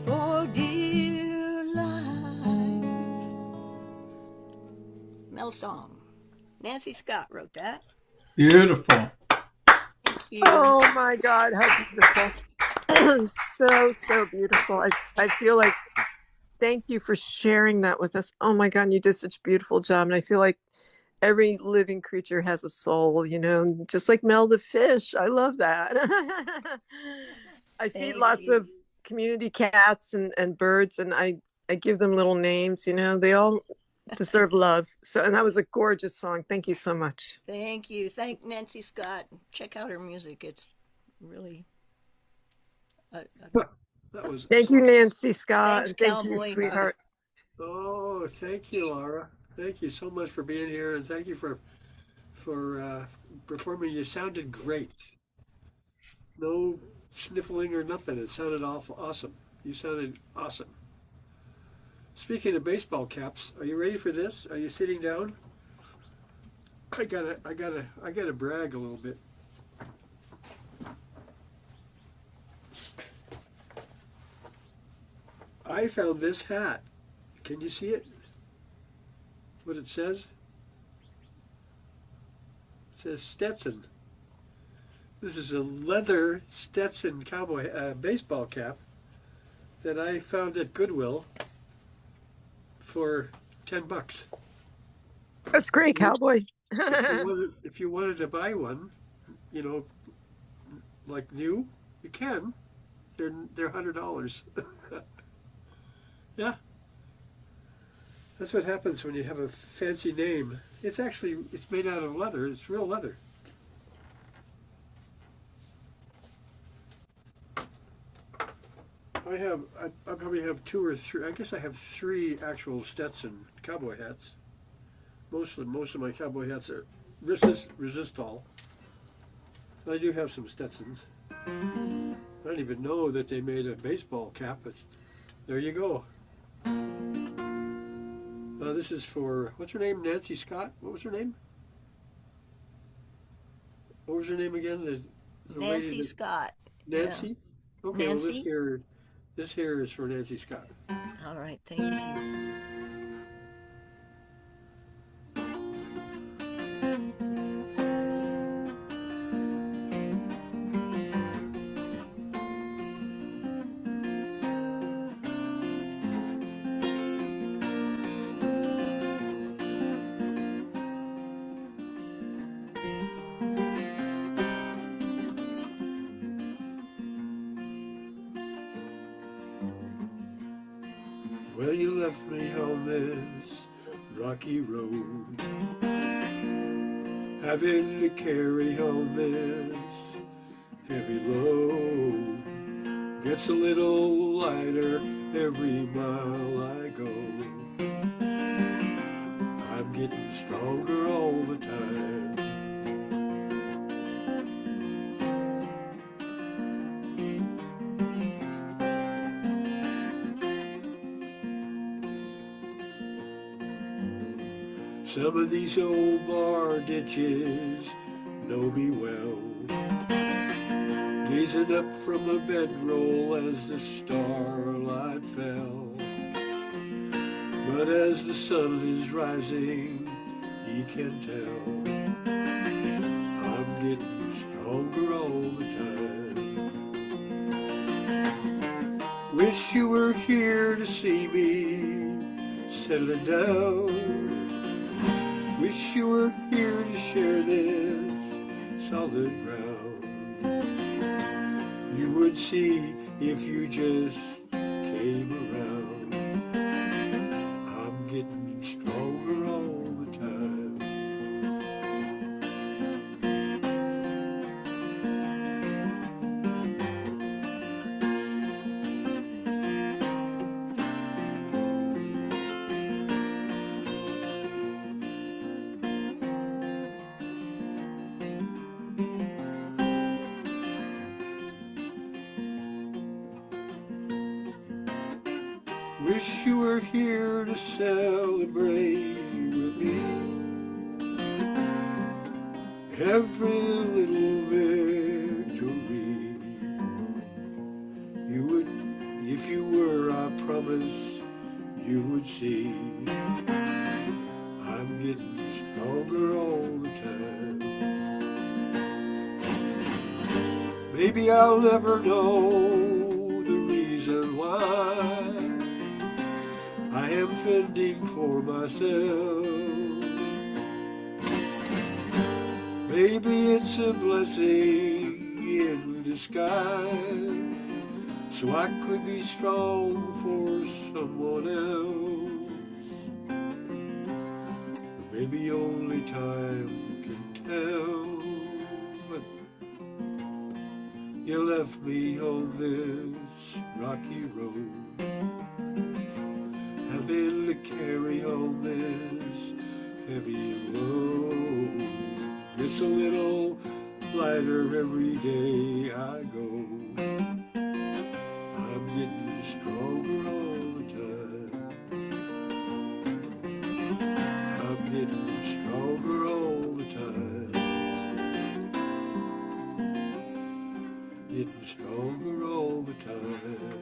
For dear life. Mel Song. Nancy Scott wrote that.
Beautiful.
Thank you.
Oh my God, how beautiful. So beautiful. I feel like, thank you for sharing that with us. Oh my God, you did such a beautiful job. And I feel like every living creature has a soul, just like Mel the fish. I love that. I feed
Thank
lots
you.
of community cats and birds, and I give them little names, they all deserve love. And that was a gorgeous song. Thank you so much.
Thank you. Thank Nancy Scott. Check out her music. It's really.
That was
Thank you,
awesome.
Nancy Scott.
Thanks,
And thank you,
Cowboy.
sweetheart.
Oh, thank you, Laura. Thank you so much for being here, and thank you for performing. You sounded great. No sniffling or nothing. It sounded awesome. You sounded awesome. Speaking of baseball caps, are you ready for this? Are you sitting down? I gotta brag a little bit. I found this hat. Can you see it? What it says? It says Stetson. This is a leather Stetson cowboy baseball cap that I found at Goodwill for $10.
That's great, Cowboy.
If you wanted to buy one, you know, like new, you can. They're $100. Yeah, that's what happens when you have a fancy name. It's made out of leather. It's real leather. I probably have two or three. I guess I have three actual Stetson cowboy hats. Most of my cowboy hats are resistol. I do have some Stetsons. I don't even know that they made a baseball cap, but there you go. This is for, what's her name? Nancy Scott? What was her name? What was her name again? The
Nancy Scott.
Nancy?
Yeah.
Okay,
Nancy?
well this here is for Nancy Scott.
All right, thank you.
Well, you left me on this rocky road, having to carry on this heavy load. Gets a little lighter every mile I go. I'm getting stronger all the time. Some of these old bar ditches know me well, gazing up from a bedroll as the starlight fell. But as the sun is rising, he can tell I'm getting stronger all the time. Wish you were here to see me settling down. Wish you were here to share this solid ground. You would see if you just came around. I'm getting stronger all the time. Wish you were here to celebrate with me every little victory. You would, if you were, I promise you would see. I'm getting stronger all the time. Maybe I'll never know the reason why I am fending for myself. Maybe it's a blessing in disguise, so I could be strong for someone else. Maybe only time can tell. But you left me on this rocky road, having to carry on this heavy load. It's a little lighter every day I go. I'm getting stronger all the time. I'm getting stronger all the time. Getting stronger all the time.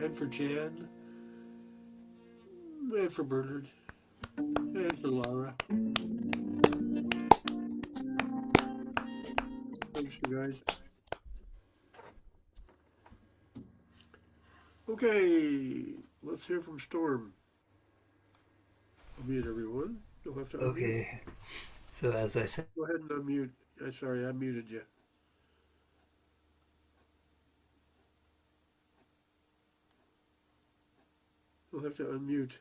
And for Jan, and for Bernard, and for Laura. Thanks, you guys. Okay, let's hear from Storm. Unmute everyone. You'll have to unmute.
Okay. So as I said,
Go ahead and unmute. Sorry, I muted you. You'll have to unmute.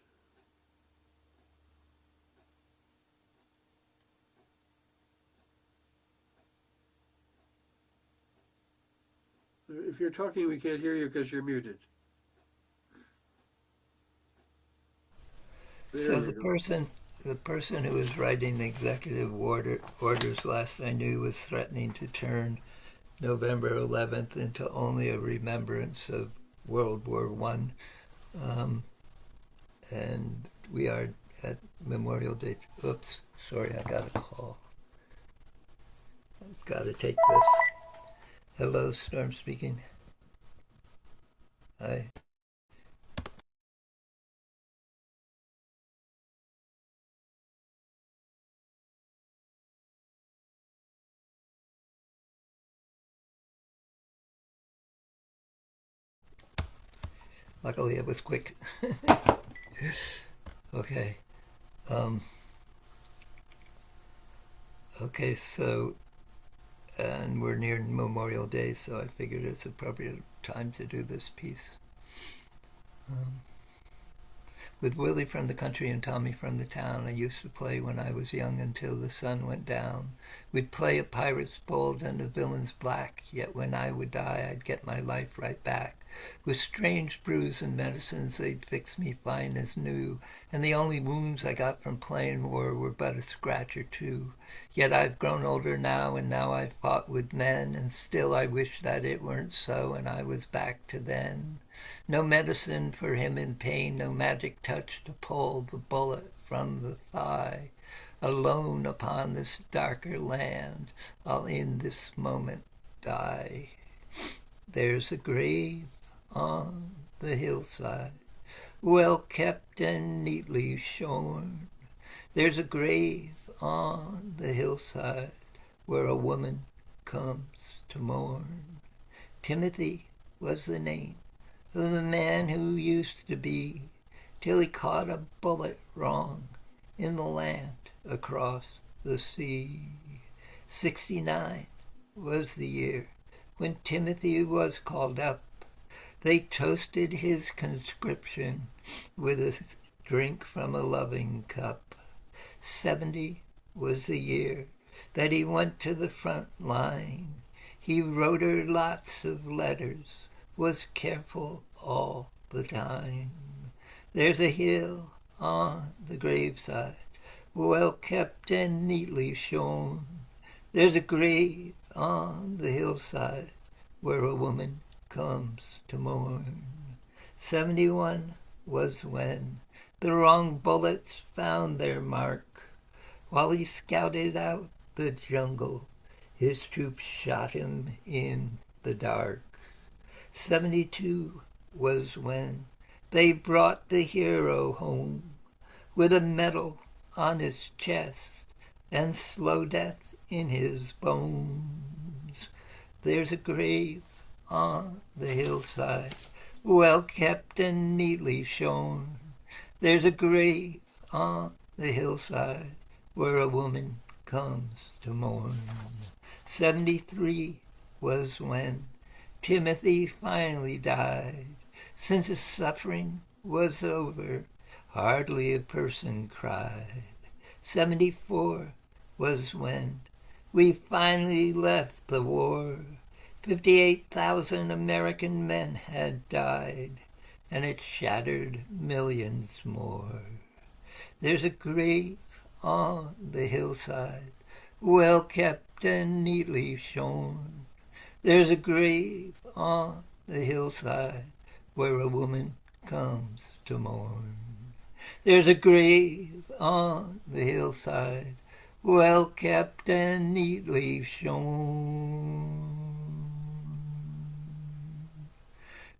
If you're talking, we can't hear you because you're muted.
so the person who was writing the executive orders last I knew was threatening to turn November 11th into only a remembrance of World War I. And we are at Memorial Day. Oops, sorry, I got a call. I've got to take this. Hello, Storm speaking. Hi. Luckily, it was quick. Okay. Okay, so, and we're near Memorial Day, so I figured it's appropriate time to do this piece. With Willie from the country and Tommy from the town, I used to play when I was young until the sun went down. We'd play a pirate's bold and a villain's black, yet when I would die, I'd get my life right back. With strange brews and medicines, they'd fix me fine as new, and the only wounds I got from playing war were but a scratch or two. Yet I've grown older now, and now I've fought with men, and still I wish that it weren't so, and I was back to then. No medicine for him in pain, no magic touch to pull the bullet from the thigh. Alone upon this darker land, I'll in this moment die. There's a grave on the hillside, well kept and neatly shorn. There's a grave on the hillside where a woman comes to mourn. Timothy was the name of the man who used to be, till he caught a bullet wrong in the land across the sea. 69 was the year when Timothy was called up. They toasted his conscription with a drink from a loving cup. 70 was the year that he went to the front line. He wrote her lots of letters, was careful all the time. There's a hill on the graveside, well kept and neatly shorn. There's a grave on the hillside where a woman comes to mourn. 71 was when the wrong bullets found their mark. While he scouted out the jungle, his troops shot him in the dark. 72 was when they brought the hero home with a medal on his chest and slow death in his bones. There's a grave on the hillside, well kept and neatly shown. There's a grave on the hillside where a woman comes to mourn. 73 was when Timothy finally died. Since his suffering was over, hardly a person cried. 74 was when we finally left the war. 58,000 American men had died, and it shattered millions more. There's a grave on the hillside, well kept and neatly shown. There's a grave on the hillside where a woman comes to mourn. There's a grave on the hillside, well kept and neatly shown.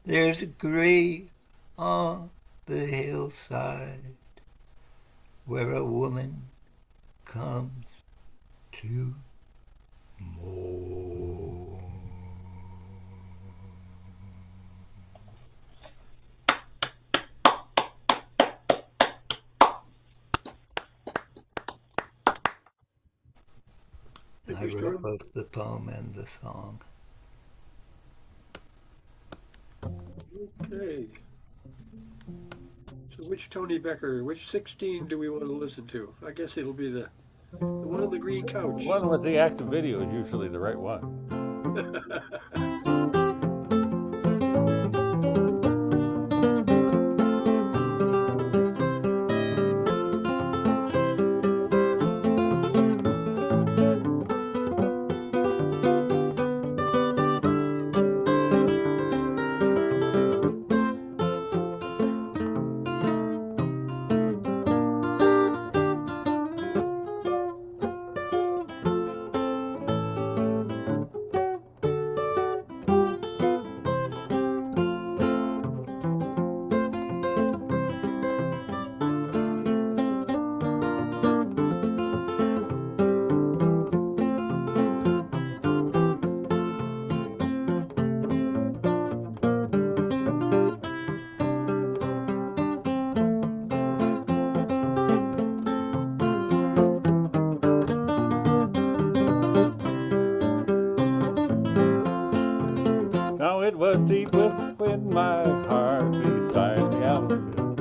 There's a grave on the hillside where a woman comes to mourn. I wrote both the poem and the song.
Okay. So which Tony Becker, which 16 do we want to listen to? I guess it'll be the one on the green couch.
One with the active video is usually the right one. Now it was deep within my heart beside the altitude.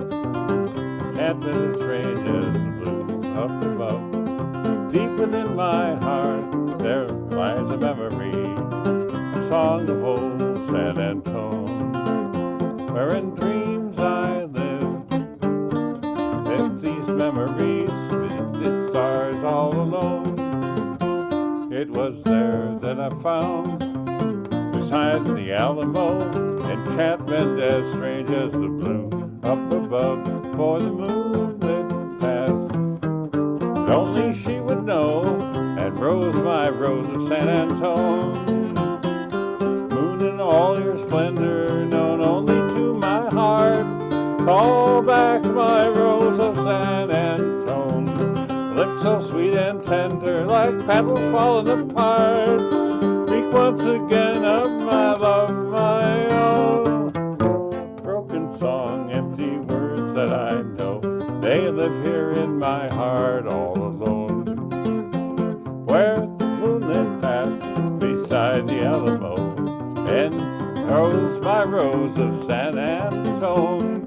Enchantment as strange as the blue up above. Deep within my heart there lies a memory, a song of old San Antone, where in dreams I lived. With these memories, with its stars all alone, it was there that I found beside the Alamo, enchantment as strange as the blue up above. For the moonlit past, and only she would know, and rose my rose of San Antone. Moon in all your splendor, known only to my heart, call back my rose of San Antone. Lips so sweet and tender, like petals falling apart, speak once again of my love, my own. Broken song, empty words that I know, they live here in my heart all alone. Where the moonlit path beside the Alamo, and rose my rose of San Antone.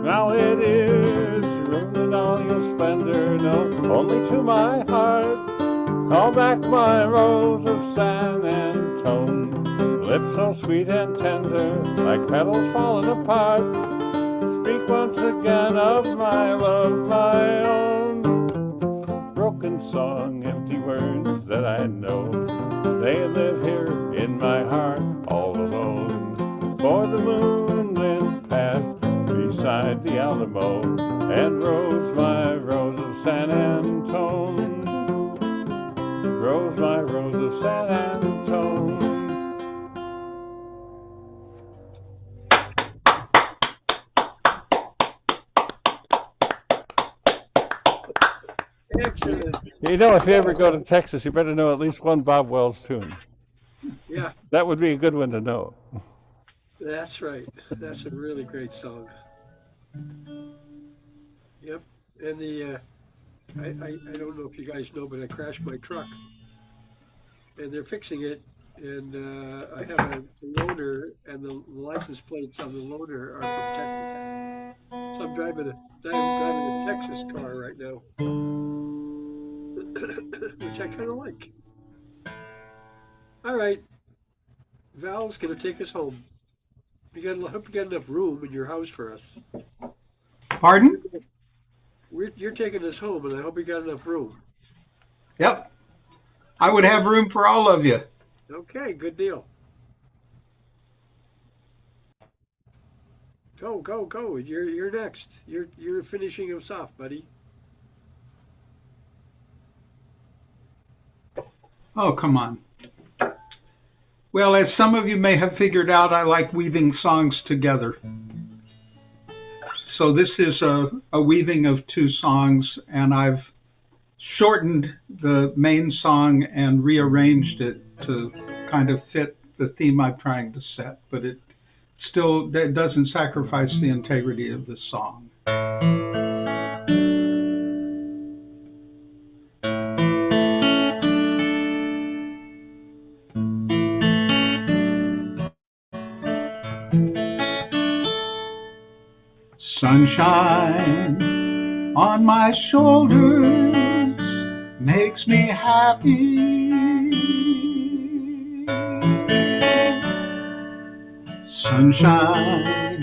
Now it is ruined in all your splendor, known only to my heart. Call back my rose of San Antone. so sweet and tender, like petals falling apart. Speak once again of my love, my own. Broken song, empty words that I know, they live here in my heart all alone. For the moonlit path beside the Alamo, and rose my rose of San Antone. Rose my rose of San Antone.
Excellent.
You know, if you ever go to Texas, you better know at least one Bob Wells tune.
Yeah,
That would be a good one to know.
that's right. That's a really great song. Yep. And I don't know if you guys know, but I crashed my truck, and they're fixing it. And I have a loaner, and the license plates on the loaner are from Texas. So I'm driving a Texas car right now, which I kind of like. All right, Val's gonna take us home. I hope you got enough room in your house for us.
Pardon?
You're taking us home, and I hope you got enough room.
Yep. I would have room for all of you.
Okay, good deal. Go, go, go. You're next. You're finishing us off, buddy.
Oh, come on. Well, as some of you may have figured out, I like weaving songs together. So this is a weaving of two songs, and I've shortened the main song and rearranged it to kind of fit the theme I'm trying to set, but it doesn't sacrifice the integrity of the song. Sunshine on my shoulders makes me happy. Sunshine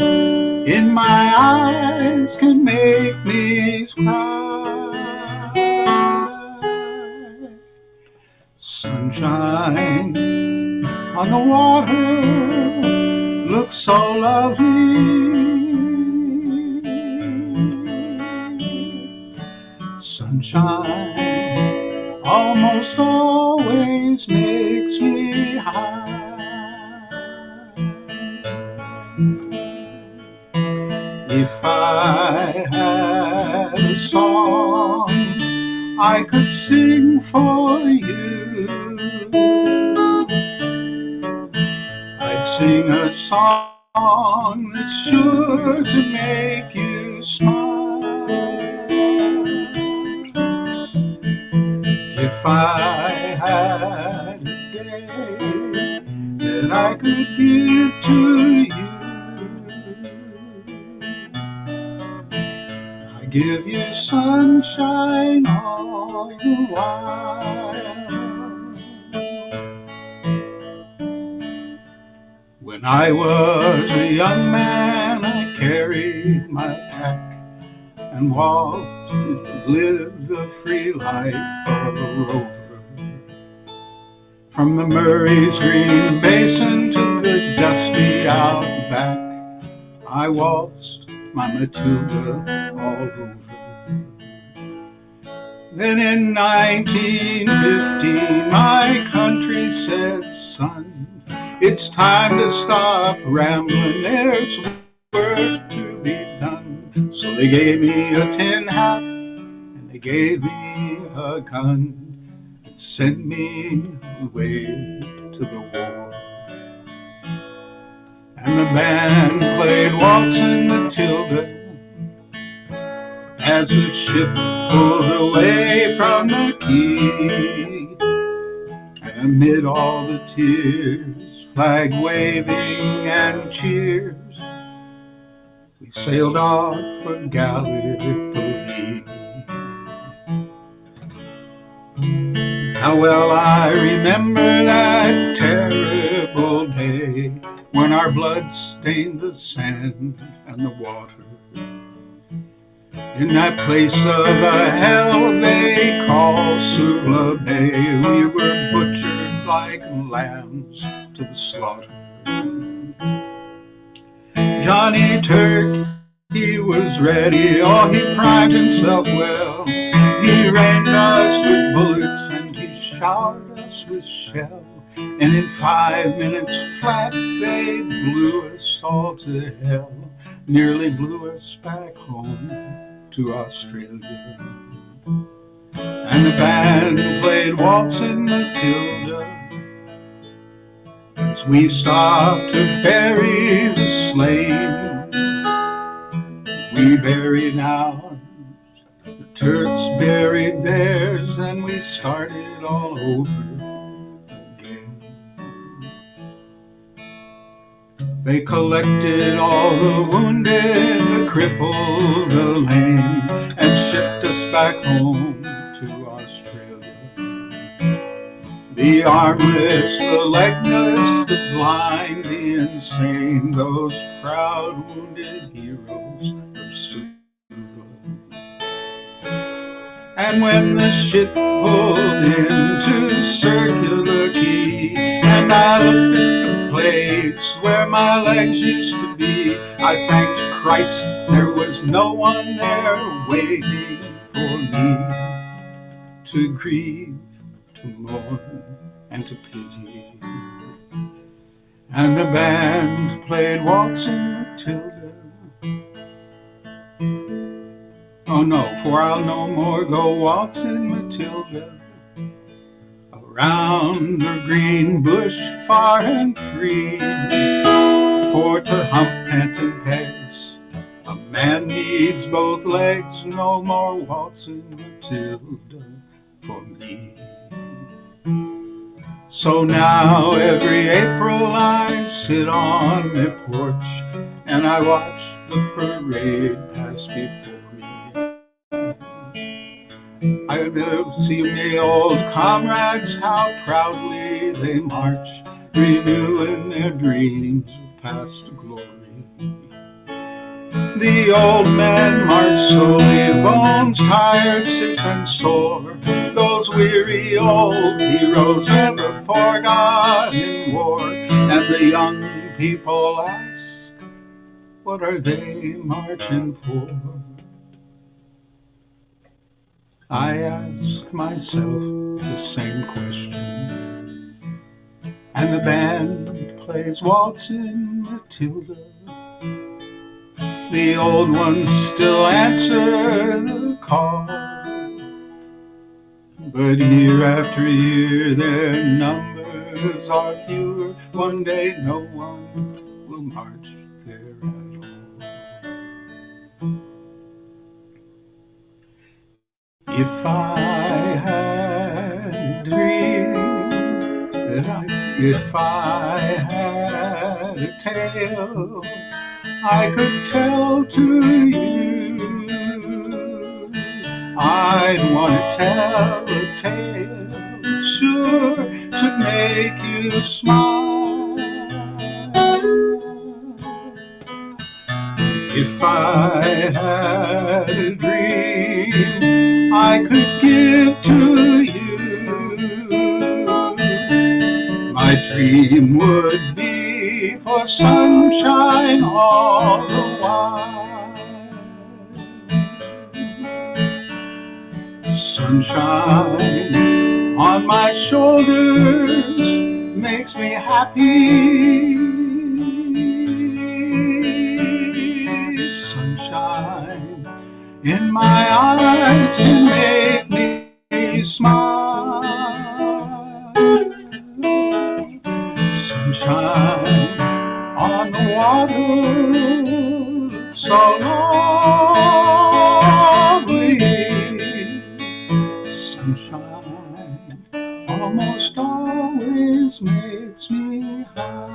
in my eyes can make me cry. Sunshine on the water looks so lovely. Sunshine almost always makes me high. If I had a song I could sing for you, I'd sing a song that's sure to make you smile. If I had a day that I could give to you, I give you sunshine all the while. When I was a young man, I carried my pack and walked and lived the free life of a rover. From the Murray's green basin to the dusty outback, I waltzed my Matilda all over. Then in 1915, my country said, son, it's time to stop rambling, there's work to be done. So they gave me a tin hat, and they gave me a gun, and sent me away to the war. And the band played Waltzing Matilda as the ship pulled away from the quay. And amid all the tears, flag waving and cheers, we sailed off for Gallipoli. How well I remember that terrible day blood stained the sand and the water. In that place of hell they call Sula Bay, we were butchered like lambs to the slaughter. Johnny Turk, he was ready, oh, he primed himself well. He rained us with bullets and he showered us with shell. And in 5 minutes flat they blew us all to hell. Nearly blew us back home to Australia. And the band played Waltzing Matilda as we stopped to bury the slain. We buried ours, the Turks buried theirs, and we started all over again. They collected all the wounded, the crippled, the lame, and shipped us back home to Australia. The armless, the legless, the blind, the insane, those proud wounded heroes of Sula. And when the ship pulled into Circular Quay, and I looked at the place where my legs used to be, I thanked Christ there was no one there waiting for me to grieve, to mourn, and to pity. And the band played Waltzing Matilda. Oh no, for I'll no more go waltzing Matilda around the green bush far and free. For to hump, pant, and pace, a man needs both legs, no more waltzing Matilda for me. So now every April I sit on the porch and I watch the parade pass before me. I see my old comrades, how proudly they march, renewing their dreams of past glory. The old men march slowly, bones tired, sick and sore, those weary old heroes ever forgot in war. And the young people ask, what are they marching for? I ask myself the same question, and the band plays Waltzing Matilda. The old ones still answer the call, but year after year their numbers are fewer. One day no one will march there at all. If I had a dream, if I had a tale, I could tell to you. I'd want to tell a tale, sure, to make you smile. If I had a dream, I could give to you. My dream would be for sunshine all the while. Sunshine on my shoulders makes me happy. Sunshine in my eyes to make me smile. Sunshine on the water, so lovely. Sunshine almost always makes me high.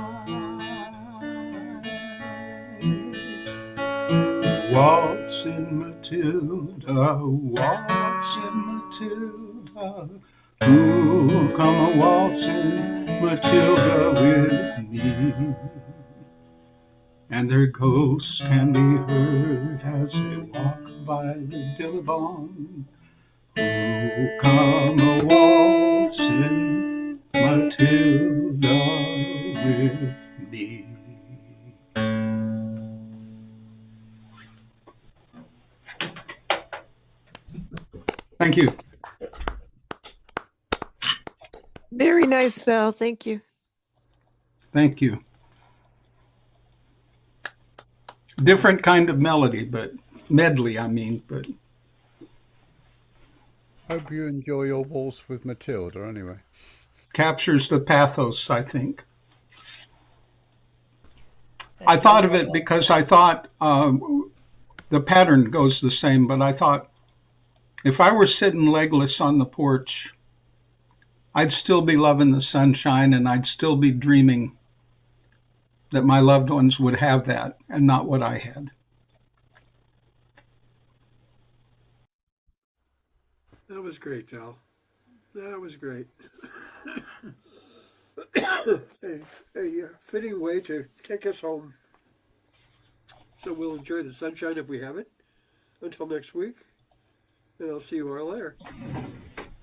Waltzing Matilda, waltzing Matilda, who'll come a waltzing Matilda with me? and their ghosts can be heard as they walk by the Billabong. Oh, come a waltzing Matilda with me. Thank you.
Very nice, Val. Thank you.
Thank you. Different kind of melody, but medley, I mean, but
Hope you enjoy your waltz with Matilda anyway.
captures the pathos, I think. I thought of it because I thought the pattern goes the same, but I thought if I were sitting legless on the porch, I'd still be loving the sunshine and I'd still be dreaming that my loved ones would have that and not what I had.
That was great, Val. That was great. a fitting way to take us home. So we'll enjoy the sunshine if we have it until next week. And I'll see you all there.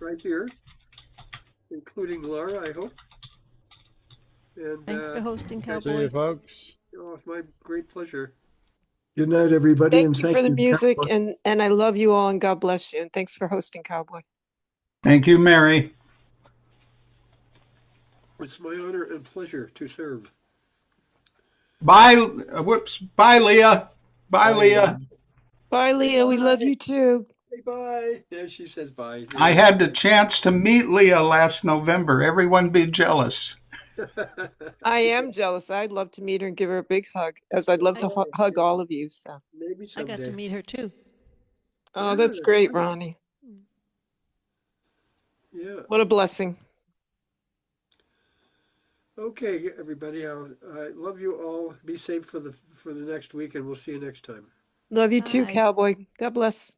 Right here, including Laura, I hope. And
Thanks for hosting,
See you,
Cowboy.
folks.
oh, it's my great pleasure.
Good night, everybody, and
Thank you for the
you,
music,
Cowboy.
and I love you all, and God bless you. And thanks for hosting, Cowboy.
Thank you, Mary.
It's my honor and pleasure to serve.
Bye. Whoops. Bye, Leah. Bye, Leah.
Bye, Leah. We love
Bye.
you too.
Say bye. There she says bye.
I had the chance to meet Leah last November. Everyone be jealous.
I am jealous. I'd love to meet her and give her a big hug, as I'd love to hug all of you. So
Maybe
I
someday.
got to meet her too.
oh,
Yeah,
that's
that's
great,
right.
Ronnie.
Yeah.
What a blessing.
Okay, everybody. I love you all. Be safe for the next week, and we'll see you next time.
Love you too,
Bye.
Cowboy. God bless.